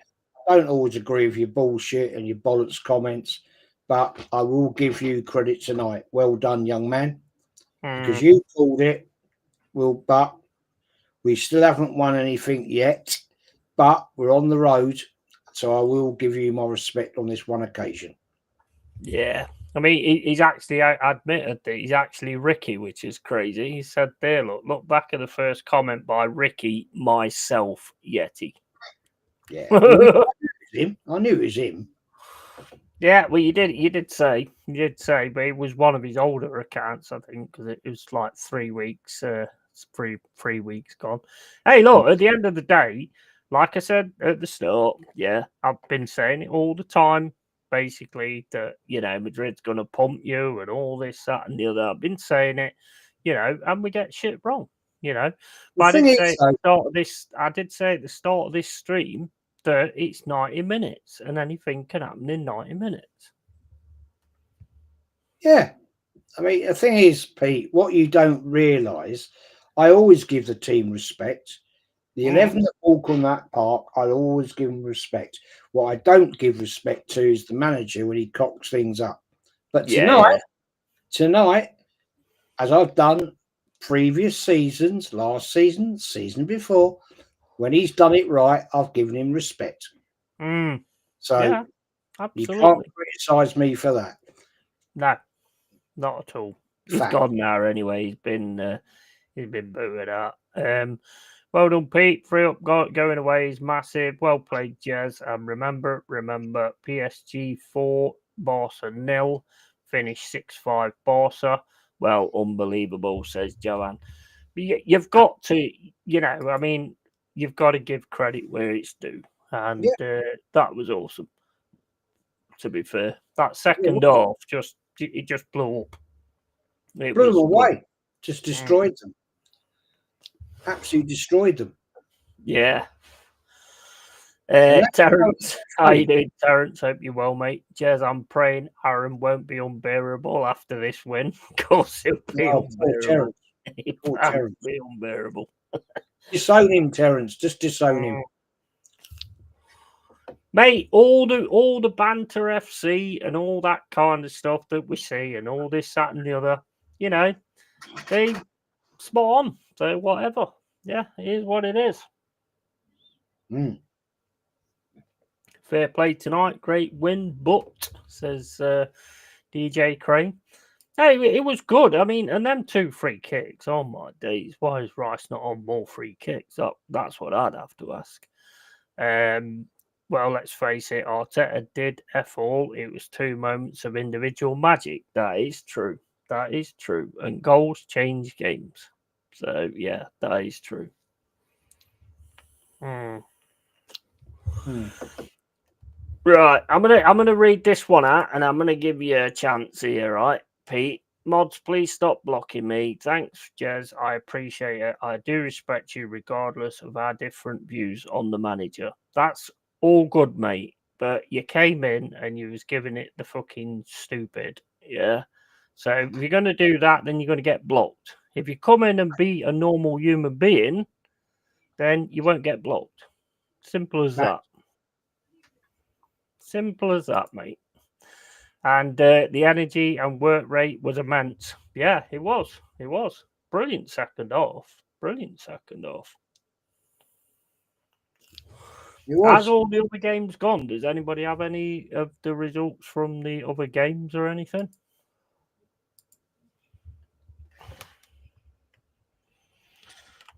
I don't always agree with your bullshit and your bollocks comments, but I will give you credit tonight. Well done, young man, because you called it. Well, but we still haven't won anything yet, but we're on the road, so I will give you my respect on this one occasion. Yeah. I mean, he's actually admitted that he's actually Ricky, which is crazy. He said there, look back at the first comment by Ricky, myself, Yeti. Yeah. I knew it was him. Yeah, well, you did say, but it was one of his older accounts, I think, because it was like 3 weeks, three weeks gone. Hey, look, at the end of the day, like I said at the start, yeah, I've been saying it all the time, basically, that, Madrid's going to pump you and all this, that, and the other. I've been saying it, and we get shit wrong, But I did say at the start of this stream, that it's 90 minutes and anything can happen in 90 minutes. Yeah. I mean, the thing is, Pete, what you don't realise, I always give the team respect. The 11 that walk on that park, I'll always give them respect. What I don't give respect to is the manager when he cocks things up. But tonight, as I've done previous seasons, last season, season before, when he's done it right, I've given him respect. So yeah, you absolutely. can't criticise me for that. No, not at all. He's gone now anyway. He's been booted out. Well done, Pete. 3 up going away is massive. Well played, Jez. And remember, PSG 4, Barca 0. Finish 6-5 Barca. Well, unbelievable, says Joanne. You've got to, I mean, you've got to give credit where it's due. And that was awesome, to be fair. That second half, it just blew up. It blew them away. Good. Just destroyed them. Absolutely destroyed them. Yeah. Terence, how you doing, Terence? Hope you're well, mate. Jez, I'm praying Aaron won't be unbearable after this win. Of course, he'll be unbearable. He'll be unbearable. Disown him, Terence. Just disown him. Mate, all the banter FC and all that kind of stuff that we see and all this, that, and the other, they spot on. So whatever. Yeah, it is what it is. Fair play tonight. Great win, but, says DJ Crane. Hey, it was good. I mean, and them 2 free kicks, oh my days. Why is Rice not on more free kicks? That's what I'd have to ask. Well, let's face it, Arteta did F all. It was 2 moments of individual magic. That is true. That is true. And goals change games. So, yeah, that is true. Right, I'm gonna read this one out, and I'm gonna give you a chance here, right, Pete? Mods, please stop blocking me. Thanks, Jez. I appreciate it. I do respect you, regardless of our different views on the manager. That's all good, mate. But you came in and you was giving it the fucking stupid, yeah. So if you're gonna do that, then you're gonna get blocked. If you come in and be a normal human being, then you won't get blocked. Simple as that. Simple as that, mate. And the energy and work rate was immense. Yeah, it was. It was. Brilliant second half. Has all the other games gone? Does anybody have any of the results from the other games or anything?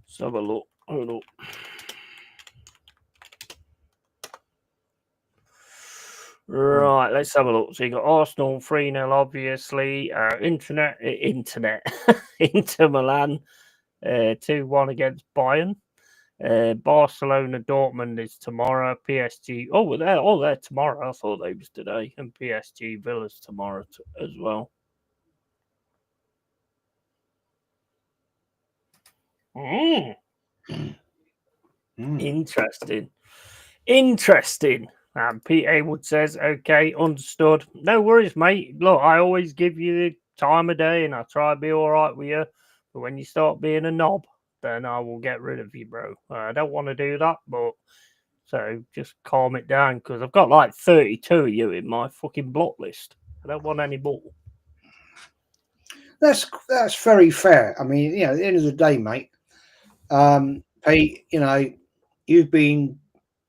Let's have a look. Hold up. Right, let's have a look. So you got Arsenal 3-0, obviously. Inter Milan 2-1 against Bayern. Barcelona Dortmund is tomorrow. PSG. They're tomorrow. I thought they was today. And PSG Villa's tomorrow as well. Interesting. And Pete Haywood says, okay, understood. No worries, mate. Look, I always give you the time of day and I try to be all right with you. But when you start being a knob, then I will get rid of you, bro. I don't want to do that, but so just calm it down because I've got like 32 of you in my fucking block list. I don't want any more. That's very fair. I mean, at the end of the day, mate, Pete, you've been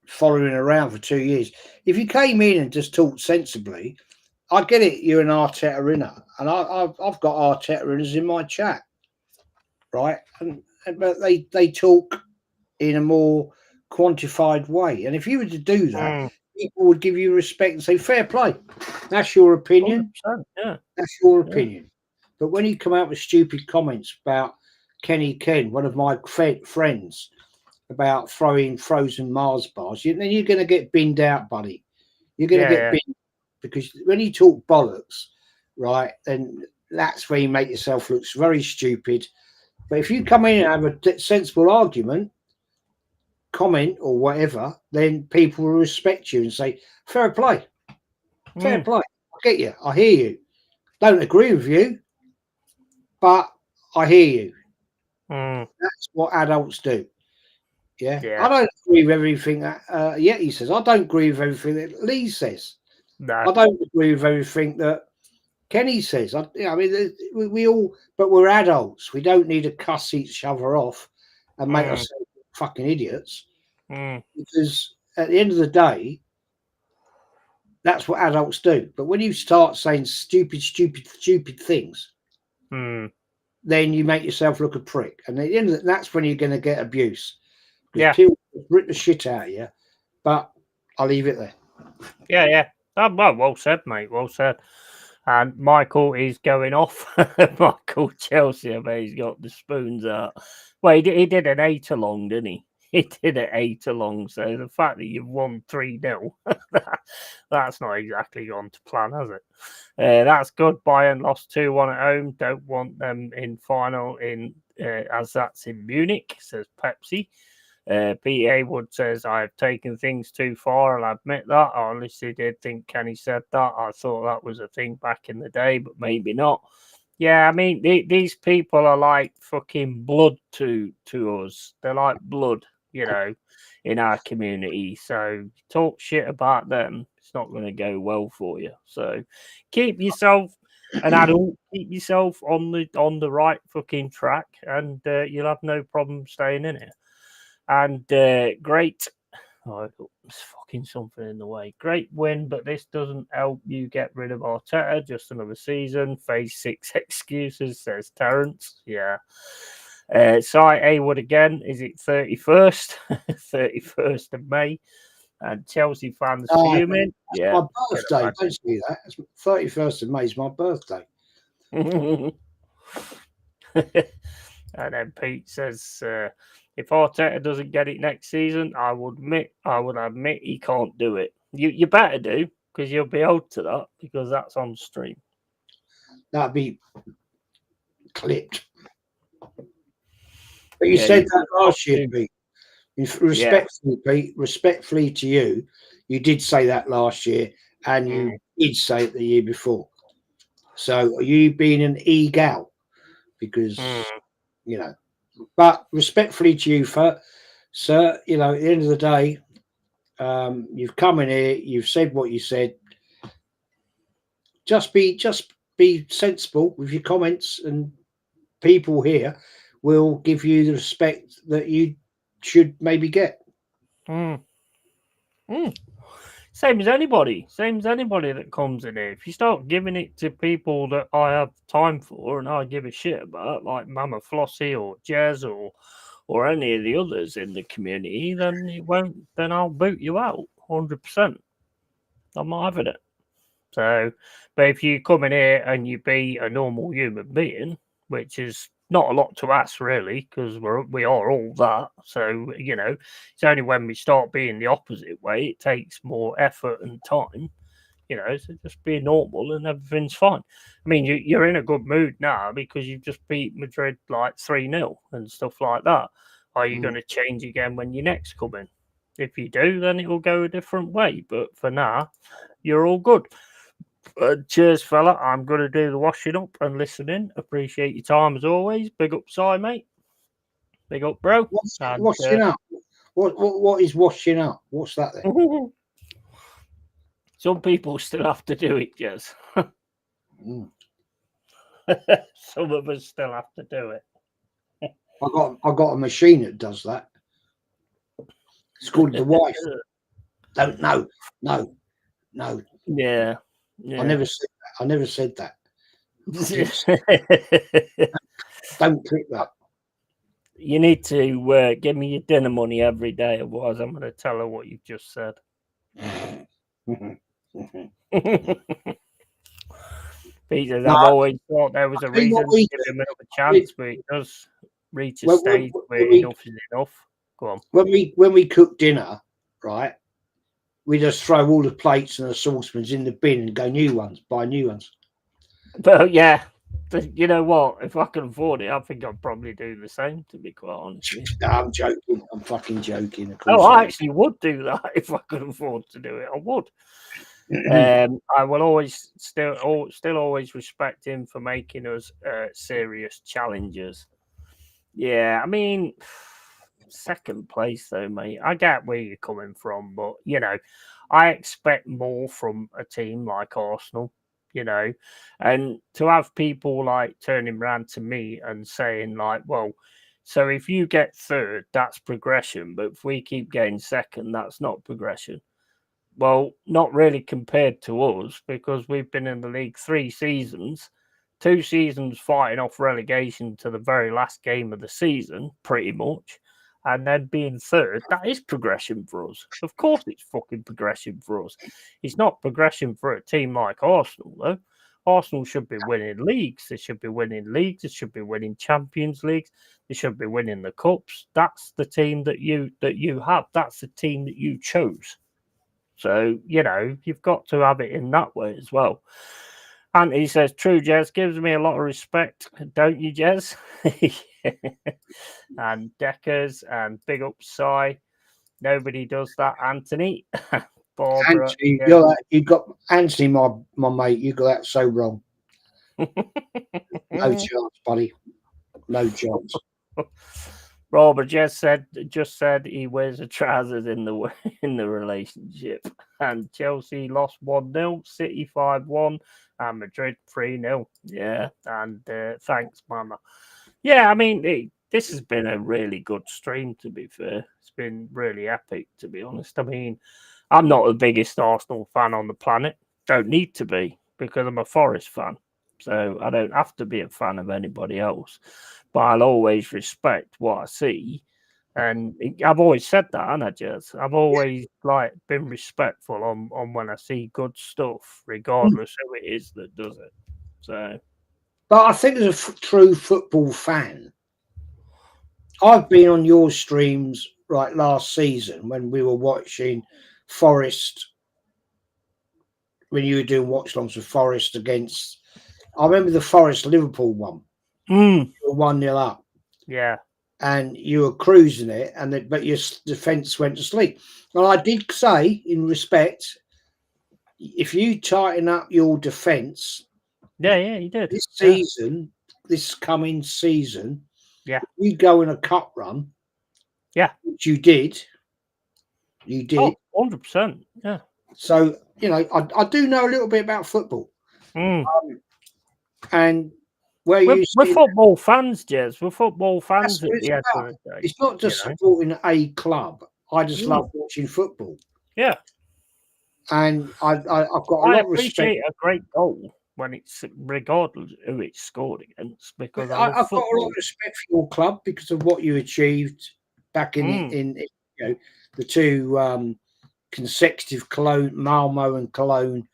following around for 2 years. If you came in and just talked sensibly, I get it. You're an Arteta inner, and I've got Arteta inners in my chat, right? But they talk in a more quantified way. And if you were to do that, people would give you respect and say, "Fair play. That's your opinion. Yeah, that's your opinion." But when you come out with stupid comments about Kenny Ken, one of my friends, about throwing frozen Mars bars, then you're going to get binned out, buddy. You're going to get binned because when you talk bollocks, right, then that's where you make yourself look very stupid. But if you come in and have a sensible argument, comment or whatever, then people will respect you and say, fair play. Fair play. I get you. I hear you. Don't agree with you, but I hear you. That's what adults do. Yeah. I don't agree with everything that Yeti says. I don't agree with everything that Lee says. No. I don't agree with everything that Kenny says. I mean, we all, but we're adults. We don't need to cuss each other off and make ourselves fucking idiots. Because at the end of the day, that's what adults do. But when you start saying stupid things, then you make yourself look a prick. And at the end of that's when you're going to get abuse. Because people rip the shit out of you. But I'll leave it there. Yeah. Well said, mate. Well said. And Michael is going off. Michael Chelsea, I bet he's got the spoons out. Well, he did an 8-along, didn't he? He did an 8-along. So the fact that you've won 3-0, that's not exactly gone to plan, has it? That's good. Bayern lost 2-1 at home. Don't want them in final as that's in Munich, says Pepsi. Pete Haywood says, I have taken things too far. I'll admit that. I honestly did think Kenny said that. I thought that was a thing back in the day, but maybe not. Yeah, I mean, these people are like fucking blood to us. They're like blood, in our community. So talk shit about them. It's not going to go well for you. So keep yourself an adult. Keep yourself on the right fucking track, and you'll have no problem staying in it. And great. Oh, there's fucking something in the way. Great win, but this doesn't help you get rid of Arteta. Just another season. Phase 6 excuses, says Terence. Yeah. Cy Haywood again. Is it 31st? 31st of May. And Chelsea fans fuming. My birthday. Don't see that. 31st of May is my birthday. And then Pete says, if Arteta doesn't get it next season, I would admit he can't do it. You better do, because you'll be owed to that, because that's on stream. That'd be clipped. But you said that last year, Pete. Respectfully to you, you did say that last year, and you did say it the year before. So are you being an e-gal? Because but respectfully to you, sir, at the end of the day, you've come in here, you've said what you said. Just be sensible with your comments, and people here will give you the respect that you should maybe get. Same as anybody that comes in here. If you start giving it to people that I have time for and I give a shit about, like Mama Flossie or Jez or any of the others in the community, then I'll boot you out 100%. I'm not having it. So, but if you come in here and you be a normal human being, which is not a lot to ask, really, because we are all that. So, it's only when we start being the opposite way, it takes more effort and time, so just be normal and everything's fine. I mean, you're in a good mood now because you've just beat Madrid like 3-0 and stuff like that. Are you going to change again when you next come in? If you do, then it will go a different way. But for now, you're all good. Cheers, fella. I'm going to do the washing up and listen in. Appreciate your time as always. Big up, Si, mate. Big up, bro. Washing up? What is washing up? What's that then? Some people still have to do it, Jez. Some of us still have to do it. I got a machine that does that. It's called the wife. No. Yeah. I never said that. Don't click that. You need to give me your dinner money every day, otherwise I'm going to tell her what you've just said. Peter, I've always thought there was a reason to give him another chance, but it does reach a stage where enough is enough. Go on. When we cook dinner, right, we just throw all the plates and the saucepans in the bin and go buy new ones. But yeah, you know what? If I can afford it, I think I'd probably do the same, to be quite honest. No, I'm joking. I'm fucking joking. Of course, I actually would do that if I could afford to do it. I would. I will always still always respect him for making us serious challengers. Yeah, I mean, second place though, mate. I get where you're coming from, but you know, I expect more from a team like Arsenal. You know, and to have people like turning around to me and saying like, well, so if you get third, that's progression, but if we keep getting second, that's not progression. Well, not really compared to us, because we've been in the league 3 seasons, 2 seasons fighting off relegation to the very last game of the season, pretty much, and then being third. That is progression for us. Of course it's fucking progression for us. It's not progression for a team like Arsenal, though. Arsenal should be winning leagues. They should be winning leagues. They should be winning Champions Leagues. They should be winning the cups. That's the team that you have. That's the team that you chose. So, you know, you've got to have it in that way as well. And he says, true, Jez, gives me a lot of respect, don't you, Jez? And Deckers and big up Si. Nobody does that, Anthony. Barbara. Anthony, you got Anthony, my mate, you got that so wrong. No chance, buddy. No chance. Robert just said he wears the trousers in the relationship. And Chelsea lost 1-0, City 5-1, and Madrid 3-0. Yeah, and thanks, Mama. Yeah, I mean, this has been a really good stream, to be fair. It's been really epic, to be honest. I mean, I'm not the biggest Arsenal fan on the planet. Don't need to be, because I'm a Forest fan. So I don't have to be a fan of anybody else. But I'll always respect what I see. And I've always said that, haven't I, Jez? I've always been respectful on when I see good stuff, regardless who it is that does it. So, but I think as a true football fan, I've been on your streams last season when we were watching Forest, when you were doing watch-alongs with Forest against, I remember the Forest Liverpool one. You were 1-0 up. Yeah. And you were cruising it, but your defence went to sleep. And I did say, in respect, if you tighten up your defence, yeah, you did. This season, this coming season, yeah, you go in a cup run, yeah, which you did. You did 100%. Yeah. So you know, I do know a little bit about football, and. We're football fans, Jez. We're football fans at the end of the day. It's not just supporting a club. I just love watching football. Yeah. And I've got a lot of respect. I appreciate a great goal when it's regardless who it's scored against, because I've got a lot of respect for your club because of what you achieved back in the 2 consecutive Malmo and Cologne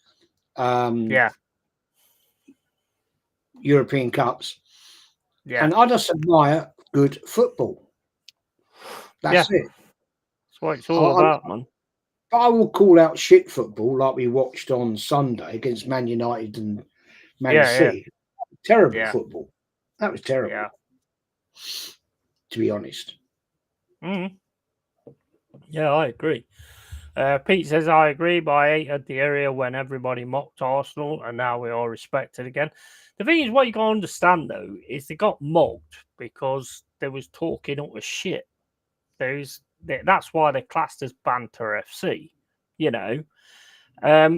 European Cups. Yeah. And I just admire good football. That's it. That's what it's all about, man. I will call out shit football like we watched on Sunday against Man United and Man City. Yeah. Terrible football. That was terrible. Yeah. To be honest. Yeah, I agree. Pete says, I agree, but I hated the area when everybody mocked Arsenal and now we are respected again. The thing is, what you got to understand, though, is they got mocked because there was talking up of shit. That's why they're classed as banter FC, you know,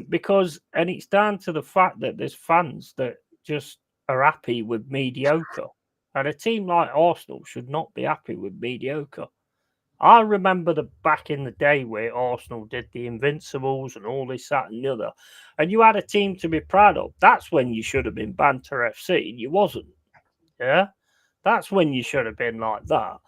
because, and it's down to the fact that there's fans that just are happy with mediocre. And a team like Arsenal should not be happy with mediocre. I remember the back in the day where Arsenal did the Invincibles and all this, that, and the other, and you had a team to be proud of. That's when you should have been Banter FC, and you wasn't. Yeah, that's when you should have been like that.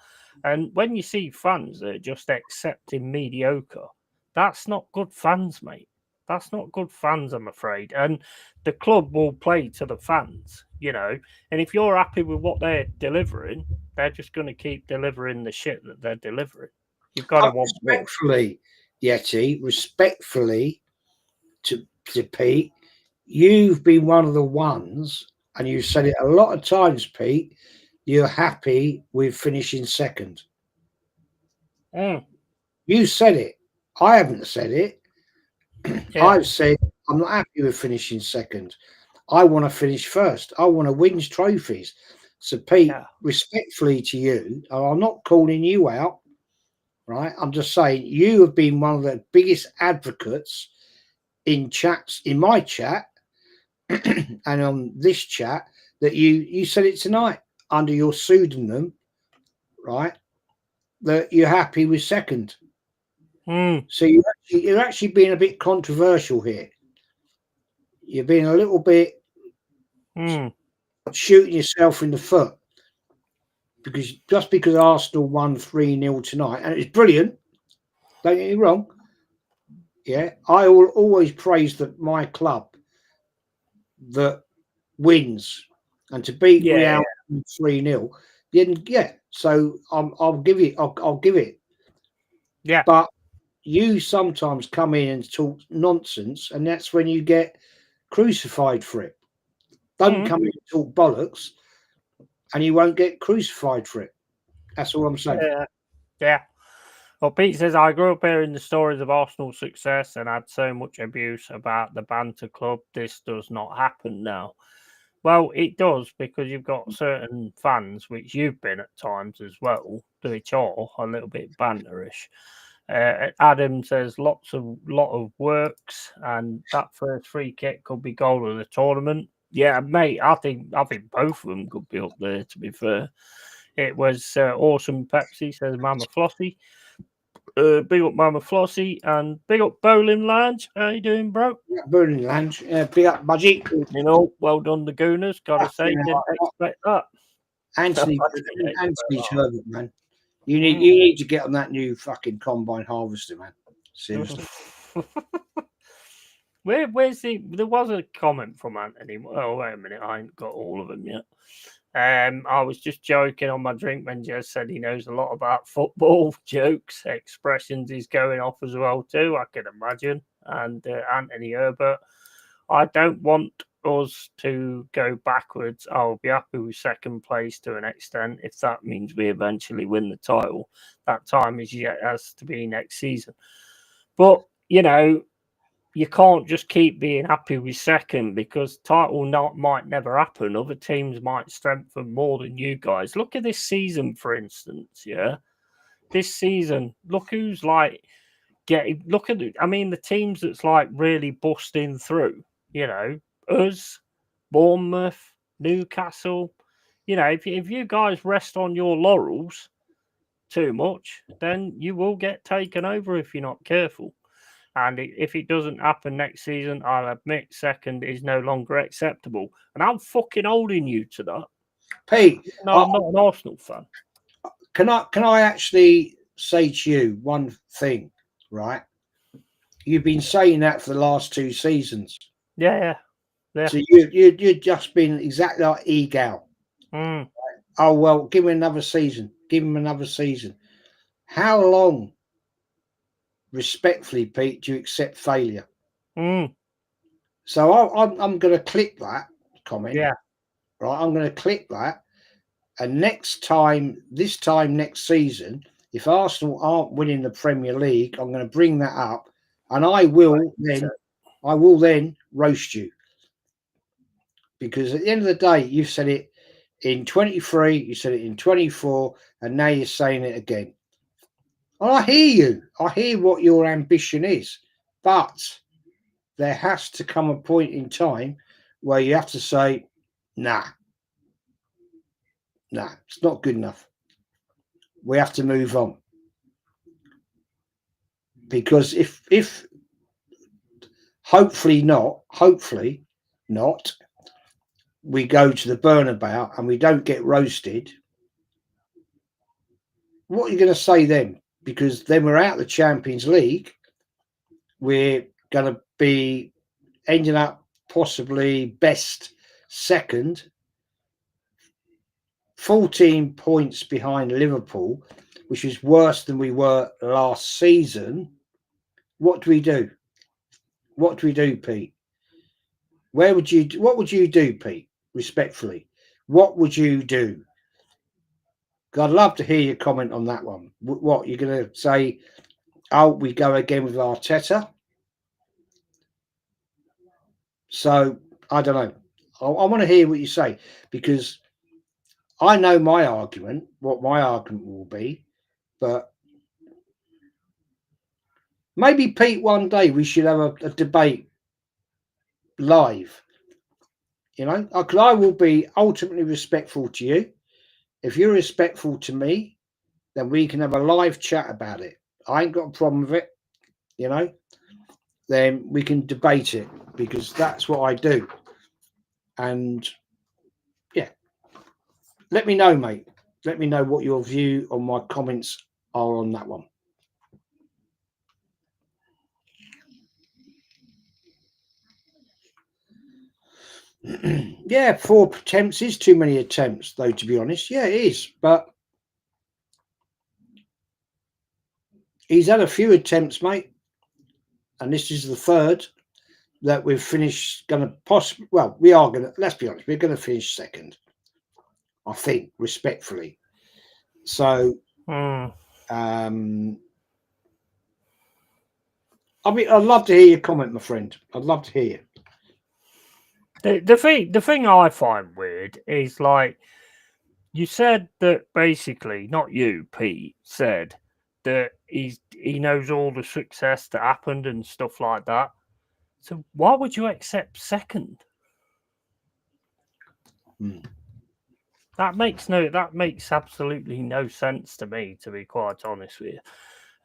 And when you see fans that are just accepting mediocre, that's not good fans, mate. That's not good fans, I'm afraid. And the club will play to the fans, you know. And if you're happy with what they're delivering, they're just going to keep delivering the shit that they're delivering. You've got to want more. Respectfully, Yeti, respectfully to Pete, you've been one of the ones, and you've said it a lot of times, Pete, you're happy with finishing second. You said it. I haven't said it. Yeah. I've said I'm not happy with finishing second. I want to finish first. I want to win trophies. So, Pete, respectfully to you, and I'm not calling you out, right? I'm just saying you have been one of the biggest advocates in chats, in my chat, and on this chat, that you said it tonight under your pseudonym, right? That you're happy with second. So you're actually being a bit controversial here. You're being a little bit shooting yourself in the foot because Arsenal won 3-0 tonight, and it's brilliant. Don't get me wrong. Yeah, I will always praise my club that wins, and to beat Real 3-0. Yeah, so I'll give it. I'll give it. Yeah, but you sometimes come in and talk nonsense, and that's when you get crucified for it. Don't come in and talk bollocks, and you won't get crucified for it. That's all I'm saying. Yeah. Well, Pete says, I grew up hearing the stories of Arsenal's success and had so much abuse about the banter club. This does not happen now. Well, it does, because you've got certain fans, which you've been at times as well, which are a little bit banterish. Adam says lot of works, and that first free kick could be goal of the tournament. Yeah, mate, I think both of them could be up there, to be fair. It was awesome. Pepsi says Mama Flossie. Big up Mama Flossie, and big up Bowling Lounge. How you doing, bro? Yeah, Bowling Lounge. Big up, Budgie. You know, well done, the Gooners. Gotta say, didn't expect that. Anthony's Herbert, man. You need to get on that new fucking combine harvester, man. Seriously. Where's there was a comment from Anthony. Oh, wait a minute, I ain't got all of them yet. I was just joking on my drink when Jez said he knows a lot about football, jokes, expressions he's going off as well too, I can imagine. And Anthony Herbert, I don't want us to go backwards. I'll be happy with second place to an extent if that means we eventually win the title. That time has to be next season. But, you know, you can't just keep being happy with second, because title might never happen. Other teams might strengthen more than you guys. Look at this season, for instance. Yeah, this season, look who's like the teams that's like really busting through. You know, us, Bournemouth, Newcastle. You know, if you guys rest on your laurels too much, then you will get taken over if you're not careful. And if it doesn't happen next season, I'll admit second is no longer acceptable. And I'm fucking holding you to that. Pete, no, I'm not an Arsenal fan. Can I actually say to you one thing, right? You've been saying that for the last 2 seasons. Yeah. So you've just been exactly like Egal. Right? Oh, well, give him another season. Give him another season. How long, respectfully, Pete, do you accept failure? So I'm going to click that comment. Yeah. Right, I'm going to click that. And this time next season, if Arsenal aren't winning the Premier League, I'm going to bring that up, and I will then roast you, because at the end of the day, you've said it in 23, you said it in 24, and now you're saying it again. And I hear you. I hear what your ambition is, but there has to come a point in time where you have to say, nah, it's not good enough. We have to move on. Because if hopefully not, we go to the Bernabeu and we don't get roasted, what are you going to say then? Because then we're out of the Champions League. We're going to be ending up possibly best second, 14 points behind Liverpool, which is worse than we were last season. What do we do? What do we do, Pete? What would you do, Pete? Respectfully, what would you do? I'd love to hear your comment on that one. What you're going to say? Oh, we go again with Arteta. So I don't know. I want to hear what you say, because I know my argument, what my argument will be, but maybe, Pete, one day we should have a debate live. You know, because I will be ultimately respectful to you. If you're respectful to me, then we can have a live chat about it. I ain't got a problem with it, you know. Then we can debate it, because that's what I do. And yeah, let me know, mate. Let me know what your view on my comments are on that one. Yeah, 4 attempts is too many attempts, though, to be honest. Yeah, it is. But he's had a few attempts, mate. And this is the third that we've finished. Going to possibly, well, we are going to, let's be honest, we're going to finish second, I think, respectfully. So, I mean, I'd love to hear your comment, my friend. I'd love to hear you. The thing I find weird is, like, you said that basically, not you, Pete, said that he knows all the success that happened and stuff like that. So why would you accept second? That makes absolutely no sense to me, to be quite honest with you.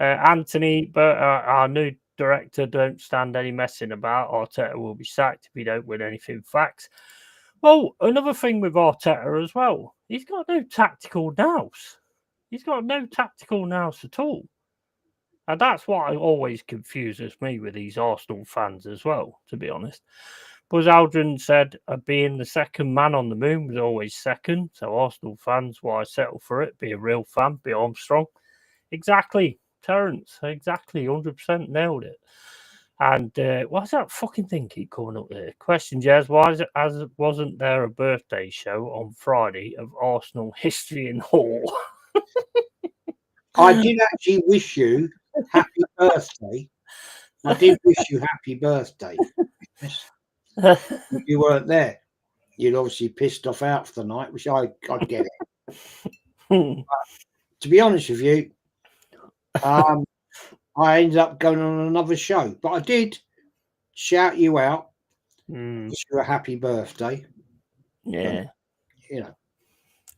Anthony, but our new director, don't stand any messing about. Arteta will be sacked if we don't win anything. Facts. Well, another thing with Arteta as well, he's got no tactical nous. He's got no tactical nous at all. And that's what always confuses me with these Arsenal fans as well, to be honest. Buzz Aldrin said being the second man on the moon was always second. So Arsenal fans, why settle for it? Be a real fan, be Armstrong. Exactly, Terence. Exactly, 100% nailed it. And why does that fucking thing keep coming up there? Question, Jazz, why is it, wasn't there a birthday show on Friday of Arsenal history in Hall? I did actually wish you happy birthday. I did wish you happy birthday. You weren't there. You'd obviously pissed off out for the night, which I get it. But, to be honest with you, I ended up going on another show, but I did shout you out. Wish you a happy birthday. Yeah. You know.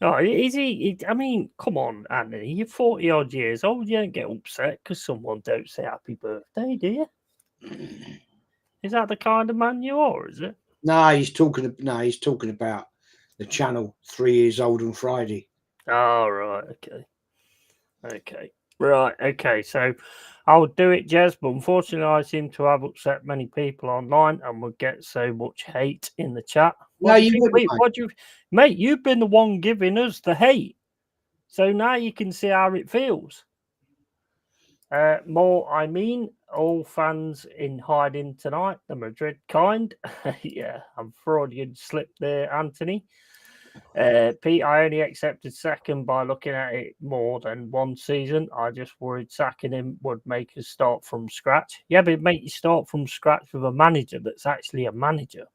Oh, is he? I mean, come on, Anthony. You're 40 odd years old. You don't get upset because someone don't say happy birthday, do you? Is that the kind of man you are? Is it? No, he's talking about the channel 3 years old on Friday. Oh, right. Okay. Right. Okay. So I'll do it, Jez, but unfortunately, I seem to have upset many people online and would get so much hate in the chat. What do you, mate? You've been the one giving us the hate, so now you can see how it feels. I mean, all fans in hiding tonight, the Madrid kind. Yeah, I'm Freudian slip there, Anthony. Pete, I only accepted second by looking at it more than one season. I just worried sacking him would make us start from scratch. Yeah, but it make you start from scratch with a manager that's actually a manager.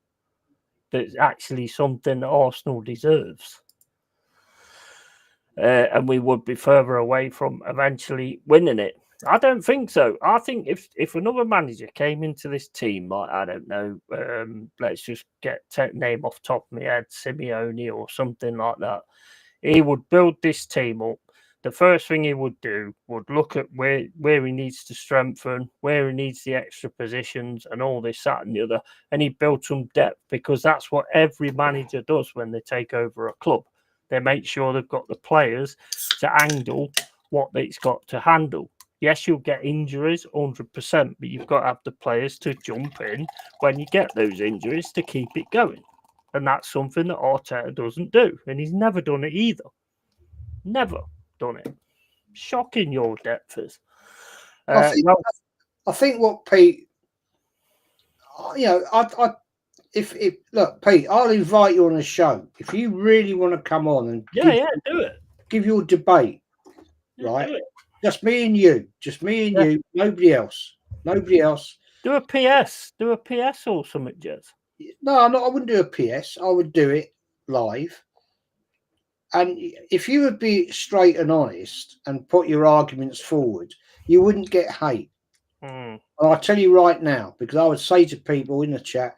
That's actually something that Arsenal deserves. And we would be further away from eventually winning it. I don't think so. I think if another manager came into this team, like, I don't know, let's just get name off top of my head, Simeone or something like that, he would build this team up. The first thing he would do would look at where he needs to strengthen, where he needs the extra positions and all this, that and the other. And he built some depth, because that's what every manager does when they take over a club. They make sure they've got the players to handle what it's got to handle. Yes, you'll get injuries, 100%, but you've got to have the players to jump in when you get those injuries to keep it going. And that's something that Arteta doesn't do. And he's never done it either. Never done it. Shocking, your depth is. I think what Pete, if look, Pete, I'll invite you on a show if you really want to come on and do it. Give your debate, right? Just me and you, you, nobody else. Do a PS or something, Jez. No, I wouldn't do a PS. I would do it live. And if you would be straight and honest and put your arguments forward, you wouldn't get hate. And I'll tell you right now, because I would say to people in the chat,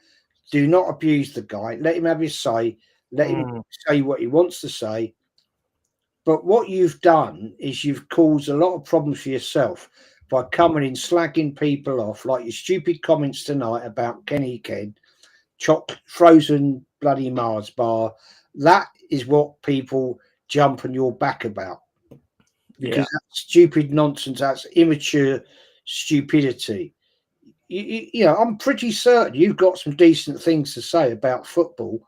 do not abuse the guy. Let him have his say. Let him say what he wants to say. But what you've done is you've caused a lot of problems for yourself by coming in slagging people off, like your stupid comments tonight about Kenny Ken, frozen bloody Mars bar. That is what people jump on your back about. Because that's stupid nonsense. That's immature stupidity. You know, I'm pretty certain you've got some decent things to say about football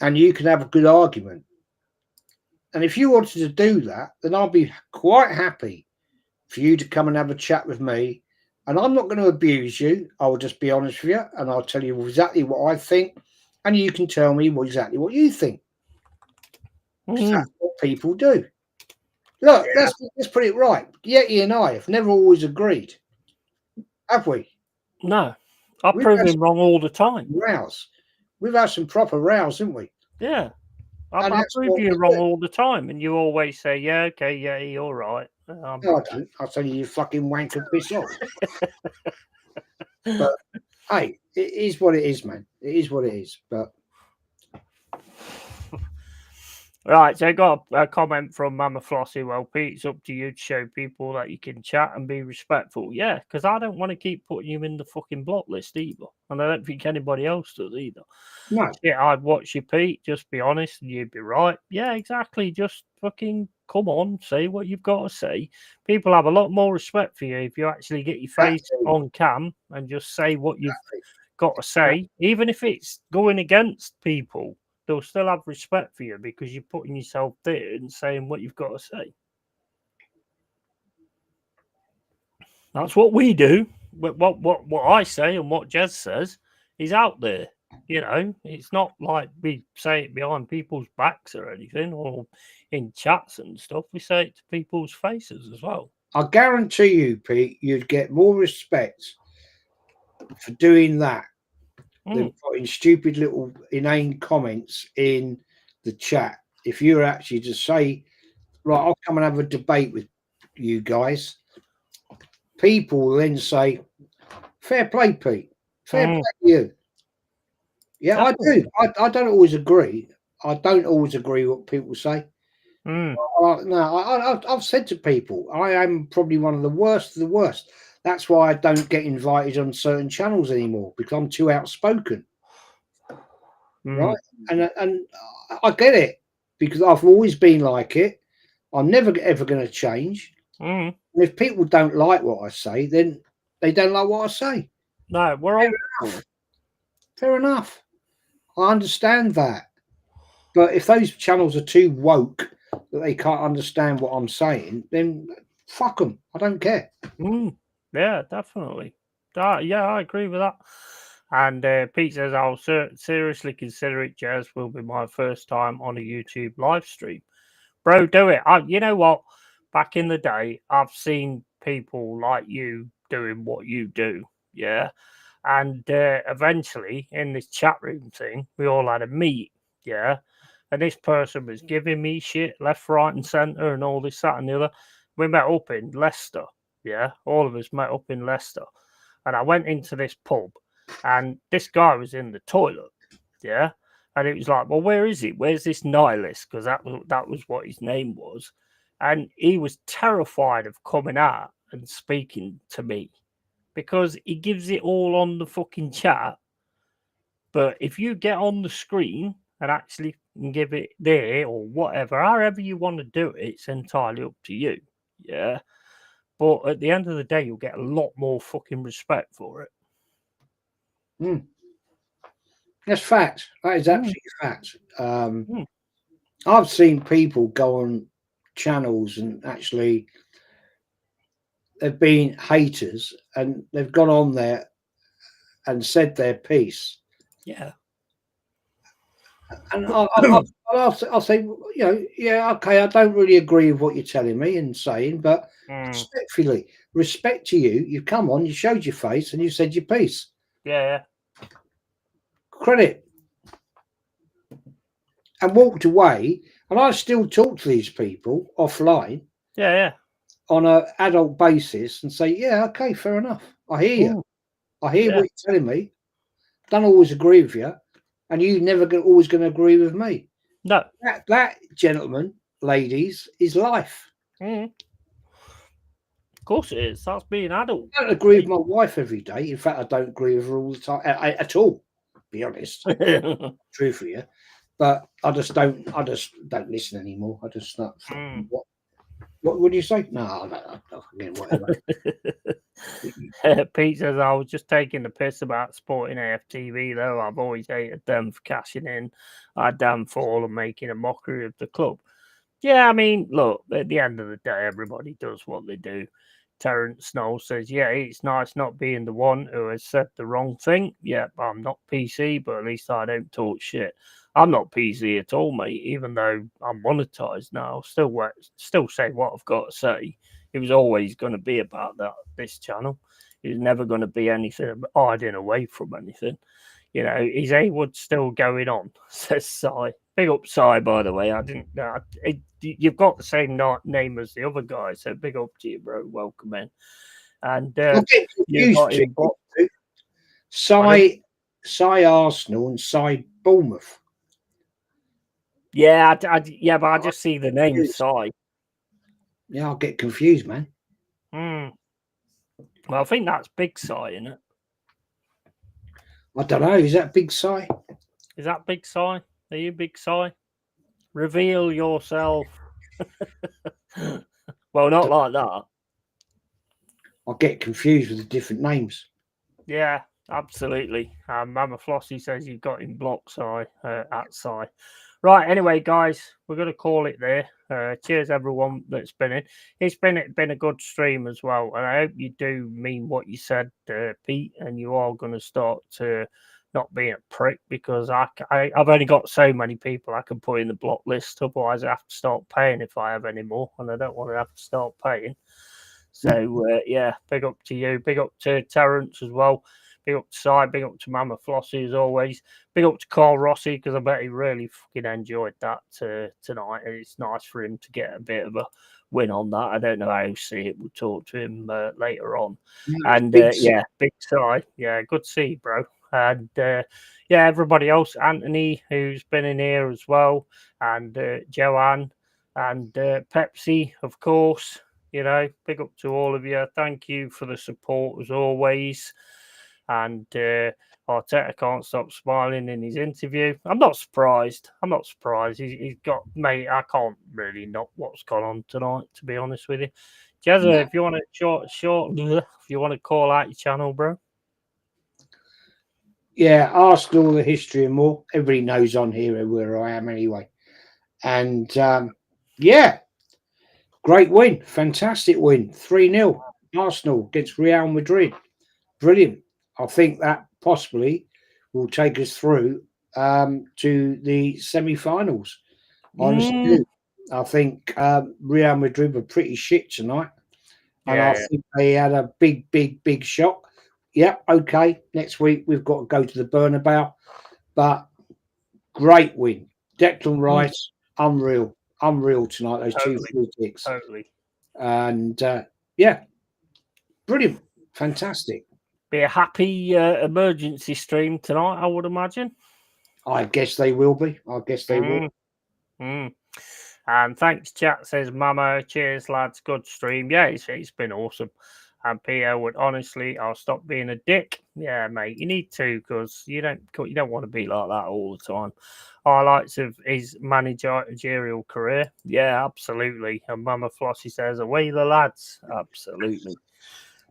and you can have a good argument. And if you wanted to do that, then I'll be quite happy for you to come and have a chat with me. And I'm not going to abuse you. I will just be honest with you and I'll tell you exactly what I think. And you can tell me exactly what you think. That's what people do. Look, let's put it right. Yeti and I have never always agreed. Have we? No. I prove him wrong all the time. Rows. We've had some proper rows, haven't we? Yeah. I prove you wrong all the time, and you always say, "Yeah, okay, yeah, you're right." No, I don't. I'll tell you fucking wanker, piss off. But hey, it is what it is, man. It is what it is. But right, so I got a comment from Mama Flossie. Well, Pete, it's up to you to show people that you can chat and be respectful. Yeah, because I don't want to keep putting you in the fucking block list either, and I don't think anybody else does either. No. Yeah, I'd watch you, Pete. Just be honest, and you'd be right. Yeah, exactly. Just fucking come on, say what you've got to say. People have a lot more respect for you if you actually get your face on cam and just say what you've got to say, even if it's going against people. They'll still have respect for you because you're putting yourself there and saying what you've got to say. That's what we do. What I say and what Jez says is out there. You know, it's not like we say it behind people's backs or anything, or in chats and stuff. We say it to people's faces as well. I guarantee you, Pete, you'd get more respect for doing that than putting stupid little inane comments in the chat. If you were actually to say, right, I'll come and have a debate with you guys, people will then say, fair play, Pete. Fair play to you. Yeah, I do. I don't always agree. I don't always agree with what people say. No, I've said to people, I am probably one of the worst of the worst. That's why I don't get invited on certain channels anymore, because I'm too outspoken. Right? And I get it, because I've always been like it. I'm never ever going to change. And if people don't like what I say, then they don't like what I say. No, we're all fair enough. I understand that. But if those channels are too woke that they can't understand what I'm saying, then fuck them. I don't care. Yeah, definitely. Yeah, I agree with that. And Pete says, I'll seriously consider it, Jez. Will be my first time on a YouTube live stream. Bro, do it. You know what? Back in the day, I've seen people like you doing what you do. Yeah. And eventually, in this chat room thing, we all had a meet. Yeah. And this person was giving me shit left, right, and centre and all this, that, and the other. We met up in Leicester. Yeah. All of us met up in Leicester. And I went into this pub and this guy was in the toilet. Yeah. And it was like, well, where is he? Where's this nihilist? Because that was what his name was. And he was terrified of coming out and speaking to me because he gives it all on the fucking chat. But if you get on the screen and actually give it there or whatever, however you want to do it, it's entirely up to you. Yeah. But at the end of the day, you'll get a lot more fucking respect for it. That's fact. That is absolutely fact. I've seen people go on channels and actually they've been haters and they've gone on there and said their piece. Yeah. And I'll say, you know, yeah, okay, I don't really agree with what you're telling me and saying, but respectfully, respect to you. You come on, you showed your face and you said your piece. Yeah. Credit. And walked away. And I still talk to these people offline. Yeah. On an adult basis and say, yeah, okay, fair enough. I hear you. I hear what you're telling me. Don't always agree with you. And you never always going to agree with me. No. That, gentlemen, ladies, is life. Of course it is. That's being adult. I don't agree with my wife every day. In fact, I don't agree with her all the time at all, to be honest. True for you. But I just don't listen anymore. I just not. What would you say? No, again, whatever. Pete says, I was just taking the piss about Sporting AFTV, though. I've always hated them for cashing in. I damn fool and making a mockery of the club. Yeah, I mean, look, at the end of the day, everybody does what they do. Terence Snow says, yeah, it's nice not being the one who has said the wrong thing. Yeah, I'm not PC, but at least I don't talk shit. I'm not PC at all, mate, even though I'm monetized now. Still say what I've got to say. It was always going to be about this channel. It was never going to be anything hiding away from anything. You know, is Haywood still going on? Says Cy. Big up Cy, by the way. I didn't. You've got the same name as the other guy, so big up to you, bro. Welcome in. And you got him. Cy Arsenal and Cy Bournemouth. Yeah, but I just see the name Cy. Yeah, I'll get confused, man. Well, I think that's Big Cy, isn't it? I don't know. Is that Big Cy? Is that Big Cy? Are you Big Cy? Reveal yourself. Well, not like that. I'll get confused with the different names. Yeah, absolutely. Mama Flossie says you've got him blocked, Cy, at Cy. Right, anyway, guys, we're going to call it there. Cheers, everyone that's been in. It's been a good stream as well, and I hope you do mean what you said, Pete, and you are going to start to not being a prick, because I've only got so many people I can put in the block list. Otherwise, I have to start paying if I have any more, and I don't want to have to start paying. So, yeah, big up to you. Big up to Terence as well. Big up to Cy, big up to Mama Flossie as always. Big up to Carl Rossi, because I bet he really fucking enjoyed that tonight. And it's nice for him to get a bit of a win on that. I don't know how you see it. We'll talk to him later on. And Big Cy. Yeah, good to see you, bro. And yeah, everybody else, Anthony, who's been in here as well, and Joanne and Pepsi, of course. You know, big up to all of you. Thank you for the support as always. And Arteta can't stop smiling in his interview. I'm not surprised. He's got, mate, I can't really know what's gone on tonight, to be honest with you. Jezza, if you want to if you want to call out your channel, bro. Yeah, Arsenal, the history and more. Everybody knows on here where I am anyway. And yeah, great win. Fantastic win. 3-0. Arsenal against Real Madrid. Brilliant. I think that possibly will take us through to the semi-finals. Honestly, do. I think Real Madrid were pretty shit tonight, and I think they had a big shock. Yeah, okay. Next week we've got to go to the Bernabeu, but great win. Declan Rice, unreal tonight. Those two free kicks, and yeah, brilliant, fantastic. Be a happy emergency stream tonight, I would imagine. I guess they will be. I guess they will. And thanks, chat, says Mama. Cheers, lads. Good stream. Yeah, it's been awesome. And Pierre would honestly, I'll stop being a dick. Yeah, mate, you need to, because you don't want to be like that all the time. Highlights of his managerial career. Yeah, absolutely. And Mama Flossie says, away the lads. Absolutely.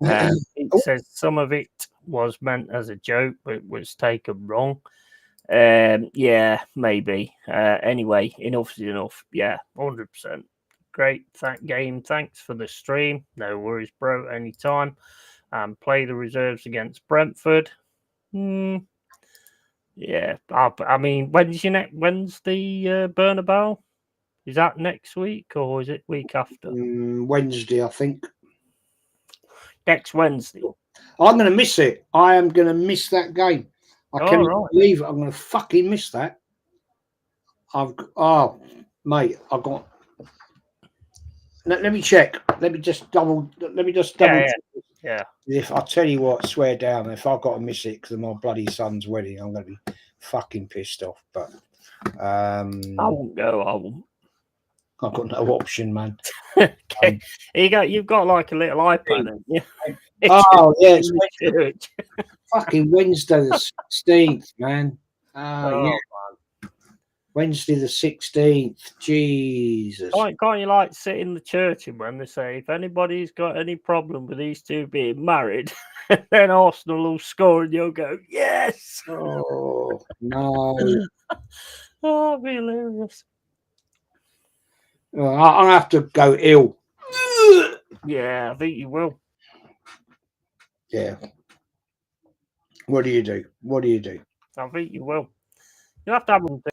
It says some of it was meant as a joke, but was taken wrong. Yeah, maybe. Anyway, enough's enough. Yeah, 100%. Great game. Thanks for the stream. No worries, bro. Anytime. Play the reserves against Brentford. Yeah. I mean, when's the Bernabeu? Is that next week or is it week after? Wednesday, I think. Next Wednesday. I'm going to miss it. I am going to miss that game. I can't believe it. I'm going to fucking miss that. Mate, I've got. Let me check. Let me just double. Yeah. If I tell you what, swear down. If I've got to miss it because of my bloody son's wedding, I'm going to be fucking pissed off. But I won't go. I won't. I've got no option, man. Okay. You've got like a little iPad, haven't you? Oh yeah, it's fucking Wednesday the 16th, man. Yeah. Man. Wednesday the 16th. Jesus. Can't you like sit in the church and when they say if anybody's got any problem with these two being married, then Arsenal will score and you'll go, yes. Oh no. Oh, that'd be hilarious. I'll have to go ill. Yeah, I think you will. Yeah. What do you do? I think you will. You have to have one.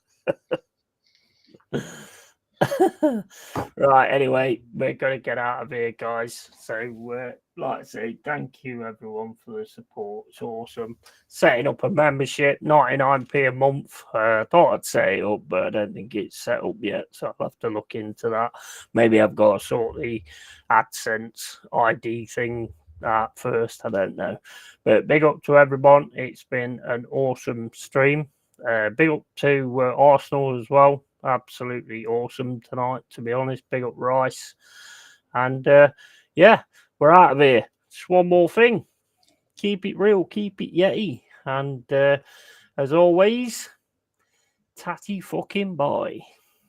Right, anyway, we're going to get out of here, guys. So, like I say, thank you everyone for the support. It's awesome. Setting up a membership, 99p a month. I thought I'd set it up, but I don't think it's set up yet. So I'll have to look into that. Maybe I've got to sort the AdSense ID thing out first. I don't know. But big up to everyone. It's been an awesome stream. Big up to Arsenal as well. Absolutely awesome tonight, to be honest. Big up Rice. And yeah, we're out of here. Just one more thing. Keep it real, keep it Yeti. And as always, tatty fucking bye.